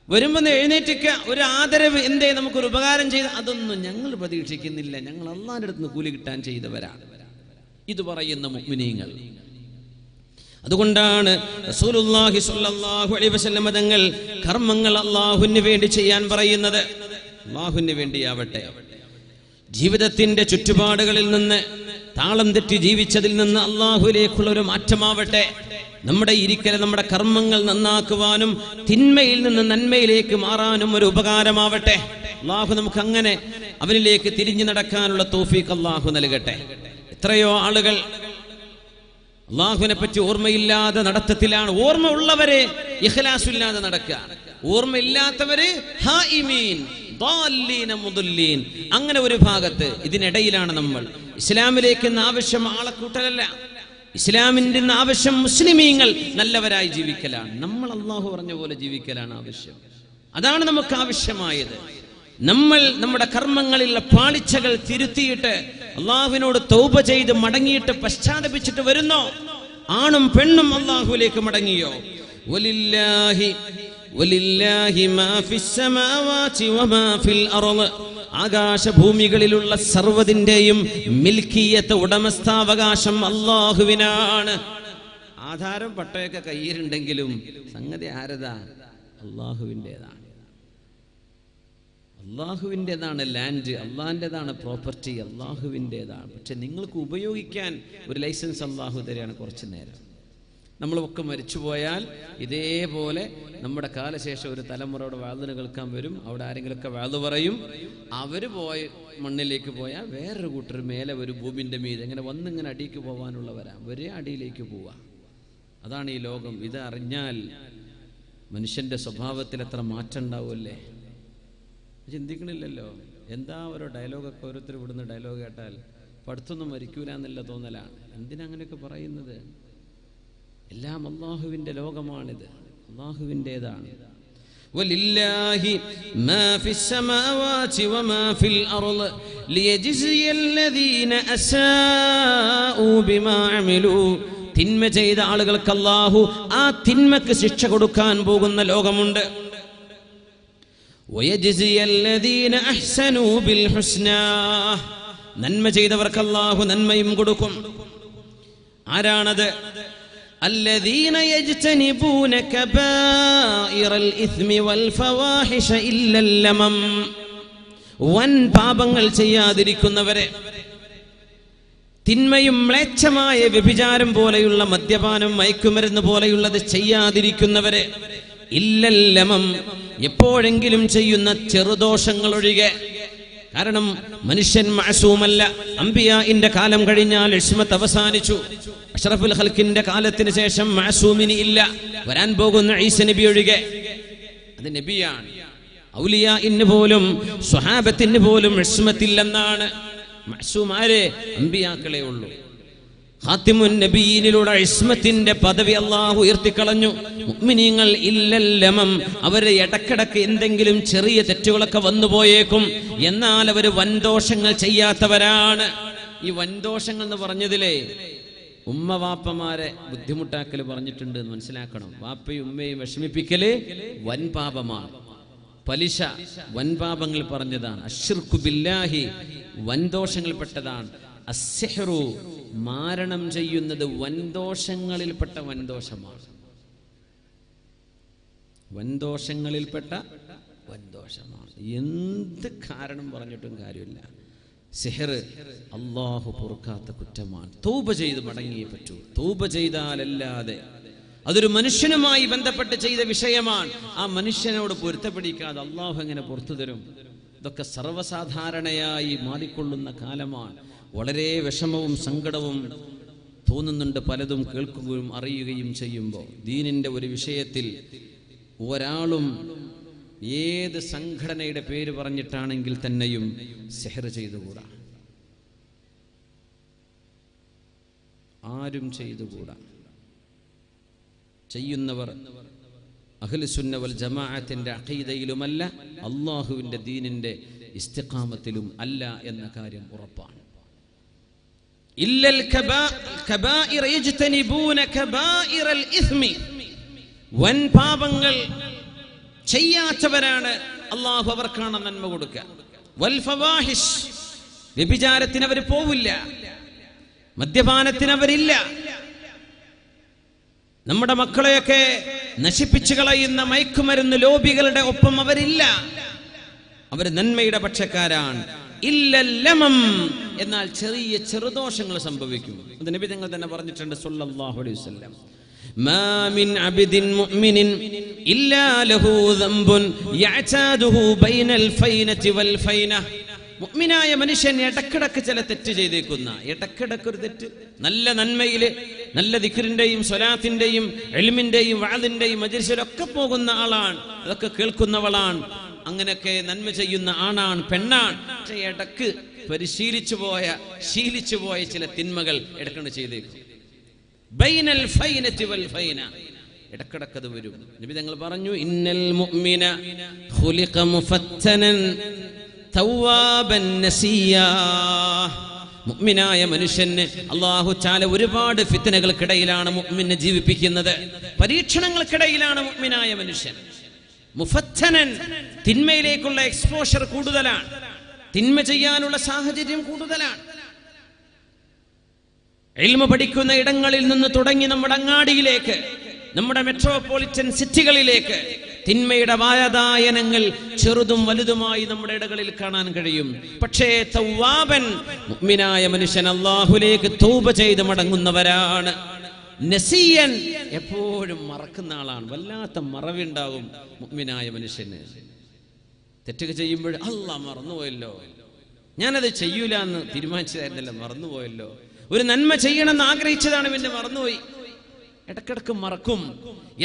വരുമ്പോ എഴുന്നേറ്റിക്ക ഒരു ആദരവ്, എന്തേ നമുക്കൊരു ഉപകാരം ചെയ്ത്, അതൊന്നും ഞങ്ങൾ പ്രതീക്ഷിക്കുന്നില്ല. ഞങ്ങൾ അല്ലാഹുവിന്റെ അടുത്ത് നിന്ന് കൂലി കിട്ടാൻ ചെയ്തവരാണ്. ഇത് പറയുന്ന മുഅ്മിനീങ്ങൾ. അതുകൊണ്ടാണ് റസൂലുള്ളാഹി സ്വല്ലല്ലാഹു അലൈഹി വസല്ലം തങ്ങൾ കർമ്മങ്ങൾ അല്ലാഹുവിന് വേണ്ടി ചെയ്യാൻ പറയുന്നത്. അല്ലാഹുവിന് വേണ്ടിയാവട്ടെ. ജീവിതത്തിന്റെ ചുറ്റുപാടുകളിൽ നിന്ന് താളം തെറ്റി ജീവിച്ചതിൽ നിന്ന് അല്ലാഹുവിലേക്കുള്ള ഒരു മാറ്റമാവട്ടെ. നമ്മുടെ ഇരിക്കൽ, നമ്മുടെ കർമ്മങ്ങൾ നന്നാക്കുവാനും തിന്മയിൽ നിന്ന് നന്മയിലേക്ക് മാറാനും ഒരു ഉപകാരമാവട്ടെ. അല്ലാഹു നമുക്ക് അങ്ങനെ അവനിലേക്ക് തിരിഞ്ഞു നടക്കാനുള്ള തൗഫീഖ് അല്ലാഹു നൽകട്ടെ. എത്രയോ ആളുകൾ അല്ലാഹുവിനെ പറ്റി ഓർമ്മയില്ലാതെ നടത്തത്തിലാണ്. ഓർമ്മ ഉള്ളവരെ ഇഖ്ലാസില്ലാതെ നടക്കുക, ഓർമ്മയില്ലാത്തവര് ഹായിമീൻ ضالين മുദല്ലീൻ. അങ്ങനെ ഒരു ഭാഗത്ത്. ഇതിനിടയിലാണ് നമ്മൾ. ഇസ്ലാമിലേക്ക് ആവശ്യം ആളെ കൂട്ടലല്ല. ഇസ്ലാമിന്റെ ആവശ്യം മുസ്ലിമീങ്ങൾ നല്ലവരായി ജീവിക്കലാണ്. നമ്മൾ അല്ലാഹു പറഞ്ഞ പോലെ ജീവിക്കലാണ് ആവശ്യം. അതാണ് നമുക്ക് ആവശ്യമായത്. നമ്മൾ നമ്മുടെ കർമ്മങ്ങളിലുള്ള പാളിച്ചകൾ തിരുത്തിയിട്ട് അല്ലാഹുവിനോട് തൗബ ചെയ്ത് മടങ്ങിയിട്ട് പശ്ചാത്തപിച്ചിട്ട് വരുന്നോ? ആണും പെണ്ണും അല്ലാഹുവിലേക്ക് മടങ്ങിയോ? വലില്ലാഹി മാ ഫിസ് സമാവാതി വമാ ഫിൽ അർള്. ആകാശഭൂമികളിലുള്ള സർവ്വതിന്റെയും മിൽക്കിയത്ത്, ഉടമസ്ഥാവകാശം അല്ലാഹുവിനാണ്. ആധാരം പട്ടയൊക്കെ കയ്യിലുണ്ടെങ്കിലും സംഗതി ആരതാ? അല്ലാഹുവിൻ്റെതാണ്. അള്ളാഹുവിൻ്റെതാണ് ലാൻഡ്, അള്ളാഹിൻ്റെതാണ് പ്രോപ്പർട്ടി, അള്ളാഹുവിൻ്റെതാണ്. പക്ഷെ നിങ്ങൾക്ക് ഉപയോഗിക്കാൻ ഒരു ലൈസൻസ് അള്ളാഹു തരികയാണ്. കുറച്ച് നേരം നമ്മളൊക്കെ മരിച്ചുപോയാൽ ഇതേപോലെ നമ്മുടെ കാലശേഷം ഒരു തലമുറയുടെ വാതിന് കേൾക്കാൻ വരും. അവിടെ ആരെങ്കിലുമൊക്കെ വാത് പറയും. അവർ പോയി മണ്ണിലേക്ക് പോയാൽ വേറൊരു കൂട്ടർ മേലെ ഒരു ഭൂമിൻ്റെ മീതെ ഇങ്ങനെ വന്നിങ്ങനെ അടിക്ക് പോകാനുള്ളവരാ. ഒരേ അടിയിലേക്ക് പോവുക. അതാണ് ഈ ലോകം. ഇത് അറിഞ്ഞാൽ മനുഷ്യൻ്റെ സ്വഭാവത്തിൽ എത്ര മാറ്റം ഉണ്ടാവുമല്ലേ? ചിന്തിക്കണില്ലല്ലോ. എന്താ ഓരോ ഡയലോഗൊക്കെ ഓരോരുത്തർ ഇവിടുന്ന് ഡയലോഗ് കേട്ടാൽ പഠിത്തൊന്നും മരിക്കൂല എന്നുള്ള തോന്നലാണ്. എന്തിനാ അങ്ങനെയൊക്കെ പറയുന്നത്? എല്ലാം അല്ലാഹുവിൻ്റെ ലോകമാണിത്, അല്ലാഹുവിൻ്റെതാണ്. വലില്ലാഹി മാ ഫിസ് സമാവാതി വമാ ഫിൽ അർള് ലിയജ്സിയല്ലദീന അസാഉ ബിമാ അമിലു. തിന്മ ചെയ്ത ആളുകൾക്ക് അല്ലാഹു ആ തിന്മക്ക് ശിക്ഷ കൊടുക്കാൻ പോകുന്ന ലോകമുണ്ട്. വയജ്സിയല്ലദീന അഹ്സനു ബിൽ ഹുസ്നാ. നന്മ ചെയ്തവർക്ക് അല്ലാഹു നന്മയും കൊടുക്കും. ആരാണത്? الذين يجتنبون كبائر الإثم والفواحش إلا اللمم. വൻ പാപങ്ങൾ ചെയ്യാതിരിക്കുന്നവരെ, തിന്മയും മ്ലേച്ഛമായ വ്യഭിചാരം പോലെയുള്ള മദ്യപാനം, മയക്കുമരുന്ന് പോലെയുള്ളത് ചെയ്യാതിരിക്കുന്നവരെ, ഇല്ലൽ ലമം, എപ്പോഴെങ്കിലും ചെയ്യുന്ന ചെറുദോഷങ്ങൾ ഒഴികെ. കാരണം മനുഷ്യൻ മഅസൂമല്ല. അംബിയാഇന്റെ കാലം കഴിഞ്ഞാൽ ഇസ്മത്ത് അവസാനിച്ചു. അഷ്റഫുൽ ഖൽഖിന്റെ കാലത്തിന് ശേഷം മഅസൂമിനി ഇല്ല. വരാൻ പോകുന്ന ഈസ നബി ഒഴികെ. അത് നബിയാണ്. ഔലിയാഇന് പോലും സ്വഹാബത്തിന് പോലും ഇസ്മത്തില്ലെന്നാണ്. മഅസൂമാരെ അംബിയാക്കളെ ഉള്ളൂ. ഖാതിമുൻ നബിയിനിലൂടെ ഇസ്മത്തിന്റെ പദവി അല്ലാഹു ഉയർത്തിക്കളഞ്ഞു. മുഅ്മിനീങ്ങൾ ഇല്ലൽ ലമം, അവര് ഇടക്കിടക്ക് എന്തെങ്കിലും ചെറിയ തെറ്റുകളൊക്കെ വന്നുപോയേക്കും, എന്നാൽ അവര് വൻദോഷങ്ങൾ ചെയ്യാത്തവരാണ്. ഈ വൻദോഷങ്ങൾ എന്ന് പറഞ്ഞതിലെ ഉമ്മ വാപ്പമാരെ ബുദ്ധിമുട്ടാക്കല് പറഞ്ഞിട്ടുണ്ട് എന്ന് മനസ്സിലാക്കണം. വാപ്പയും ഉമ്മയും വിഷമിപ്പിക്കല് വൻപാപമാണ്. പലിശ വൻപാപങ്ങൾ പറഞ്ഞതാണ്. അശ്ശിർക്കു ബില്ലാഹി വൻദോഷങ്ങളിൽപ്പെട്ടതാണ്. അസ്സിഹ്റു മാരണം ചെയ്യുന്നത് വൻദോഷങ്ങളിൽപ്പെട്ട വൻദോഷമാണ്. വൻദോഷങ്ങളിൽപ്പെട്ട വൻദോഷമാണ്. എന്ത് കാരണം പറഞ്ഞിട്ടും കാര്യമില്ല. സിഹർ അല്ലാഹു പൊറുക്കാത്ത കുറ്റമാണ്. തൗബ ചെയ്ത് മടങ്ങിയേ പറ്റൂ. തൗബ ചെയ്താലല്ലാതെ അതൊരു മനുഷ്യനുമായി ബന്ധപ്പെട്ട് ചെയ്ത വിഷയമാണ്. ആ മനുഷ്യനോട് പൊരുത്തപ്പെടിക്കാതെ അല്ലാഹു എങ്ങനെ പുറത്തു തരും? ഇതൊക്കെ സർവ്വസാധാരണയായി മാറിക്കൊള്ളുന്ന കാലമാണ്. വളരെ വിഷമവും സങ്കടവും തോന്നുന്നുണ്ട് പലതും കേൾക്കുകയും അറിയുകയും ചെയ്യുമ്പോൾ. ദീനിന്റെ ഒരു വിഷയത്തിൽ ഒരാളും ഏത് സംഘടനയുടെ പേര് പറഞ്ഞിട്ടാണെങ്കിൽ തന്നെയും സിഹർ ചെയ്തുകൂടാ, ആരും ചെയ്തുകൂടാ. ചെയ്യുന്നവർ അഹ്ലുസുന്ന വൽ ജമാഅത്തിന്റെ അഖീദയിലുമല്ല, അല്ലാഹുവിന്റെ ദീനിന്റെ ഇസ്തിഖാമത്തിലും അല്ല എന്ന കാര്യം ഉറപ്പാണ്. ഇല്ലൽ കബായിറ യജ്തനിബൂന കബായിറൽ ഇസ്മി, വൻ പാപങ്ങൾ ചെയ്യാത്തവരാണ് അല്ലാഹു അവർക്കാണ് നന്മ കൊടുക്കുക. വൽ ഫവാഹിഷ്, വ്യഭിചാരത്തിന് അവർ പോവില്ല, മദ്യപാനത്തിന് അവരില്ല. നമ്മുടെ മക്കളെയൊക്കെ നശിപ്പിച്ചു കളയുന്ന മയക്കുമരുന്ന് ലോബികളുടെ ഒപ്പം അവരില്ല. അവർ നന്മയുടെ പക്ഷക്കാരാണ്. ഇല്ലൽ ലമം, എന്നാൽ ചെറിയ ചെറുദോഷങ്ങൾ സംഭവിക്കും. അത് നബി തങ്ങൾ തന്നെ പറഞ്ഞിട്ടുണ്ട് സല്ലല്ലാഹു അലൈഹി വസല്ലം, മാ മിൻ അബ്ദിൻ മുഅ്മിനിൻ ഇല്ലാ ലഹു ദംബുൻ യഅതാദുഹു ബൈനൽ ഫൈനതി വൽ ഫൈന. മുഅ്മിനായ മനുഷ്യൻ ഇടക്കിടക്ക് ചില തെറ്റ് ചെയ്തേക്കുന്ന, ഇടക്കിടക്ക് ഒരു തെറ്റ്, നല്ല നന്മയില് നല്ല ദിക്റിന്റെയും സ്വലാത്തിന്റെയും ഇൽമിന്റെയും വഅദിന്റെയും മജ്ലിസിലൊക്കെ പോകുന്ന ആളാണ്, അതൊക്കെ കേൾക്കുന്നവളാണ്, അങ്ങനെയൊക്കെ നന്മ ചെയ്യുന്ന ആണാണ്, പെണ്ണാണ്. പക്ഷെ ഇടക്ക് ശീലിച്ചു പോയ ചില തിന്മകൾ ഇടക്കണ്ട് ചെയ്തേക്കും. ബൈനൽ ഫൈനതി വൽ ഫൈന, ഇടക്കിടക്കത് വരും. നബി തങ്ങൾ പറഞ്ഞു, ഇന്നൽ മുഅ്മിന ഖുലിഖ മുഫത്തനൻ തവ്വാബൻ നസിയാ. മുഅ്മിനായ മനുഷ്യന് അല്ലാഹു തആല ഒരുപാട് ഫിത്നകൾക്കിടയിലാണ് മുഅ്മിനെ ജീവിപ്പിക്കുന്നത്, പരീക്ഷണങ്ങൾക്കിടയിലാണ് മുഅ്മിനായ മനുഷ്യൻ. മുഫത്തനൻ, തിന്മയിലേക്കുള്ള എക്സ്പോഷർ കൂടുതലാണ്, തിന്മ ചെയ്യാനുള്ള സാഹചര്യം കൂടുതലാണ്. ഇൽമ പഠിക്കുന്ന ഇടങ്ങളിൽ നിന്ന് തുടങ്ങി നമ്മുടെ അങ്ങാടിയിലേക്ക്, നമ്മുടെ മെട്രോപൊളിറ്റൻ സിറ്റികളിലേക്ക് തിന്മയുടെ വായതായനങ്ങൾ ചെറുതും വലുതുമായി നമ്മുടെ ഇടകളിൽ കാണാൻ കഴിയും. പക്ഷേ തവ്വാബൻ, മുഅ്മിനായ മനുഷ്യൻ അല്ലാഹുവിലേക്ക് തൗബ ചെയ്ത് മടങ്ങുന്നവരാണ്. നസിയൻ, എപ്പോഴും മറക്കുന്ന ആളാണ്. വല്ലാത്ത മറവുണ്ടാകും മുഅ്മിനായ മനുഷ്യന്. തെറ്റുക ചെയ്യുമ്പോൾ അല്ലാഹ് മറന്നുപോയല്ലോ, ഞാനത് ചെയ്യൂല എന്ന് തീരുമാനിച്ചതായിരുന്നല്ലോ, മറന്നുപോയല്ലോ. ഒരു നന്മ ചെയ്യണമെന്ന് ആഗ്രഹിച്ചതാണ്, പിന്നെ മറന്നുപോയി. ഇടക്കിടക്ക് മറക്കും,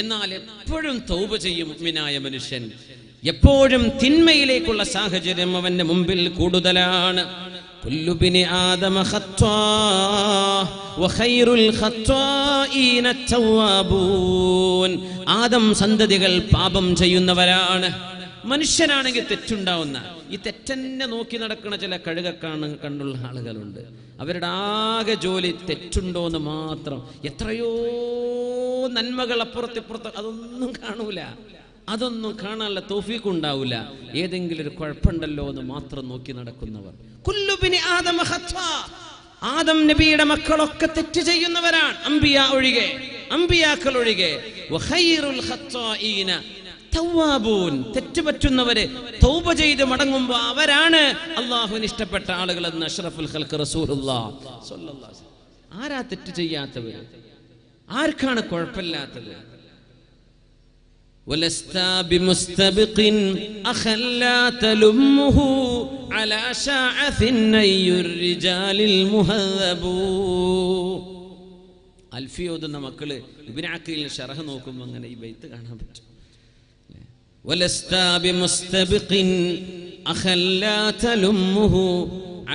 എന്നാൽ എപ്പോഴും തൗബ ചെയ്യും മുഅ്മിനായ മനുഷ്യൻ. എപ്പോഴും തിന്മയിലേക്കുള്ള സാഹചര്യം അവന്റെ മുമ്പിൽ കൂടുതലാണ്. കുല്ലു ബിനി ആദമ ഖത്വാ വഖൈറുൽ ഖത്വാഈന തവ്വാബൂൻ. ആദം സന്തതികൾ പാപം ചെയ്യുന്നവരാണ്. മനുഷ്യനാണെങ്കിൽ തെറ്റുണ്ടാവുന്ന, ഈ തെറ്റന്നെ നോക്കി നടക്കുന്ന ചില കണ്ടുള്ള ആളുകളുണ്ട്. അവരുടെ ആകെ ജോലി തെറ്റുണ്ടോന്ന് മാത്രം. എത്രയോ നന്മകൾ അപ്പുറത്തിപ്പുറത്ത്, അതൊന്നും കാണൂല, അതൊന്നും കാണാനുള്ള തൗഫീഖ് ഉണ്ടാവില്ല. ഏതെങ്കിലും ഒരു കുഴപ്പമുണ്ടല്ലോ എന്ന് മാത്രം നോക്കി നടക്കുന്നവർ. കുല്ലു ബിനി ആദമ ഖത്വാ, ആദം നബിയുടെ മക്കളൊക്കെ തെറ്റ് ചെയ്യുന്നവരാണ്, അമ്പിയാക്കൾ ഒഴികെ. വഖൈറുൽ ഖത്വാഈന തവ്വാബൂൻ, തെറ്റുപറ്റുന്നവരെ തൗബ ചെയ്ത് മടങ്ങുമ്പോൾ അവരാണ് അല്ലാഹുവിന് ഇഷ്ടപ്പെട്ട ആളുകൾ എന്ന് അഷ്റഫുൽ ഖൽഖ് റസൂലുള്ളാഹി സ്വല്ലല്ലാഹു അലൈഹി വസല്ലം. ആരാ തെറ്റ് ചെയ്യാത്തവര്? ആർക്കാണ് കുഴപ്പമില്ലാത്തത്? വലസ്താ ബിമുസ്തബിഖിൻ അഖല്ലാ തലുമുഹു അലാ ശഅഫിൻ നയ്യുർ റിജാലിൽ മുഹദ്ദബൂ. അൽഫിയോദുന്ന മക്കള് ഇബ്നു അഖീൽ ശറഹ് നോക്കുമ്പോൾ അങ്ങനെ ഈ ബൈത്ത് കാണാൻ പറ്റും. വലസ്താ ബിമുസ്തബിഖിൻ അഖല്ലാ തലുമുഹു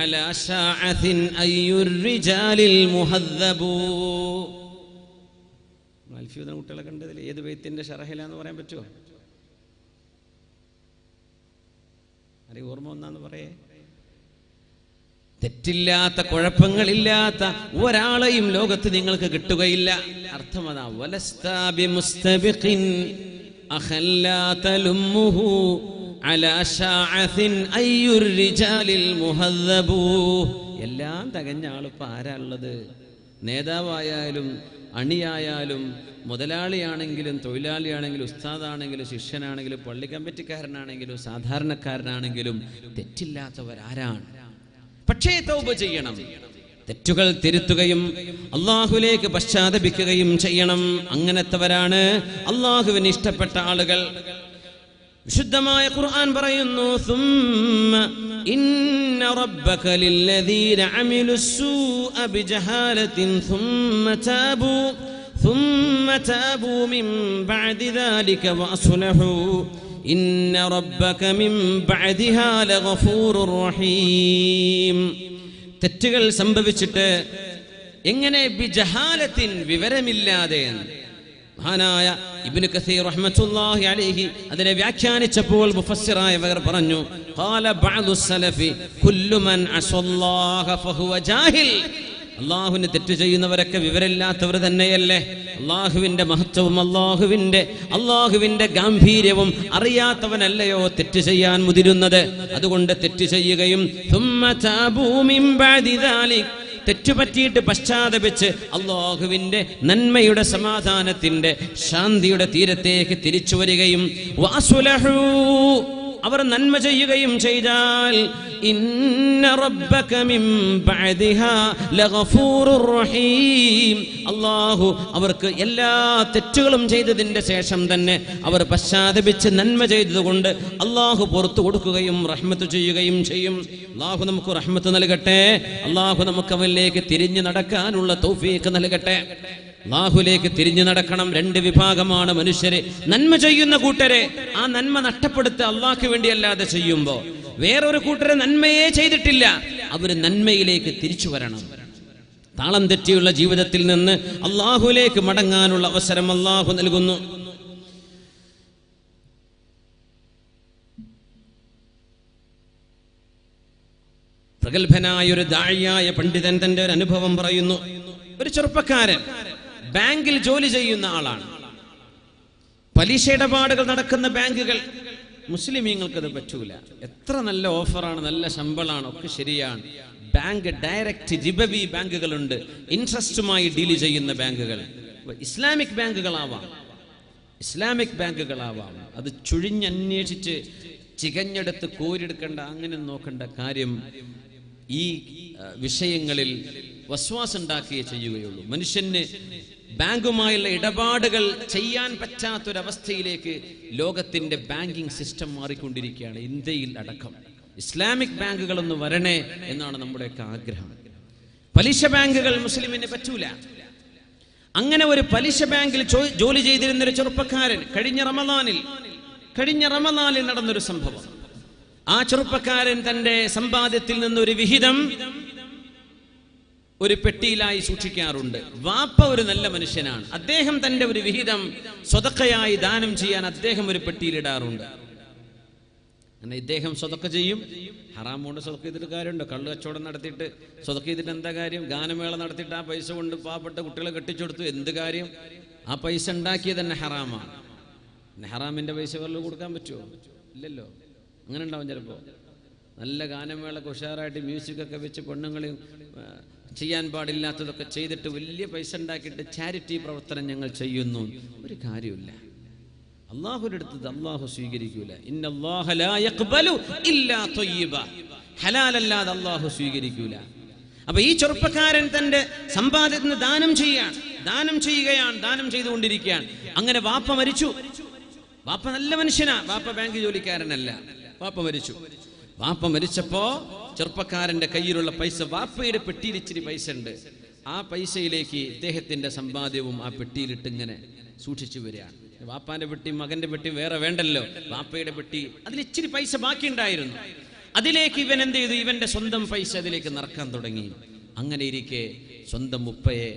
അലാ ശാഅത്തിൻ അയ്യുർ റിജാലിൽ മുഹദ്ദബു. അൽഫിയുദ കുട്ടികളെ കണ്ടതിൽ ഏത് ബൈത്തിന്റെ ശറഹിലാന്ന് പറയാൻ പറ്റുമോ? ആരെയും ഓർമ്മ ഒന്നാന്ന് പറയേ. തെറ്റില്ലാത്ത കുഴപ്പങ്ങളില്ലാത്ത ഒരാളെയും ലോകത്ത് നിങ്ങൾക്ക് കിട്ടുകയില്ല. അർത്ഥം അതാ, വലസ്താ ബിമുസ്തബിഖിൻ അഖല്ലാ തലുമ്മുഹു അലാ ശാഅത്തിൻ അയ്യുർ റിജാലിൽ മുഹദ്ദബു. എല്ലാം തികഞ്ഞ ആളിപ്പോ ആരാ ഉള്ളത്? നേതാവായാലും അണിയായാലും മുതലാളിയാണെങ്കിലും തൊഴിലാളിയാണെങ്കിലും ഉസ്താദാണെങ്കിലും ശിഷ്യനാണെങ്കിലും പള്ളി കമ്മിറ്റിക്കാരനാണെങ്കിലും സാധാരണക്കാരനാണെങ്കിലും തെറ്റില്ലാത്തവരാരാണ്? പക്ഷേ തൗബ ചെയ്യണം, തെറ്റുകൾ തിരുത്തുകയും അള്ളാഹുലേക്ക് പശ്ചാത്തപിക്കുകയും ചെയ്യണം. അങ്ങനത്തെവരാണ് അള്ളാഹുവിന് ഇഷ്ടപ്പെട്ട ആളുകൾ. വിശുദ്ധമായ ഖുർആൻ പറയുന്നു, സുമ്മ ഇന്ന റബ്ബക ലില്ലദീന അമിലുസ് സൂഅ ബിജഹാലത്തിൻ സുമ്മ താബൂ മിൻ ബഅദി ദാലിക വഅസ്ലഹൂ ഇന്ന റബ്ബക മിൻ ബഅദിഹാ ലഗഫൂറുർ റഹീം. തെറ്റുകൾ സംഭവിച്ചിട്ട് എങ്ങനെ ബിജഹാലത്തിൻ വിവരമില്ലാതെ. മഹാനായ ഇബ്നു കസീർ റഹ്മത്തുള്ളാഹി അലൈഹി അതിനെ വ്യാഖ്യാനിച്ചപ്പോൾ മുഫസ്സിറായവർ പറഞ്ഞു, ഖാല ബഅദു സലഫി കുല്ലു മൻ അസല്ലാഹ ഫഹുവ ജാഹിൽ. അള്ളാഹുവിന് തെറ്റ് ചെയ്യുന്നവരൊക്കെ വിവരമില്ലാത്തവർ തന്നെയല്ലേ? അള്ളാഹുവിന്റെ മഹത്വവും അള്ളാഹുവിന്റെ ഗാംഭീര്യവും അറിയാത്തവനല്ലയോ തെറ്റ് ചെയ്യാൻ മുതിരുന്നത്? അതുകൊണ്ട് തെറ്റ് ചെയ്യുകയും തെറ്റുപറ്റിയിട്ട് പശ്ചാത്തപിച്ച് അള്ളാഹുവിന്റെ നന്മയുടെ സമാധാനത്തിന്റെ ശാന്തിയുടെ തീരത്തേക്ക് തിരിച്ചു വരികയും അവർ നന്മ ചെയ്യുകയും ചെയ്താൽ ഇന്ന റബ്ബക മിൻ ബഅദിഹാ ലഗഫൂറുർ റഹീം. അല്ലാഹു അവർക്ക് എല്ലാ തെറ്റുകളും ചെയ്തതിന്റെ ശേഷം തന്നെ അവർ പശ്ചാത്തപിച്ച് നന്മ ചെയ്തതുകൊണ്ട് അല്ലാഹു പുറത്തു കൊടുക്കുകയും റഹ്മത്ത് ചെയ്യുകയും ചെയ്യും. അല്ലാഹു നമുക്ക് റഹ്മത്ത് നൽകട്ടെ. അല്ലാഹു നമുക്ക് അവനിലേക്ക് തിരിഞ്ഞു നടക്കാനുള്ള തൗഫീഖ് നൽകട്ടെ. അല്ലാഹുവിലേക്ക് തിരിഞ്ഞു നടക്കണം. രണ്ട് വിഭാഗമാണ് മനുഷ്യരെ. നന്മ ചെയ്യുന്ന കൂട്ടരെ ആ നന്മ നഷ്ടപ്പെടുത്ത അള്ളാഹ്ക്ക് വേണ്ടിയല്ലാതെ ചെയ്യുമ്പോ, വേറൊരു കൂട്ടരെ നന്മയെ ചെയ്തിട്ടില്ല, അവര് നന്മയിലേക്ക് തിരിച്ചു വരണം. താളം തെറ്റിയുള്ള ജീവിതത്തിൽ നിന്ന് അള്ളാഹുവിലേക്ക് മടങ്ങാനുള്ള അവസരം അള്ളാഹു നൽകുന്നു. പ്രഗത്ഭനായ ഒരു ദാഇയായ പണ്ഡിതൻ തന്റെ ഒരു അനുഭവം പറയുന്നു. ഒരു ചെറുപ്പക്കാരൻ ബാങ്കിൽ ജോലി ചെയ്യുന്ന ആളാണ്. പലിശ ഇടപാടുകൾ നടക്കുന്ന ബാങ്കുകൾ. മുസ്ലിമീങ്ങൾക്കത് പറ്റൂല. എത്ര നല്ല ഓഫറാണ്, നല്ല ശമ്പളമാണ്, ഒക്കെ ശരിയാണ്. ബാങ്ക് ഡയറക്റ്റ് ജിബവി ബാങ്കുകളുണ്ട്, ഇൻട്രസ്റ്റുമായി ഡീൽ ചെയ്യുന്ന ബാങ്കുകൾ. ഇസ്ലാമിക് ബാങ്കുകളാവാം. അത് ചുഴിഞ്ഞന്വേഷിച്ച് ചികഞ്ഞെടുത്ത് കോരിയെടുക്കേണ്ട, അങ്ങനെ നോക്കേണ്ട കാര്യം ഈ വിഷയങ്ങളിൽ വസ്വാസ് ഉണ്ടാക്കിയേ ചെയ്യുകയുള്ളൂ. മനുഷ്യന് ബാങ്കുമായുള്ള ഇടപാടുകൾ ചെയ്യാൻ പറ്റാത്തൊരവസ്ഥയിലേക്ക് ലോകത്തിന്റെ ബാങ്കിങ് സിസ്റ്റം മാറിക്കൊണ്ടിരിക്കുകയാണ്. ഇന്ത്യയിൽ അടക്കം ഇസ്ലാമിക് ബാങ്കുകളൊന്ന് വരണേ എന്നാണ് നമ്മുടെയൊക്കെ ആഗ്രഹം. പലിശ ബാങ്കുകൾ മുസ്ലിമിന് പറ്റൂല. അങ്ങനെ ഒരു പലിശ ബാങ്കിൽ ജോലി ചെയ്തിരുന്ന ഒരു ചെറുപ്പക്കാരൻ കഴിഞ്ഞ റമദാനിൽ നടന്നൊരു സംഭവം. ആ ചെറുപ്പക്കാരൻ തന്റെ സമ്പാദ്യത്തിൽ നിന്നൊരു വിഹിതം ഒരു പെട്ടിയിലായി സൂക്ഷിക്കാറുണ്ട്. വാപ്പ ഒരു നല്ല മനുഷ്യനാണ്. അദ്ദേഹം തന്റെ ഒരു വിഹിതം സ്വതക്കയായി ദാനം ചെയ്യാൻ അദ്ദേഹം ഒരു പെട്ടിയിലിടാറുണ്ട്. അങ്ങനെ ഇദ്ദേഹം സ്വതക്ക ചെയ്യും. ഹറാം കൊണ്ട് സ്വതക്ക ചെയ്തിട്ട് കാര്യമുണ്ടോ? കള്ളു കച്ചവടം നടത്തിയിട്ട് സ്വതക്ക ചെയ്തിട്ട് എന്താ കാര്യം? ഗാനമേള നടത്തിയിട്ട് ആ പൈസ കൊണ്ട് പാവപ്പെട്ട കുട്ടികളെ കെട്ടിച്ചെടുത്തു, എന്ത് കാര്യം? ആ പൈസ ഉണ്ടാക്കിയത് തന്നെ ഹറാമാണ്. പിന്നെ ഹറാമിന്റെ പൈസ വല്ലതും കൊടുക്കാൻ പറ്റുമോ? ഇല്ലല്ലോ. അങ്ങനെ ഉണ്ടാവും ചിലപ്പോൾ. നല്ല ഗാനമേളൊക്കെ ഉഷാറായിട്ട് മ്യൂസിക്കൊക്കെ വെച്ച് പെണ്ണുങ്ങളെയും ചെയ്യാൻ പാടില്ലാത്തതൊക്കെ ചെയ്തിട്ട് വലിയ പൈസ ഉണ്ടാക്കിയിട്ട് ചാരിറ്റി പ്രവർത്തനം ഞങ്ങൾ ചെയ്യുന്നു. ഒരു കാര്യമില്ല. അള്ളാഹുവിന്റെ അടുത്തത് അള്ളാഹു സ്വീകരിക്കൂല. ഇന്നല്ലാഹ ലാ യഖ്ബലു ഇല്ലാ ത്വയ്യിബ. ഹലാലല്ലാതെ അള്ളാഹു സ്വീകരിക്കൂല. അപ്പൊ ഈ ചെറുപ്പക്കാരൻ തന്റെ സമ്പാദ്യത്തിന് ദാനം ചെയ്യുകയാണ്, ദാനം ചെയ്തുകൊണ്ടിരിക്കുകയാണ്. അങ്ങനെ വാപ്പ മരിച്ചു. വാപ്പ നല്ല മനുഷ്യനാ, വാപ്പ ബാങ്ക് ജോലിക്കാരനല്ല. വാപ്പ മരിച്ചപ്പോ ചെറുപ്പക്കാരന്റെ കയ്യിലുള്ള പൈസ, വാപ്പയുടെ പെട്ടിയിൽ ഇച്ചിരി പൈസ ഉണ്ട്, ആ പൈസയിലേക്ക് ഇദ്ദേഹത്തിന്റെ സമ്പാദ്യവും ആ പെട്ടിയിലിട്ട് ഇങ്ങനെ സൂക്ഷിച്ചു വരികയാണ്. വാപ്പാന്റെ പെട്ടി മകന്റെ പെട്ടി വേറെ വേണ്ടല്ലോ, വാപ്പയുടെ പെട്ടി അതിൽ ഇച്ചിരി പൈസ ബാക്കി ഉണ്ടായിരുന്നു. അതിലേക്ക് ഇവൻ എന്ത് ചെയ്തു? ഇവന്റെ സ്വന്തം പൈസ അതിലേക്ക് നിറക്കാൻ തുടങ്ങി. അങ്ങനെ ഇരിക്കെ സ്വന്തം ഉപ്പയെ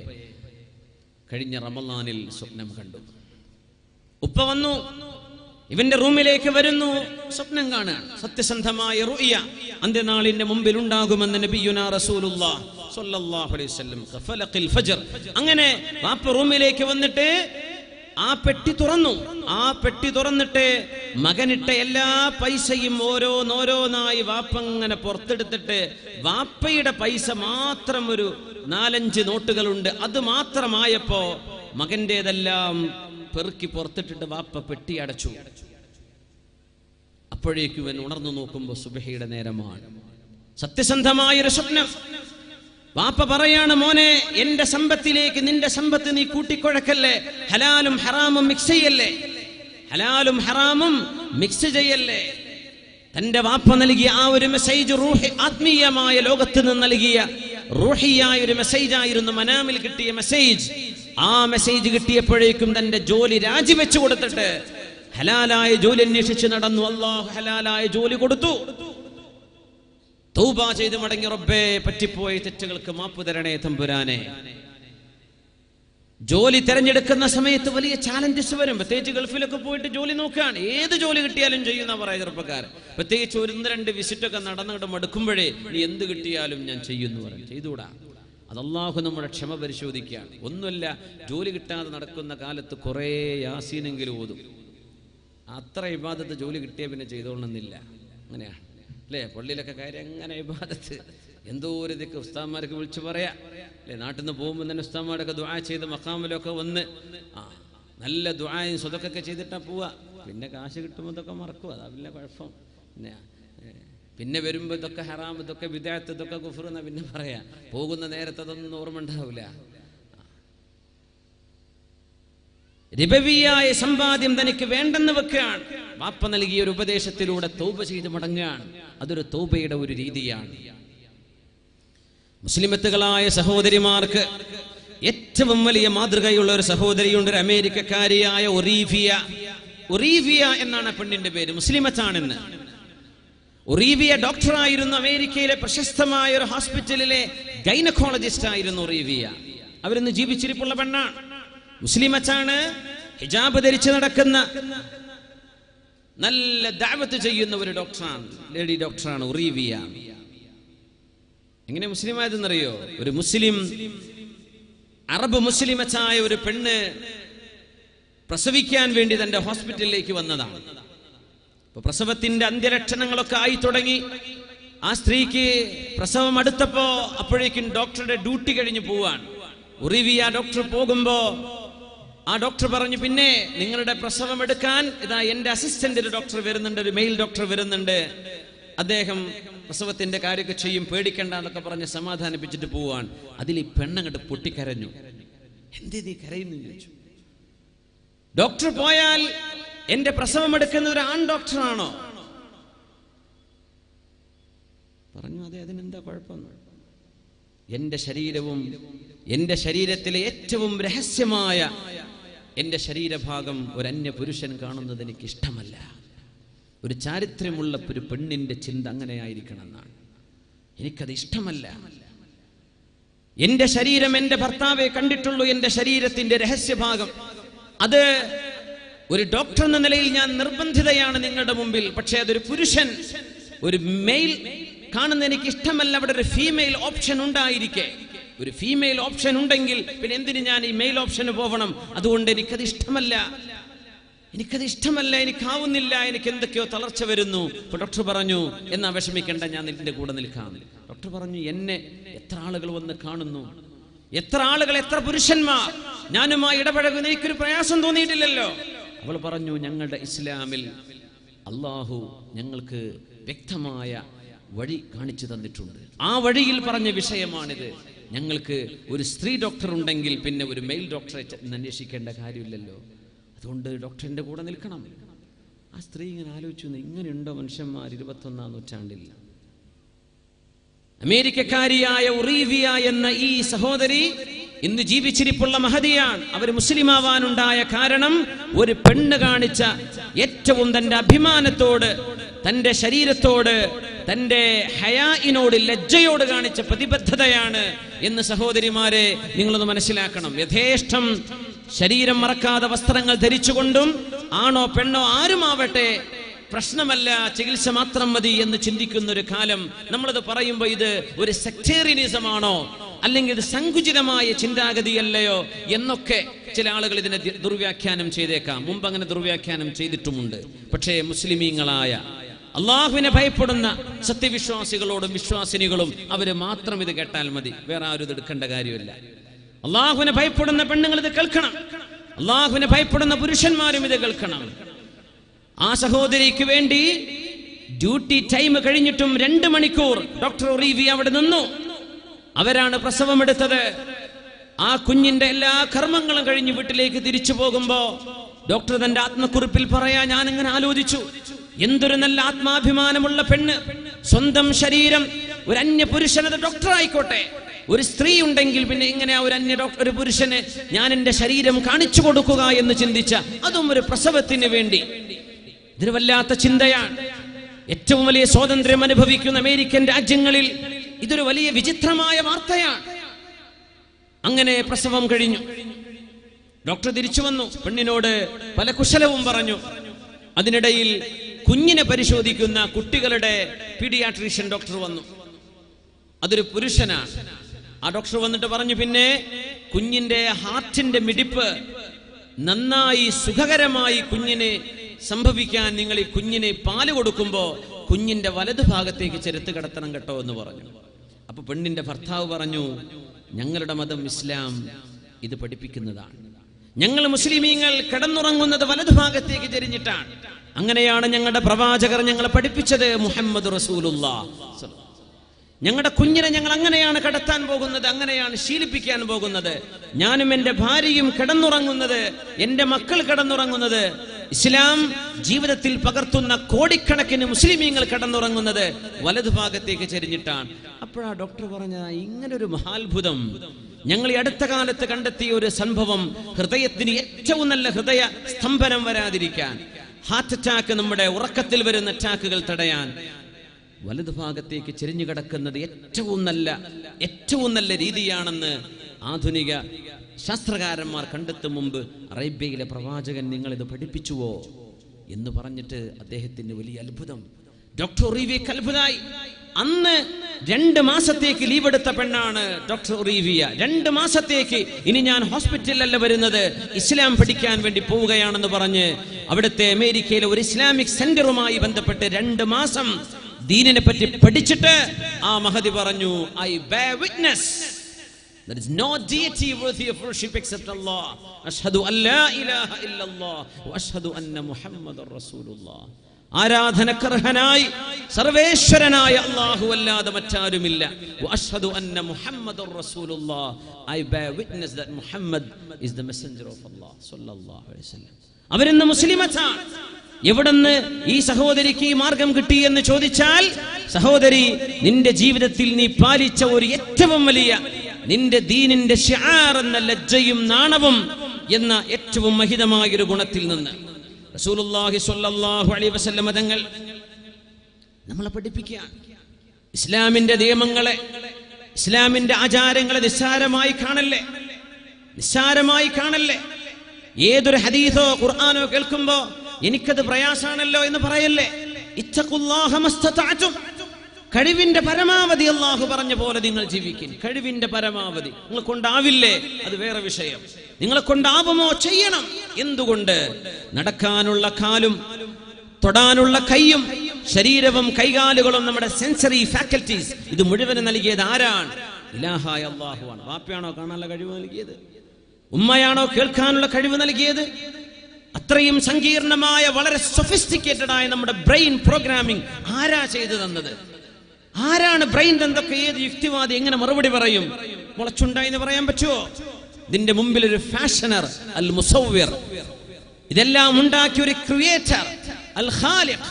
കഴിഞ്ഞ റമളാനിൽ സ്വപ്നം കണ്ടു. ഉപ്പ വന്നു, ഇവന്റെ റൂമിലേക്ക് വരുന്നു, സ്വപ്നം കാണുകയാണ്. സത്യസന്ധമായ റുഇയ അന്ത്യനാളിന്റെ മുമ്പിൽ ഉണ്ടാകുമെന്ന് നബിയുനാ റസൂലുള്ളാഹി സ്വല്ലല്ലാഹു അലൈഹി വസല്ലം ഫലഖിൽ ഫജ്ർ. അങ്ങനെ വാപ്പ റൂമിലേക്ക് വന്നിട്ട് ആ പെട്ടി തുറന്നു. ആ പെട്ടി തുറന്നിട്ട് മകനിട്ട എല്ലാ പൈസയും ഓരോന്നോരോന്നായി വാപ്പ അങ്ങനെ പുറത്തെടുത്തിട്ട് വാപ്പയുടെ പൈസ മാത്രം ഒരു 4-5 നോട്ടുകളുണ്ട്. അത് മാത്രമായപ്പോ മകന്റേതെല്ലാം പെറുക്കി പുറത്തിട്ടിട്ട് വാപ്പ പെട്ടി അടച്ചു. അപ്പോഴേക്കും ഇവൻ ഉണർന്നു നോക്കുമ്പോൾ സുബഹിയുടെ നേരമാണ്. സത്യസന്ധമായൊരു സ്വപ്നം. വാപ്പ പറയാണ്, മോനെ, എന്റെ സമ്പത്തിലേക്ക് നിന്റെ സമ്പത്ത് നീ കൂട്ടിക്കുഴക്കല്ലേ, ഹലാലും ഹറാമും മിക്സ് ചെയ്യല്ലേ, ഹലാലും ഹറാമും മിക്സ് ചെയ്യല്ലേ. തന്റെ വാപ്പ നൽകിയ ആ ഒരു മെസ്സേജ് ആത്മീയമായ ലോകത്ത് നിന്ന് നൽകിയ റൂഹിയായ ഒരു മെസ്സേജ് ആയിരുന്നു, മനാമിൽ കിട്ടിയ മെസ്സേജ്. ആ മെസ്സേജ് കിട്ടിയപ്പോഴേക്കും തന്റെ ജോലി രാജിവെച്ചു കൊടുത്തിട്ട് ഹലാലായ ജോലി അന്വേഷിച്ച് നടന്നു. അല്ലാഹു ഹലാലായ ജോലി കൊടുത്തു. തൗബ ചെയ്ത് മടങ്ങി, റബ്ബേ പറ്റിപ്പോയ തെറ്റുകൾക്ക് മാപ്പ് തരണേ തമ്പുരാനെ. ജോലി തിരഞ്ഞെടുക്കുന്ന സമയത്ത് വലിയ ചാലഞ്ചസ് വരും. പ്രത്യേകിച്ച് ഗൾഫിലൊക്കെ പോയിട്ട് ജോലി നോക്കുകയാണ്. ഏത് ജോലി കിട്ടിയാലും ചെയ്യുന്ന പറയാ ചെറുപ്പക്കാരൻ. പ്രത്യേകിച്ച് 1-2 വിസിറ്റൊക്കെ നടന്നിട്ട് മടുക്കുമ്പോഴേ നീ എന്ത് കിട്ടിയാലും ഞാൻ ചെയ്യുന്നു പറയും. ചെയ്തുകൂടാ. അത് അല്ലാഹു നമ്മുടെ ക്ഷമ പരിശോധിക്കുകയാണ്. ഒന്നുമല്ല, ജോലി കിട്ടാതെ നടക്കുന്ന കാലത്ത് കുറേ യാസീനെങ്കിലും ഓതും. അത്ര ഇബാദത്ത് ജോലി കിട്ടിയ പിന്നെ ചെയ്തോളണമെന്നില്ല. അങ്ങനെയാണ് അല്ലേ? പള്ളിയിലൊക്കെ കയറി അങ്ങനെ ഇബാദത്ത് എന്തോ ഒരു ഇതൊക്കെ ഉസ്താദ്മാർക്ക് വിളിച്ചു പറയാ അല്ലേ? നാട്ടിൽ നിന്ന് പോകുമ്പോൾ തന്നെ ഉസ്താദ്മാരൊക്കെ ദുആ ചെയ്ത് മഖാമിലൊക്കെ വന്ന് നല്ല ദുആയും സ്വതക്കൊക്കെ ചെയ്തിട്ടാ പോവാ. പിന്നെ കാശ് കിട്ടുമ്പോൾ ഇതൊക്കെ മറക്കും. അതാ പിന്നെ കുഴപ്പം. പിന്നെ വരുമ്പോൾ ഇതൊക്കെ ഹറാം, ഇതൊക്കെ ബിദ്അത്ത്, ഇതൊക്കെ കുഫ്ർ എന്നാ പിന്നെ പറയാ. പോകുന്ന നേരത്തെ അതൊന്നും ഓർമ്മ ഉണ്ടാവില്ല. റിബവിയായ സമ്പാദ്യം തനിക്ക് വേണ്ടെന്ന് വെക്കുകയാണ്. വാപ്പ നൽകിയ ഒരു ഉപദേശത്തിലൂടെ തൗബ ചെയ്ത് മടങ്ങുകയാണ്. അതൊരു തൗബയുടെ ഒരു രീതിയാണ്. മുസ്ലിമത്തുകളായ സഹോദരിമാർക്ക് ഏറ്റവും വലിയ മാതൃകയുള്ള ഒരു സഹോദരിയുണ്ട്, ഒരു അമേരിക്കക്കാരിയായ ഒറീവിയ എന്നാണ് പെണ്ണിന്റെ പേര്. മുസ്ലിമത്താണെന്ന്. ഒറീവിയ ഡോക്ടറായിരുന്നു. അമേരിക്കയിലെ പ്രശസ്തമായ ഒരു ഹോസ്പിറ്റലിലെ ഗൈനക്കോളജിസ്റ്റ് ആയിരുന്നു ഒറീവിയ. അവരിന്ന് ജീവിച്ചിരിപ്പുള്ള പെണ്ണാണ്. മുസ്ലിമച്ചാണ്. ഹിജാബ് ധരിച്ച് നടക്കുന്ന നല്ല ദഅവത്ത് ചെയ്യുന്ന ഒരു ഡോക്ടറാണ്, ലേഡി ഡോക്ടറാണ് ഒറീവിയ. എങ്ങനെ മുസ്ലിം ആയതെന്നറിയോ? ഒരു മുസ്ലിം, അറബ് മുസ്ലിമച്ചായ ഒരു പെണ്ണ് പ്രസവിക്കാൻ വേണ്ടി തന്റെ ഹോസ്പിറ്റലിലേക്ക് വന്നതാണ്. അപ്പൊ പ്രസവത്തിന്റെ അന്ത്യലക്ഷണങ്ങളൊക്കെ ആയി തുടങ്ങി. ആ സ്ത്രീക്ക് പ്രസവം അടുത്തപ്പോ അപ്പോഴേക്കും ഡോക്ടറുടെ ഡ്യൂട്ടി കഴിഞ്ഞ് പോവാണ്. ഒറീവിയ ഡോക്ടർ പോകുമ്പോ ആ ഡോക്ടർ പറഞ്ഞു, പിന്നെ നിങ്ങളുടെ പ്രസവം എടുക്കാൻ ഇതാ എന്റെ അസിസ്റ്റന്റ് ഒരു ഡോക്ടർ വരുന്നുണ്ട്, ഒരു മെയിൽ ഡോക്ടർ വരുന്നുണ്ട്, അദ്ദേഹം പ്രസവത്തിന്റെ കാര്യമൊക്കെ ചെയ്യും, പേടിക്കണ്ട എന്നൊക്കെ പറഞ്ഞ് സമാധാനിപ്പിച്ചിട്ട് പോവാൻ. അതിൽ ഈ പെണ്ണങ്ങട്ട് പൊട്ടിക്കരഞ്ഞു. എന്തേ നീ കരയുന്നു ചോദിച്ചു. ഡോക്ടർ പോയാൽ എന്റെ പ്രസവം എടുക്കുന്ന ഒരു ആൺ ഡോക്ടറാണോ? പറഞ്ഞു, അതെ, അതിനെന്താ കുഴപ്പം? എന്റെ ശരീരവും എന്റെ ശരീരത്തിലെ ഏറ്റവും രഹസ്യമായ എന്റെ ശരീരഭാഗം ഒരു അന്യ പുരുഷൻ കാണുന്നത് എനിക്ക് ഇഷ്ടമല്ല. ഒരു ചാരിത്രമുള്ള ഒരു പെണ്ണിന്റെ ചിന്ത അങ്ങനെ ആയിരിക്കണം എന്നാണ്. എനിക്കത് ഇഷ്ടമല്ല. എന്റെ ശരീരം എന്റെ ഭർത്താവെ കണ്ടിട്ടുള്ളൂ. എന്റെ ശരീരത്തിന്റെ രഹസ്യഭാഗം അത് ഒരു ഡോക്ടർ എന്ന നിലയിൽ ഞാൻ നിർബന്ധിതയാണ് നിങ്ങളുടെ മുമ്പിൽ. പക്ഷേ അതൊരു പുരുഷൻ, ഒരു മെയിൽ കാണുന്ന എനിക്ക് ഇഷ്ടമല്ല. അവിടെ ഒരു ഫീമെയിൽ ഓപ്ഷൻ ഉണ്ടായിരിക്കെ, ഒരു ഫീമെയിൽ ഓപ്ഷൻ ഉണ്ടെങ്കിൽ പിന്നെ എന്തിന് ഞാൻ ഈ മെയിൽ ഓപ്ഷന് പോകണം? അതുകൊണ്ട് എനിക്കത് ഇഷ്ടമല്ല, എനിക്കാവുന്നില്ല, എനിക്ക് എന്തൊക്കെയോ തളർച്ച വരുന്നു. അപ്പൊ ഡോക്ടർ പറഞ്ഞു, എന്നാ വിഷമിക്കണ്ട, ഞാൻ നിന്റെ കൂടെ നിൽക്കാം. ഡോക്ടർ പറഞ്ഞു, എന്നെ എത്ര ആളുകൾ വന്ന് കാണുന്നു, എത്ര ആളുകൾ, എത്ര പുരുഷന്മാർ ഞാനുമായി ഇടപഴകുന്ന, എനിക്കൊരു പ്രയാസം തോന്നിയിട്ടില്ലല്ലോ. അവൾ പറഞ്ഞു, ഞങ്ങളുടെ ഇസ്ലാമിൽ അള്ളാഹു ഞങ്ങൾക്ക് വ്യക്തമായ വഴി കാണിച്ചു തന്നിട്ടുണ്ട്. ആ വഴിയിൽ പറഞ്ഞ വിഷയമാണിത്. ഞങ്ങൾക്ക് ഒരു സ്ത്രീ ഡോക്ടർ ഉണ്ടെങ്കിൽ പിന്നെ ഒരു മെയിൽ ഡോക്ടറെ അന്വേഷിക്കേണ്ട കാര്യമില്ലല്ലോ. അതുകൊണ്ട് ഡോക്ടറിന്റെ കൂടെ നിൽക്കണം. ആ സ്ത്രീ ഇങ്ങനെ ആലോചിച്ചു, ഇങ്ങനെയുണ്ടോ മനുഷ്യന്മാർ 21-ാം നൂറ്റാണ്ടിൽ? അമേരിക്കക്കാരിയായ ഒറീവിയ എന്ന ഈ സഹോദരി ഇന്ന് ജീവിച്ചിരിപ്പുള്ള മഹദിയാണ്. അവർ മുസ്ലിമാവാനുണ്ടായ കാരണം ഒരു പെണ്ണ് കാണിച്ച ഏറ്റവും തന്റെ അഭിമാനത്തോട്, തന്റെ ശരീരത്തോട്, തന്റെ ഹയാഇനോട്, ലജ്ജയോട് കാണിച്ച പ്രതിബദ്ധതയാണ് എന്ന് സഹോദരിമാരെ നിങ്ങളൊന്ന് മനസ്സിലാക്കണം. യഥേഷ്ടം ശരീരം മറക്കാതെ വസ്ത്രങ്ങൾ ധരിച്ചുകൊണ്ടും ആണോ പെണ്ണോ ആരുമാവട്ടെ പ്രശ്നമല്ല, ചികിത്സ മാത്രം മതി എന്ന് ചിന്തിക്കുന്ന ഒരു കാലം. നമ്മളത് പറയുമ്പോൾ ഇത് ഒരു സെക്ടേറിയനിസമാണോ, അല്ലെങ്കിൽ ഇത് സങ്കുചിതമായ ചിന്താഗതിയല്ലയോ എന്നൊക്കെ ചില ആളുകൾ ഇതിനെ ദുർവ്യാഖ്യാനം ചെയ്തേക്കാം. മുമ്പ് അങ്ങനെ ദുർവ്യാഖ്യാനം ചെയ്തിട്ടുമുണ്ട്. പക്ഷേ മുസ്ലിമീങ്ങളായ അള്ളാഹുവിനെ ഭയപ്പെടുന്ന സത്യവിശ്വാസികളോടും വിശ്വാസിനികളും അവര് മാത്രം ഇത് കേട്ടാൽ മതി, വേറെ ആരും ഇത് എടുക്കേണ്ട കാര്യമില്ല. അള്ളാഹുവിനെ ഭയപ്പെടുന്ന പെണ്ണുങ്ങൾ ഇത് കേൾക്കണം, അള്ളാഹുവിനെ ഭയപ്പെടുന്ന പുരുഷന്മാരും ഇത് കേൾക്കണം. ആ സഹോദരിക്ക് വേണ്ടി ഡ്യൂട്ടി ടൈം കഴിഞ്ഞിട്ടും 2 മണിക്കൂർ ഡോക്ടർ ഒറീവി അവിടെ നിന്നു. അവരാണ് പ്രസവമെടുത്തത്. ആ കുഞ്ഞിന്റെ എല്ലാ കർമ്മങ്ങളും കഴിഞ്ഞ് വീട്ടിലേക്ക് തിരിച്ചു പോകുമ്പോ ഡോക്ടർ തന്റെ ആത്മക്കുറിപ്പിൽ പറയാ, ഞാനിങ്ങനെ ആലോചിച്ചു, എന്തൊരു നല്ല ആത്മാഭിമാനമുള്ള പെണ്ണ്, സ്വന്തം ശരീരം ഒരു അന്യ പുരുഷനത് ഡോക്ടർ ആയിക്കോട്ടെ, ഒരു സ്ത്രീ ഉണ്ടെങ്കിൽ പിന്നെ ഇങ്ങനെ ഒരു പുരുഷന് ഞാൻ എന്റെ ശരീരം കാണിച്ചു കൊടുക്കുക എന്ന് ചിന്തിച്ച, അതും ഒരു പ്രസവത്തിന് വേണ്ടി. ഇതൊരു വല്ലാത്ത ചിന്തയാണ്. ഏറ്റവും വലിയ സ്വാതന്ത്ര്യം അനുഭവിക്കുന്ന അമേരിക്കൻ രാജ്യങ്ങളിൽ ഇതൊരു വലിയ വിചിത്രമായ വാർത്തയാണ്. അങ്ങനെ പ്രസവം കഴിഞ്ഞു, ഡോക്ടർ തിരിച്ചു വന്നു, പെണ്ണിനോട് പല കുശലവും പറഞ്ഞു. അതിനിടയിൽ കുഞ്ഞിനെ പരിശോധിക്കുന്ന കുട്ടികളുടെ പീഡിയാട്രീഷ്യൻ ഡോക്ടർ വന്നു. അതൊരു പുരുഷനാണ്. ആ ഡോക്ടർ വന്നിട്ട് പറഞ്ഞു, പിന്നെ കുഞ്ഞിന്റെ ഹാർട്ടിന്റെ മിടിപ്പ് നന്നായി സുഖകരമായി കുഞ്ഞിന് സംഭവിക്കാൻ നിങ്ങൾ ഈ കുഞ്ഞിന് പാല് കൊടുക്കുമ്പോ കുഞ്ഞിന്റെ വലതു ഭാഗത്തേക്ക് ചെരുത്ത് കിടത്തണം കേട്ടോ എന്ന് പറഞ്ഞു. അപ്പൊ പെണ്ണിന്റെ ഭർത്താവ് പറഞ്ഞു, ഞങ്ങളുടെ മതം ഇസ്ലാം ഇത് പഠിപ്പിക്കുന്നതാണ്. ഞങ്ങൾ മുസ്ലിമീങ്ങൾ കിടന്നുറങ്ങുന്നത് വലതു ഭാഗത്തേക്ക് ചെരിഞ്ഞിട്ടാണ്. അങ്ങനെയാണ് ഞങ്ങളുടെ പ്രവാചകർ ഞങ്ങളെ പഠിപ്പിച്ചത്. മുഹമ്മദ് റസൂലുള്ളാഹ് ഞങ്ങളുടെ കുഞ്ഞിനെ ഞങ്ങൾ അങ്ങനെയാണ് കടത്താൻ പോകുന്നത്, അങ്ങനെയാണ് ശീലിപ്പിക്കാൻ പോകുന്നത്. ഞാനും എൻ്റെ ഭാര്യയും കിടന്നുറങ്ങുന്നത്, എൻ്റെ മക്കൾ കിടന്നുറങ്ങുന്നത്, ഇസ്ലാം ജീവിതത്തിൽ പകർത്തുന്ന കോടിക്കണക്കിന് മുസ്ലിമീങ്ങൾ കിടന്നുറങ്ങുന്നത് വലതുഭാഗത്തേക്ക് ചെരിഞ്ഞിട്ടാണ്. അപ്പോഴാ ഡോക്ടർ പറഞ്ഞ, ഇങ്ങനൊരു മഹാത്ഭുതം ഞങ്ങൾ ഈ അടുത്ത കാലത്ത് കണ്ടെത്തിയ ഒരു സംഭവം, ഹൃദയത്തിന് ഏറ്റവും നല്ല ഹൃദയ സ്തംഭനം വരാതിരിക്കാൻ, ഹാർട്ട് അറ്റാക്ക്, നമ്മുടെ ഉറക്കത്തിൽ വരുന്ന അറ്റാക്കുകൾ തടയാൻ വലതുഭാഗത്തേക്ക് ചെരിഞ്ഞു കിടക്കുന്നത് ഏറ്റവും നല്ല രീതിയാണെന്ന് ആധുനിക ശാസ്ത്രകാരന്മാർ കണ്ടെത്തും മുമ്പ് അറേബ്യയിലെ പ്രവാചകൻ നിങ്ങൾ ഇത് പഠിപ്പിച്ചുവോ എന്ന് പറഞ്ഞിട്ട് അദ്ദേഹത്തിന് വലിയ അത്ഭുതം. ഡോക്ടർ ഒറീവിയക്ക് അത്ഭുതമായി. അന്ന് 2 മാസത്തേക്ക് ലീവ് എടുത്ത പെണ്ണാണ് ഡോക്ടർ ഒറീവിയ. 2 മാസത്തേക്ക് ഇനി ഞാൻ ഹോസ്പിറ്റലിലല്ല വരുന്നത്, ഇസ്ലാം പഠിക്കാൻ വേണ്ടി പോവുകയാണെന്ന് പറഞ്ഞ് അവിടുത്തെ അമേരിക്കയിലെ ഒരു ഇസ്ലാമിക് സെന്ററുമായി ബന്ധപ്പെട്ട് 2 മാസം ദീനിനെ പറ്റി പഠിച്ചിട്ട് ആ മഹദി പറഞ്ഞു, I bear witness there is no deity worthy of worship except Allah. Ashhadu an la ilaha illallah wa ashhadu anna Muhammadar Rasulullah. ആരാധനക്കർഹനായി സർവേശ്വരനായ അല്ലാഹു അല്ലാതെ മറ്റാരുമില്ല. wa ashhadu anna Muhammadar Rasulullah. I bear witness that Muhammad is the messenger of Allah sallallahu alaihi wasallam. അവരിന്ന് മുസ്ലിമത്താണ്. എവിടുന്ന് ഈ സഹോദരിക്ക് ഈ മാർഗം കിട്ടി എന്ന് ചോദിച്ചാൽ, സഹോദരി, നിന്റെ ജീവിതത്തിൽ നീ പാലിച്ച ഒരു ഏറ്റവും വലിയ നിന്റെ ദീനിന്റെ ശിആർ എന്ന ലജ്ജയും നാണവും എന്ന ഏറ്റവും മഹിതമായൊരു ഗുണത്തിൽ നിന്ന് റസൂലുള്ളാഹി സ്വല്ലല്ലാഹു അലൈഹി വസല്ലം തങ്ങൾ നമ്മളെ പഠിപ്പിക്കുകയാണ്. ഇസ്ലാമിന്റെ നിയമങ്ങളെ, ഇസ്ലാമിന്റെ ആചാരങ്ങളെ നിസ്സാരമായി കാണല്ലേ. ഏതൊരു ഹദീസോ ഖുർആനോ കേൾക്കുമ്പോ എനിക്കത് പ്രയാസാണല്ലോ എന്ന് പറയല്ലേ. ഇത്തഖുല്ലാഹ മസ്തതഅതും, കഴിവിന്റെ പരമാവധി അല്ലാഹു പറഞ്ഞ പോലെ നിങ്ങൾ ജീവിക്കും. കഴിവിന്റെ പരമാവധി നിങ്ങൾ കൊണ്ടാവില്ലേ, അത് വേറെ വിഷയം. നിങ്ങളെ കൊണ്ടാവുമോ ചെയ്യണം. എന്തുകൊണ്ട്? നടക്കാനുള്ള കാലും തൊടാനുള്ള കൈയും ശരീരവും കൈകാലുകളും നമ്മുടെ സെൻസറി ഫാക്കൽറ്റീസ് ഇത് മുഴുവനും നൽകിയത് ആരാണ്? ഇലാഹായ അല്ലാഹുവാണ്. വാപ്പയാണോ കാണാനുള്ള കഴിവ് നൽകിയത്? ഉമ്മയാണോ കേൾക്കാനുള്ള കഴിവ് നൽകിയത്? അത്രയും സങ്കീർണമായ വളരെ സൊഫിസ്റ്റിക്കേറ്റഡ് ആയ നമ്മുടെ ബ്രെയിൻ പ്രോഗ്രാമിംഗ് ആരാ ചെയ്തു തന്നത്? ആരാണ് ബ്രെയിൻ എന്തൊക്കെ? ഏത് യുക്തിവാദി എങ്ങനെ മറുപടി പറയും? മുളച്ചുണ്ടായി എന്ന് പറയാൻ പറ്റുമോ? ഇതിന്റെ മുമ്പിൽ ഒരു ഫാഷനർ, അൽ മുസവ്വിർ, ഇതെല്ലാം ഉണ്ടാക്കിയ ഒരു ക്രിയേറ്റർ, അൽ ഖാലിഖ്,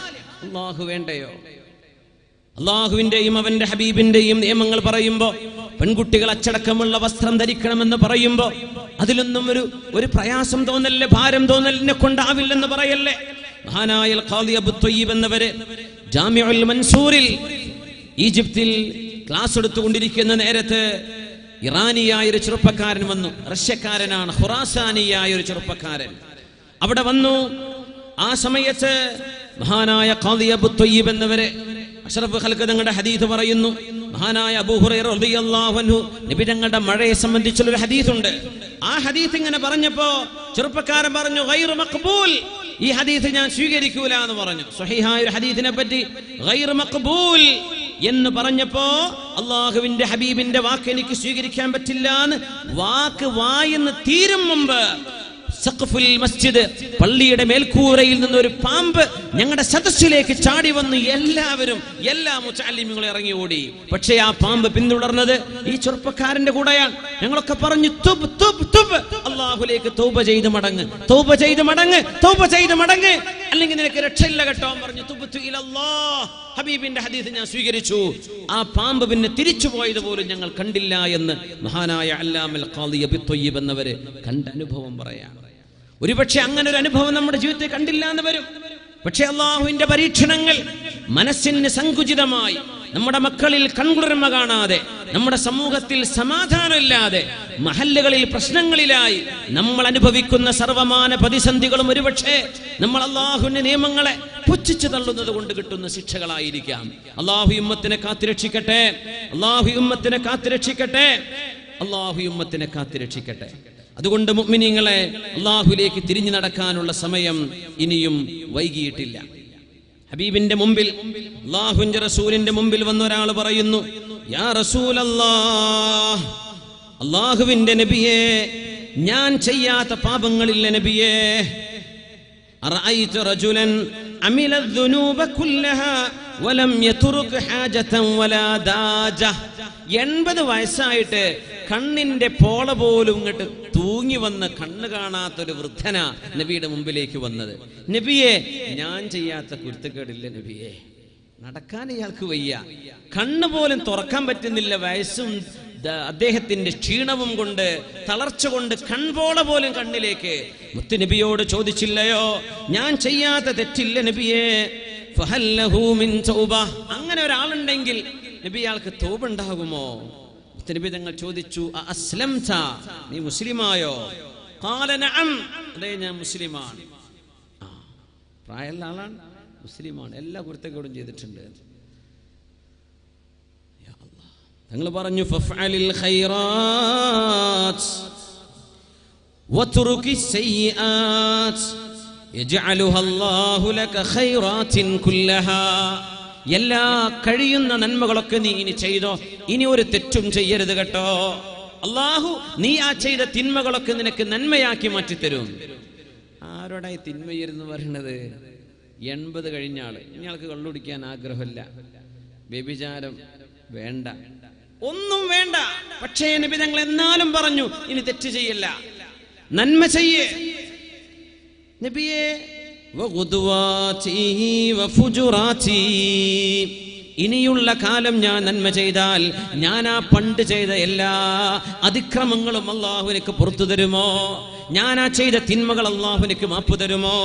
അല്ലാഹു വേണ്ടയോ? അല്ലാഹുവിന്റെയും അവന്റെ ഹബീബിന്റെയും നിയമങ്ങൾ പറയുമ്പോൾ പെൺകുട്ടികൾ അച്ചടക്കമുള്ള വസ്ത്രം ധരിക്കണമെന്ന് പറയുമ്പോൾ അതിലൊന്നും ഒരു പ്രയാസം തോന്നല്ലേ, ഭാരം തോന്നലിനെ കൊണ്ടാവില്ലെന്ന് പറയല്ലേ. മഹാനായ ഖാദി അബൂ ത്വയ്യിബ് എന്നവര് ജാമിഉൽ മൻസൂറിൽ ഈജിപ്തിൽ ക്ലാസ് എടുത്തുകൊണ്ടിരിക്കുന്ന നേരത്ത് ഇറാനിയായ ഒരു ചെറുപ്പക്കാരൻ വന്നു. റഷ്യക്കാരനാണ്, ഖുറാസാനിയായ ഒരു ചെറുപ്പക്കാരൻ അവിടെ വന്നു. ആ സമയത്ത് മഹാനായ ഖാദി അബൂ ത്വയ്യിബ് എന്നവരെ അഷ്റഫ് ഖൽഖ് തങ്ങളുടെ ഹദീസ് പറയുന്നു. മഹാനായ അബൂ ഹുറൈറ റളിയല്ലാഹു അൻഹു നബി തങ്ങളുടെ മഴയെ സംബന്ധിച്ചുള്ള ഒരു ഹദീസ് ഉണ്ട്. ആ ഹദീസ് ഇങ്ങനെ പറഞ്ഞപ്പോ ചെറുപ്പക്കാരൻ പറഞ്ഞു, ഗൈറു മഖ്ബൂൽ, ഈ ഹദീസ് ഞാൻ സ്വീകരിക്കൂല എന്ന് പറഞ്ഞു. സ്വഹീഹായ ഒരു ഹദീസിനെ പറ്റി ഗൈറു മഖ്ബൂൽ എന്ന് പറഞ്ഞപ്പോ അള്ളാഹുവിന്റെ ഹബീബിന്റെ വാക്ക് എനിക്ക് സ്വീകരിക്കാൻ പറ്റില്ല എന്ന് വാക്ക് വായെന്ന് തീരും മുമ്പ് സഖഫുൽ മസ്ജിദ്, പള്ളിയുടെ മേൽക്കൂരയിൽ നിന്നൊരു പാമ്പ് ഞങ്ങളുടെ സദസ്സിലേക്ക് ചാടി വന്ന് എല്ലാ മുതഅല്ലിമീങ്ങളും ഇറങ്ങി ഓടി. പക്ഷേ ആ പാമ്പ് പിന്തുടർന്നത് ഈ ചെറുപ്പക്കാരന്റെ കൂടെയാണ്. ഞങ്ങളൊക്കെ പറഞ്ഞു, തുബ് തുബ് തുബ്, അല്ലാഹുവിലേക്ക് തൗബ ചെയ്ത് മടങ്ങ്, തൗബ ചെയ്ത് മടങ്ങ്, തൗബ ചെയ്ത് മടങ്ങ്, അല്ലെങ്കിൽ നിനക്ക് രക്ഷയില്ല കേട്ടോ പറഞ്ഞു. തുബ്തു ഇലല്ലാഹ്, ഹബീബിന്റെ ഹദീസ് ഞാൻ സ്വീകരിച്ചു. ആ പാമ്പ് പിന്നെ തിരിച്ചു പോയത് പോലും ഞങ്ങൾ കണ്ടില്ല എന്ന് മഹാനായ അല്ലാമൽ ഖാദി അബൂ ത്വയ്യിബ് എന്നവര് കണ്ട അനുഭവം പറയാം. ഒരുപക്ഷെ അങ്ങനെ ഒരു അനുഭവം നമ്മുടെ ജീവിതത്തിൽ കണ്ടില്ല എന്ന് വരും. പക്ഷെ അള്ളാഹുവിന്റെ പരീക്ഷണങ്ങൾ മനസ്സിന് സങ്കുചിതമായി, നമ്മുടെ മക്കളിൽ കൺകുളിർമ കാണാതെ, നമ്മുടെ സമൂഹത്തിൽ സമാധാനമില്ലാതെ, മഹല്ലുകളിൽ പ്രശ്നങ്ങളിലായി നമ്മൾ അനുഭവിക്കുന്ന സർവമാന പ്രതിസന്ധികളും ഒരുപക്ഷെ നമ്മൾ അള്ളാഹുവിന്റെ നിയമങ്ങളെ പുച്ഛിച്ചു തള്ളുന്നത് കൊണ്ട് കിട്ടുന്ന ശിക്ഷകളായിരിക്കാം. അള്ളാഹു ഉമ്മത്തിനെ കാത്തുരക്ഷിക്കട്ടെ, അള്ളാഹു ഉമ്മത്തിനെ കാത്തുരക്ഷിക്കട്ടെ, അള്ളാഹു ഉമ്മത്തിനെ കാത്തുരക്ഷിക്കട്ടെ. അതുകൊണ്ട് മുഅ്മിനീങ്ങളെ, അല്ലാഹുവിലേക്ക് തിരിഞ്ഞു നടക്കാനുള്ള സമയം ഇനിയും വൈകിയിട്ടില്ല. ഹബീബിന്റെ മുമ്പിൽ, അല്ലാഹുവിന്റെ റസൂലിന്റെ മുമ്പിൽ വന്ന ഒരാൾ പറയുന്നു, യാ റസൂലല്ലാഹ്, അല്ലാഹുവിന്റെ നബിയേ, ഞാൻ ചെയ്യാത്ത പാപങ്ങളില്ല നബിയേ. അറഅയ്ത റജുലൻ അമില ദുനൂബ കുല്ലഹാ വലം യതുറുക ഹാജതൻ വലാ ദാജ. 80 വയസ്സായിട്ട് കണ്ണിന്റെ പോള പോലും ഇങ്ങോട്ട് തൂങ്ങി വന്ന് കണ്ണ് കാണാത്തൊരു വൃദ്ധന നബിയുടെ മുമ്പിലേക്ക് വന്നത്. നബിയെ, ഞാൻ ചെയ്യാത്ത കുരുത്തക്കേടില്ല നബിയെ. നടക്കാൻ ഇയാൾക്ക് വയ്യ, കണ്ണ് പോലും തുറക്കാൻ പറ്റുന്നില്ല. വയസ്സും അദ്ദേഹത്തിന്റെ ക്ഷീണവും കൊണ്ട്, തളർച്ച കൊണ്ട് കൺപോള പോലും കണ്ണിലേക്ക്. മുത്തു നബിയോട് ചോദിച്ചില്ലയോ, ഞാൻ ചെയ്യാത്ത തെറ്റില്ല നബിയെ, ഫഹൽ ലഹു മിൻ തൗബ, അങ്ങനെ ഒരാളുണ്ടെങ്കിൽ നബി അയാൾക്ക് തൗബ ഉണ്ടാകുമോ? നബി തങ്ങൾ ചോദിച്ചു, അസ്ലംത, നീ മുസ്ലിമായോ? ഖാല നഅം, അതെ ഞാൻ മുസ്ലിമാണ്. പ്രായമുള്ള ആളാണ്, മുസ്ലിമാണ്, എല്ലാ കുരുത്തക്കേടും ചെയ്തിട്ടുണ്ട്. തങ്ങൾ പറഞ്ഞു, ഫഫഅലിൽ ഖൈറാത്ത് വതുറുകിസ് സയ്യിആത്ത് യജ്അലുഹാ അല്ലാഹു ലക ഖൈറാത്തിൻ കുല്ലഹാ. എല്ലാ കഴിയുന്ന നന്മകളൊക്കെ നീ ഇനി ചെയ്തോ, ഇനി ഒരു തെറ്റും ചെയ്യരുത് കേട്ടോ. അല്ലാഹു നീ ആ ചെയ്ത തിന്മകളൊക്കെ നിനക്ക് നന്മയാക്കി മാറ്റിത്തരും. ആരോടായി തിന്മയെന്ന് പറയുന്നത്? 80 കഴിഞ്ഞ ആള്. ഇയാൾക്ക് കള്ളുടിക്കാൻ ആഗ്രഹമില്ല, വ്യഭിചാരം വേണ്ട, ഒന്നും വേണ്ട. പക്ഷേ നബി തങ്ങൾ എന്നാലും പറഞ്ഞു, ഇനി തെറ്റ് ചെയ്യില്ല, നന്മ ചെയ്യേ നബിയെ. ഇനിയുള്ള കാലം ഞാൻ നന്മ ചെയ്താൽ ഞാൻ ആ പണ്ട് ചെയ്ത എല്ലാ അതിക്രമങ്ങളും അല്ലാഹു എനിക്ക് പുറത്തു തരുമോ? ഞാൻ ആ ചെയ്ത തിന്മകൾ അല്ലാഹു എനിക്ക് മാപ്പ് തരുമോ?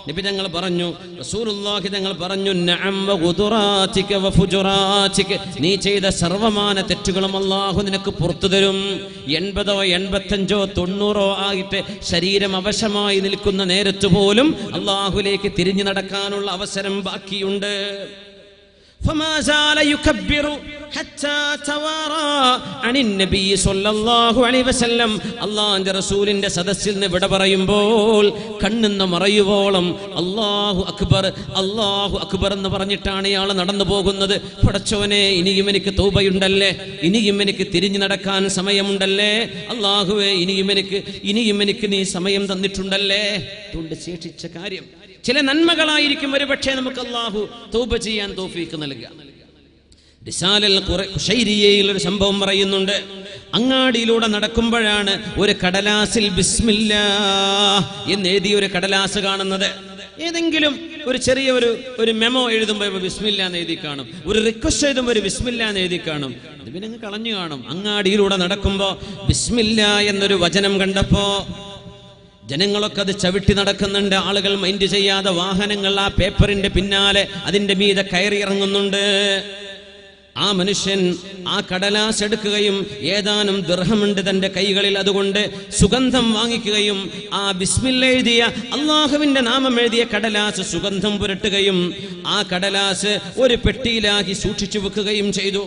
നബി തങ്ങൾ പറഞ്ഞു, റസൂലുള്ളാഹി തങ്ങൾ പറഞ്ഞു, നഅം വഖുദുറാതിക വഫുജുറാതിക, നീ ചെയ്ത സർവമാന തെറ്റുകളും അല്ലാഹു നിനക്ക് പുറത്തു തരും. 80ഓ 85ഓ 90ഓ ആയിട്ട് ശരീരം അവശമായി നിൽക്കുന്ന നേരത്ത് പോലും അല്ലാഹുവിലേക്ക് തിരിഞ്ഞു നടക്കാനുള്ള അവസരം ബാക്കിയുണ്ട്. فما زال يكبر حتى توارى عن النبي صلى الله عليه وسلم. അല്ലാഹുവിന്റെ റസൂലിന്റെ സദസ്സിൽ നിന്ന് വിട പറയുമ്പോൾ കണ്ണെന്ന് മറയുവോളം അല്ലാഹു അക്ബർ, അല്ലാഹു അക്ബർ എന്ന് പറഞ്ഞിട്ടാണ് ഇയാൾ നടന്നു പോകുന്നത്. പടച്ചോനെ, ഇനിയും എനിക്ക് തൗബയുണ്ടല്ലേ, ഇനിയും എനിക്ക് തിരിഞ്ഞു നടക്കാൻ സമയമുണ്ടല്ലേ, അല്ലാഹുവേ ഇനിയും എനിക്ക് നീ സമയം തന്നിട്ടുണ്ടല്ലേ. അതുകൊണ്ട് ശേഷിച്ച കാര്യം ചില നന്മകളായിരിക്കും ഒരുപക്ഷെ നമുക്ക് അല്ലാഹു തൗബ ചെയ്യാൻ തൗഫീഖ് നൽകുക. റിസാലൽ ഖുശൈരിയയിൽ ഒരു സംഭവം പറയുന്നുണ്ട്. അങ്ങാടിയിലൂടെ നടക്കുമ്പോഴാണ് ഒരു കടലാസിൽ ബിസ്മില്ലാഹ് എന്ന് എഴുതിയ ഒരു കടലാസ് കാണുന്നത്. ഏതെങ്കിലും ഒരു ചെറിയ ഒരു മെമോ എഴുതുമ്പോൾ ബിസ്മില്ല എന്ന് എഴുതി കാണും, ഒരു റിക്വസ്റ്റ് എഴുതുമ്പോൾ ഒരു ബിസ്മില്ല എന്ന് എഴുതി കാണും. ഇത് പിന്നെ അങ്ങ് കളഞ്ഞു കാണും. അങ്ങാടിയിലൂടെ നടക്കുമ്പോൾ ബിസ്മില്ല എന്നൊരു വചനം കണ്ടപ്പോ ജനങ്ങളൊക്കെ അത് ചവിട്ടി നടക്കുന്നുണ്ട്. ആളുകൾ മൈൻഡ് ചെയ്യാതെ വാഹനങ്ങൾ ആ പേപ്പറിന്റെ പിന്നാലെ അതിന്റെ മീതെ കയറി ഇറങ്ങുന്നുണ്ട്. ആ മനുഷ്യൻ ആ കടലാസ് എടുക്കുകയും ഏതാനും ദിർഹമുണ്ട് തന്റെ കൈകളിൽ, അതുകൊണ്ട് സുഗന്ധം വാങ്ങിക്കുകയും ആ ബിസ്മില്ല എഴുതിയ അള്ളാഹുവിന്റെ നാമം എഴുതിയ കടലാസ് സുഗന്ധം പുരട്ടുകയും ആ കടലാസ് ഒരു പെട്ടിയിലാക്കി സൂക്ഷിച്ചു വെക്കുകയും ചെയ്തു.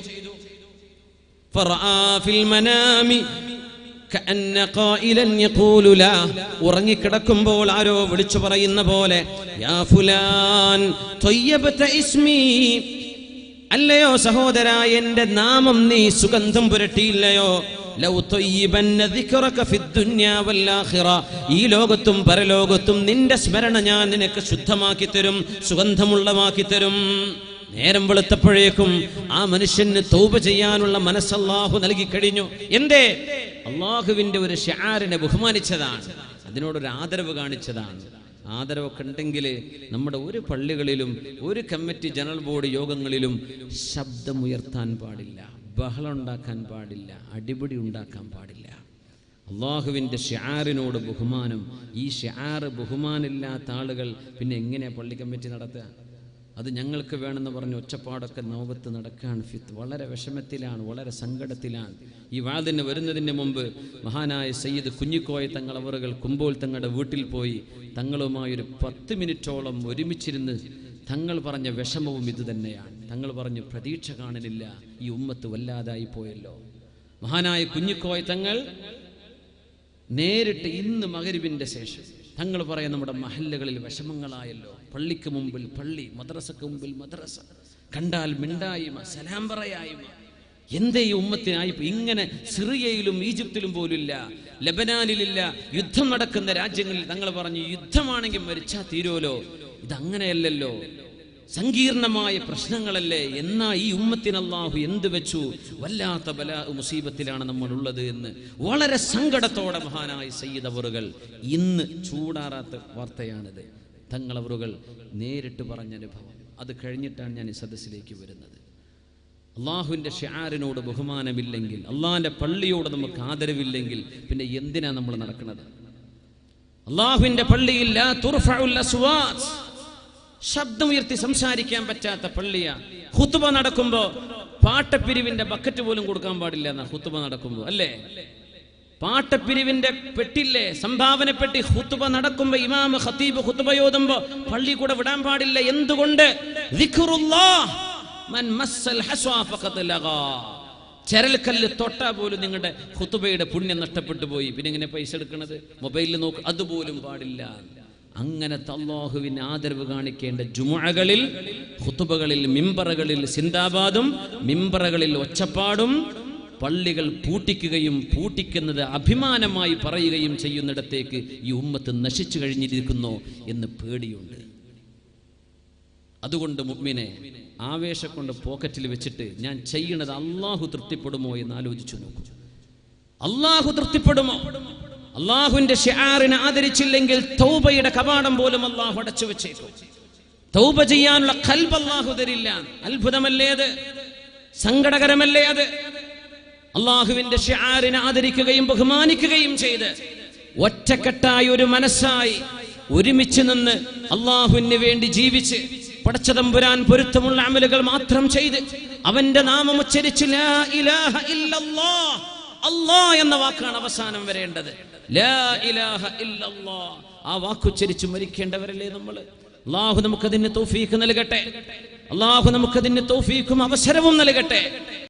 ഉറങ്ങിക്കിടക്കുമ്പോൾ ആരോ വിളിച്ചു പറയുന്ന പോലെ, യാ ഫുലാൻ ത്വയ്യബത ഇസ്മി, അല്ലയോ സഹോദരാ, എന്റെ നാമം നീ സുഗന്ധം പുരട്ടിയില്ലയോ? ലൗ ത്വയ്യിബന്ന ദിക്റക ഫിദ്ദുനിയ വൽആഖിറ, ഈ ലോകത്തും പരലോകത്തും നിന്റെ സ്മരണ ഞാൻ നിനക്ക് ശുദ്ധമാക്കി തരും, സുഗന്ധമുള്ളമാക്കി തരും. നേരം വെളുത്തപ്പോഴേക്കും ആ മനുഷ്യന് തൗബ ചെയ്യാനുള്ള മനസ്സ് അല്ലാഹു നൽകി കഴിഞ്ഞു. എന്തേ? അള്ളാഹുവിന്റെ ഒരു ശിആറിനെ ബഹുമാനിച്ചതാണ്, അതിനോടൊരു ആദരവ് കാണിച്ചതാണ്. ആദരവൊക്കെ ഉണ്ടെങ്കിൽ നമ്മുടെ ഒരു പള്ളികളിലും ഒരു കമ്മിറ്റി ജനറൽ ബോർഡ് യോഗങ്ങളിലും ശബ്ദമുയർത്താൻ പാടില്ല, ബഹളം ഉണ്ടാക്കാൻ പാടില്ല, അടിപിടി ഉണ്ടാക്കാൻ പാടില്ല. അള്ളാഹുവിൻ്റെ ശിആറിനോട് ബഹുമാനം. ഈ ശിആർ ബഹുമാനമില്ലാത്ത ആളുകൾ പിന്നെ എങ്ങനെയാ പള്ളി കമ്മിറ്റി നടത്തുക? അത് ഞങ്ങൾക്ക് വേണമെന്ന് പറഞ്ഞ് ഒച്ചപ്പാടൊക്കെ നോവത്ത് നടക്കാൻ വളരെ വിഷമത്തിലാണ്, വളരെ സങ്കടത്തിലാണ്. ഈ വാദിന് വരുന്നതിന് മുമ്പ് മഹാനായ സയ്യിദ് കുഞ്ഞിക്കോയ തങ്ങളവറുകൾ കുമ്പോൾ തങ്ങളുടെ വീട്ടിൽ പോയി തങ്ങളുമായൊരു 10 മിനിറ്റോളം ഒരുമിച്ചിരുന്ന് തങ്ങൾ പറഞ്ഞ വിഷമവും ഇത് തന്നെയാണ്. തങ്ങൾ പറഞ്ഞു, പ്രതീക്ഷ കാണലില്ല, ഈ ഉമ്മത്ത് വല്ലാതായി പോയല്ലോ. മഹാനായ കുഞ്ഞിക്കോയ തങ്ങൾ നേരിട്ട് ഇന്ന് മഗ്‌രിബിന്റെ ശേഷം തങ്ങൾ പറയാൻ, നമ്മുടെ മഹല്ലുകളിൽ വിഷമങ്ങളായല്ലോ, പള്ളിക്ക് മുമ്പിൽ പള്ളി, മദ്രസക്ക് മുമ്പിൽ മദ്രസ, കണ്ടാൽ മിണ്ടായ്മ, സലാം പറയായ്മ, എന്തേ ഈ ഉമ്മത്തിനായി? ഇങ്ങനെ സിറിയയിലും ഈജിപ്തിലും പോലില്ല, ലബനാനിലില്ല, യുദ്ധം നടക്കുന്ന രാജ്യങ്ങളിൽ തങ്ങൾ പറഞ്ഞു, യുദ്ധമാണെങ്കിൽ മരിച്ചാൽ തീരുമല്ലോ, ഇതങ്ങനെയല്ലല്ലോ, സങ്കീർണമായ പ്രശ്നങ്ങളല്ലേ. എന്നാ ഈ ഉമ്മത്തിന് അല്ലാഹു എന്ത് വെച്ചു? വല്ലാത്ത ബലാ മുസീബത്തിലാണ് നമ്മളുള്ളത് എന്ന് വളരെ സങ്കടത്തോടെ മഹാനായ സയ്യിദ് അവറുകൾ, ഇന്ന് ചൂടാറാത്ത വാർത്തയാണിത്, തങ്ങളവറുകൾ നേരിട്ട് പറഞ്ഞ അനുഭവം. അത് കഴിഞ്ഞിട്ടാണ് ഞാൻ ഈ സദസ്സിലേക്ക് വരുന്നത്. അള്ളാഹുവിൻ്റെ ശിആറിനോട് ബഹുമാനമില്ലെങ്കിൽ, അള്ളാഹിൻ്റെ പള്ളിയോട് നമുക്ക് ആദരവില്ലെങ്കിൽ പിന്നെ എന്തിനാ നമ്മൾ നടക്കുന്നത്? അള്ളാഹുവിൻ്റെ പള്ളിയിൽ ലാ തുർഫഉൽ അസ്വാത്, ശബ്ദമുയർത്തി സംസാരിക്കാൻ പറ്റാത്ത പള്ളിയാ. ഖുത്ബ നടക്കുമ്പോ പാട്ടപ്പിരിവിന്റെ ബക്കറ്റ് പോലും കൊടുക്കാൻ പാടില്ല എന്നാ ഖുത്ബ നടക്കുമ്പോ, അല്ലേ? പാട്ടപ്പിരിവിന്റെ പെട്ടില്ലേ, സംഭാവന പെട്ടി. ഖുത്ബ നടക്കുമ്പോ ഇമാം ഖതീബ് ഖുത്ബ ഓതുമ്പോ പള്ളി കൂടെ വിടാൻ പാടില്ല. എന്തുകൊണ്ട്? ദിക്റുല്ലാഹ് മൻ മസ്സൽ ഹസ്വ ഫഖദ് ലഗാ, ചരൽക്കല്ല് തൊട്ടാ പോലും നിങ്ങളുടെ ഖുത്ബയുടെ പുണ്യം നഷ്ടപ്പെട്ടു പോയി. പിന്നെ എങ്ങനെ പൈസ എടുക്കണത്? മൊബൈലിൽ നോക്ക്, അതുപോലും പാടില്ല. അങ്ങനത്തെ അല്ലാഹുവിന് ആദരവ് കാണിക്കേണ്ട ജുമുഅകളിൽ, ഖുതുബകളിൽ, മിമ്പറുകളിൽ സിന്ദാബാദും മിമ്പറുകളിൽ ഒച്ചപ്പാടും, പള്ളികൾ പൂട്ടിക്കുകയും പൂട്ടിക്കുന്നത് അഭിമാനമായി പറയുകയും ചെയ്യുന്നിടത്തേക്ക് ഈ ഉമ്മത്ത് നശിച്ചു കഴിഞ്ഞിരിക്കുന്നു എന്ന് പേടിയുണ്ട്. അതുകൊണ്ട് മുഅ്മിനെ ആവേശം കൊണ്ട് പോക്കറ്റിൽ വെച്ചിട്ട് ഞാൻ ചെയ്യണത് അല്ലാഹു തൃപ്തിപ്പെടുമോ എന്ന് ആലോചിച്ചു നോക്കൂ. അല്ലാഹു തൃപ്തിപ്പെടുമോ? അള്ളാഹുവിന്റെ ശിആറിനെ ആദരിച്ചില്ലെങ്കിൽ തൗബയുടെ കവാടം പോലും അള്ളാഹു അടച്ചു വെച്ചേക്കും. തൗബ ചെയ്യാനുള്ള ഖൽബ് അള്ളാഹു തരില്ല. അത്ഭുതമല്ലേ അത്? സങ്കടകരമല്ലേ അത്? അള്ളാഹുവിന്റെ ശിആറിനെ ആദരിക്കുകയും ബഹുമാനിക്കുകയും ചെയ്ത് ഒറ്റക്കെട്ടായി ഒരു മനസ്സായി ഒരുമിച്ച് നിന്ന് അള്ളാഹുവിന് വേണ്ടി ജീവിച്ച് പടച്ചതമ്പുരാൻ പൊരുത്തമുള്ള അമലുകൾ മാത്രം ചെയ്ത് അവന്റെ നാമം ഉച്ചരിച്ച് ലാ ഇലാഹ ഇല്ലല്ലാഹ്, അല്ലാഹ് എന്ന വാക്കാണ് അവസാനം വരേണ്ടത്. ലാ ഇലാഹ ഇല്ലല്ലാഹ്, ആ വാക്കുച്ചരിച്ച് മരിക്കേണ്ടവരല്ലേ നമ്മൾ? അല്ലാഹു നമുക്കതിന് തൗഫീഖ് നൽകട്ടെ. അല്ലാഹു നമുക്കതിന് തൗഫീഖും അവസരവും നൽകട്ടെ.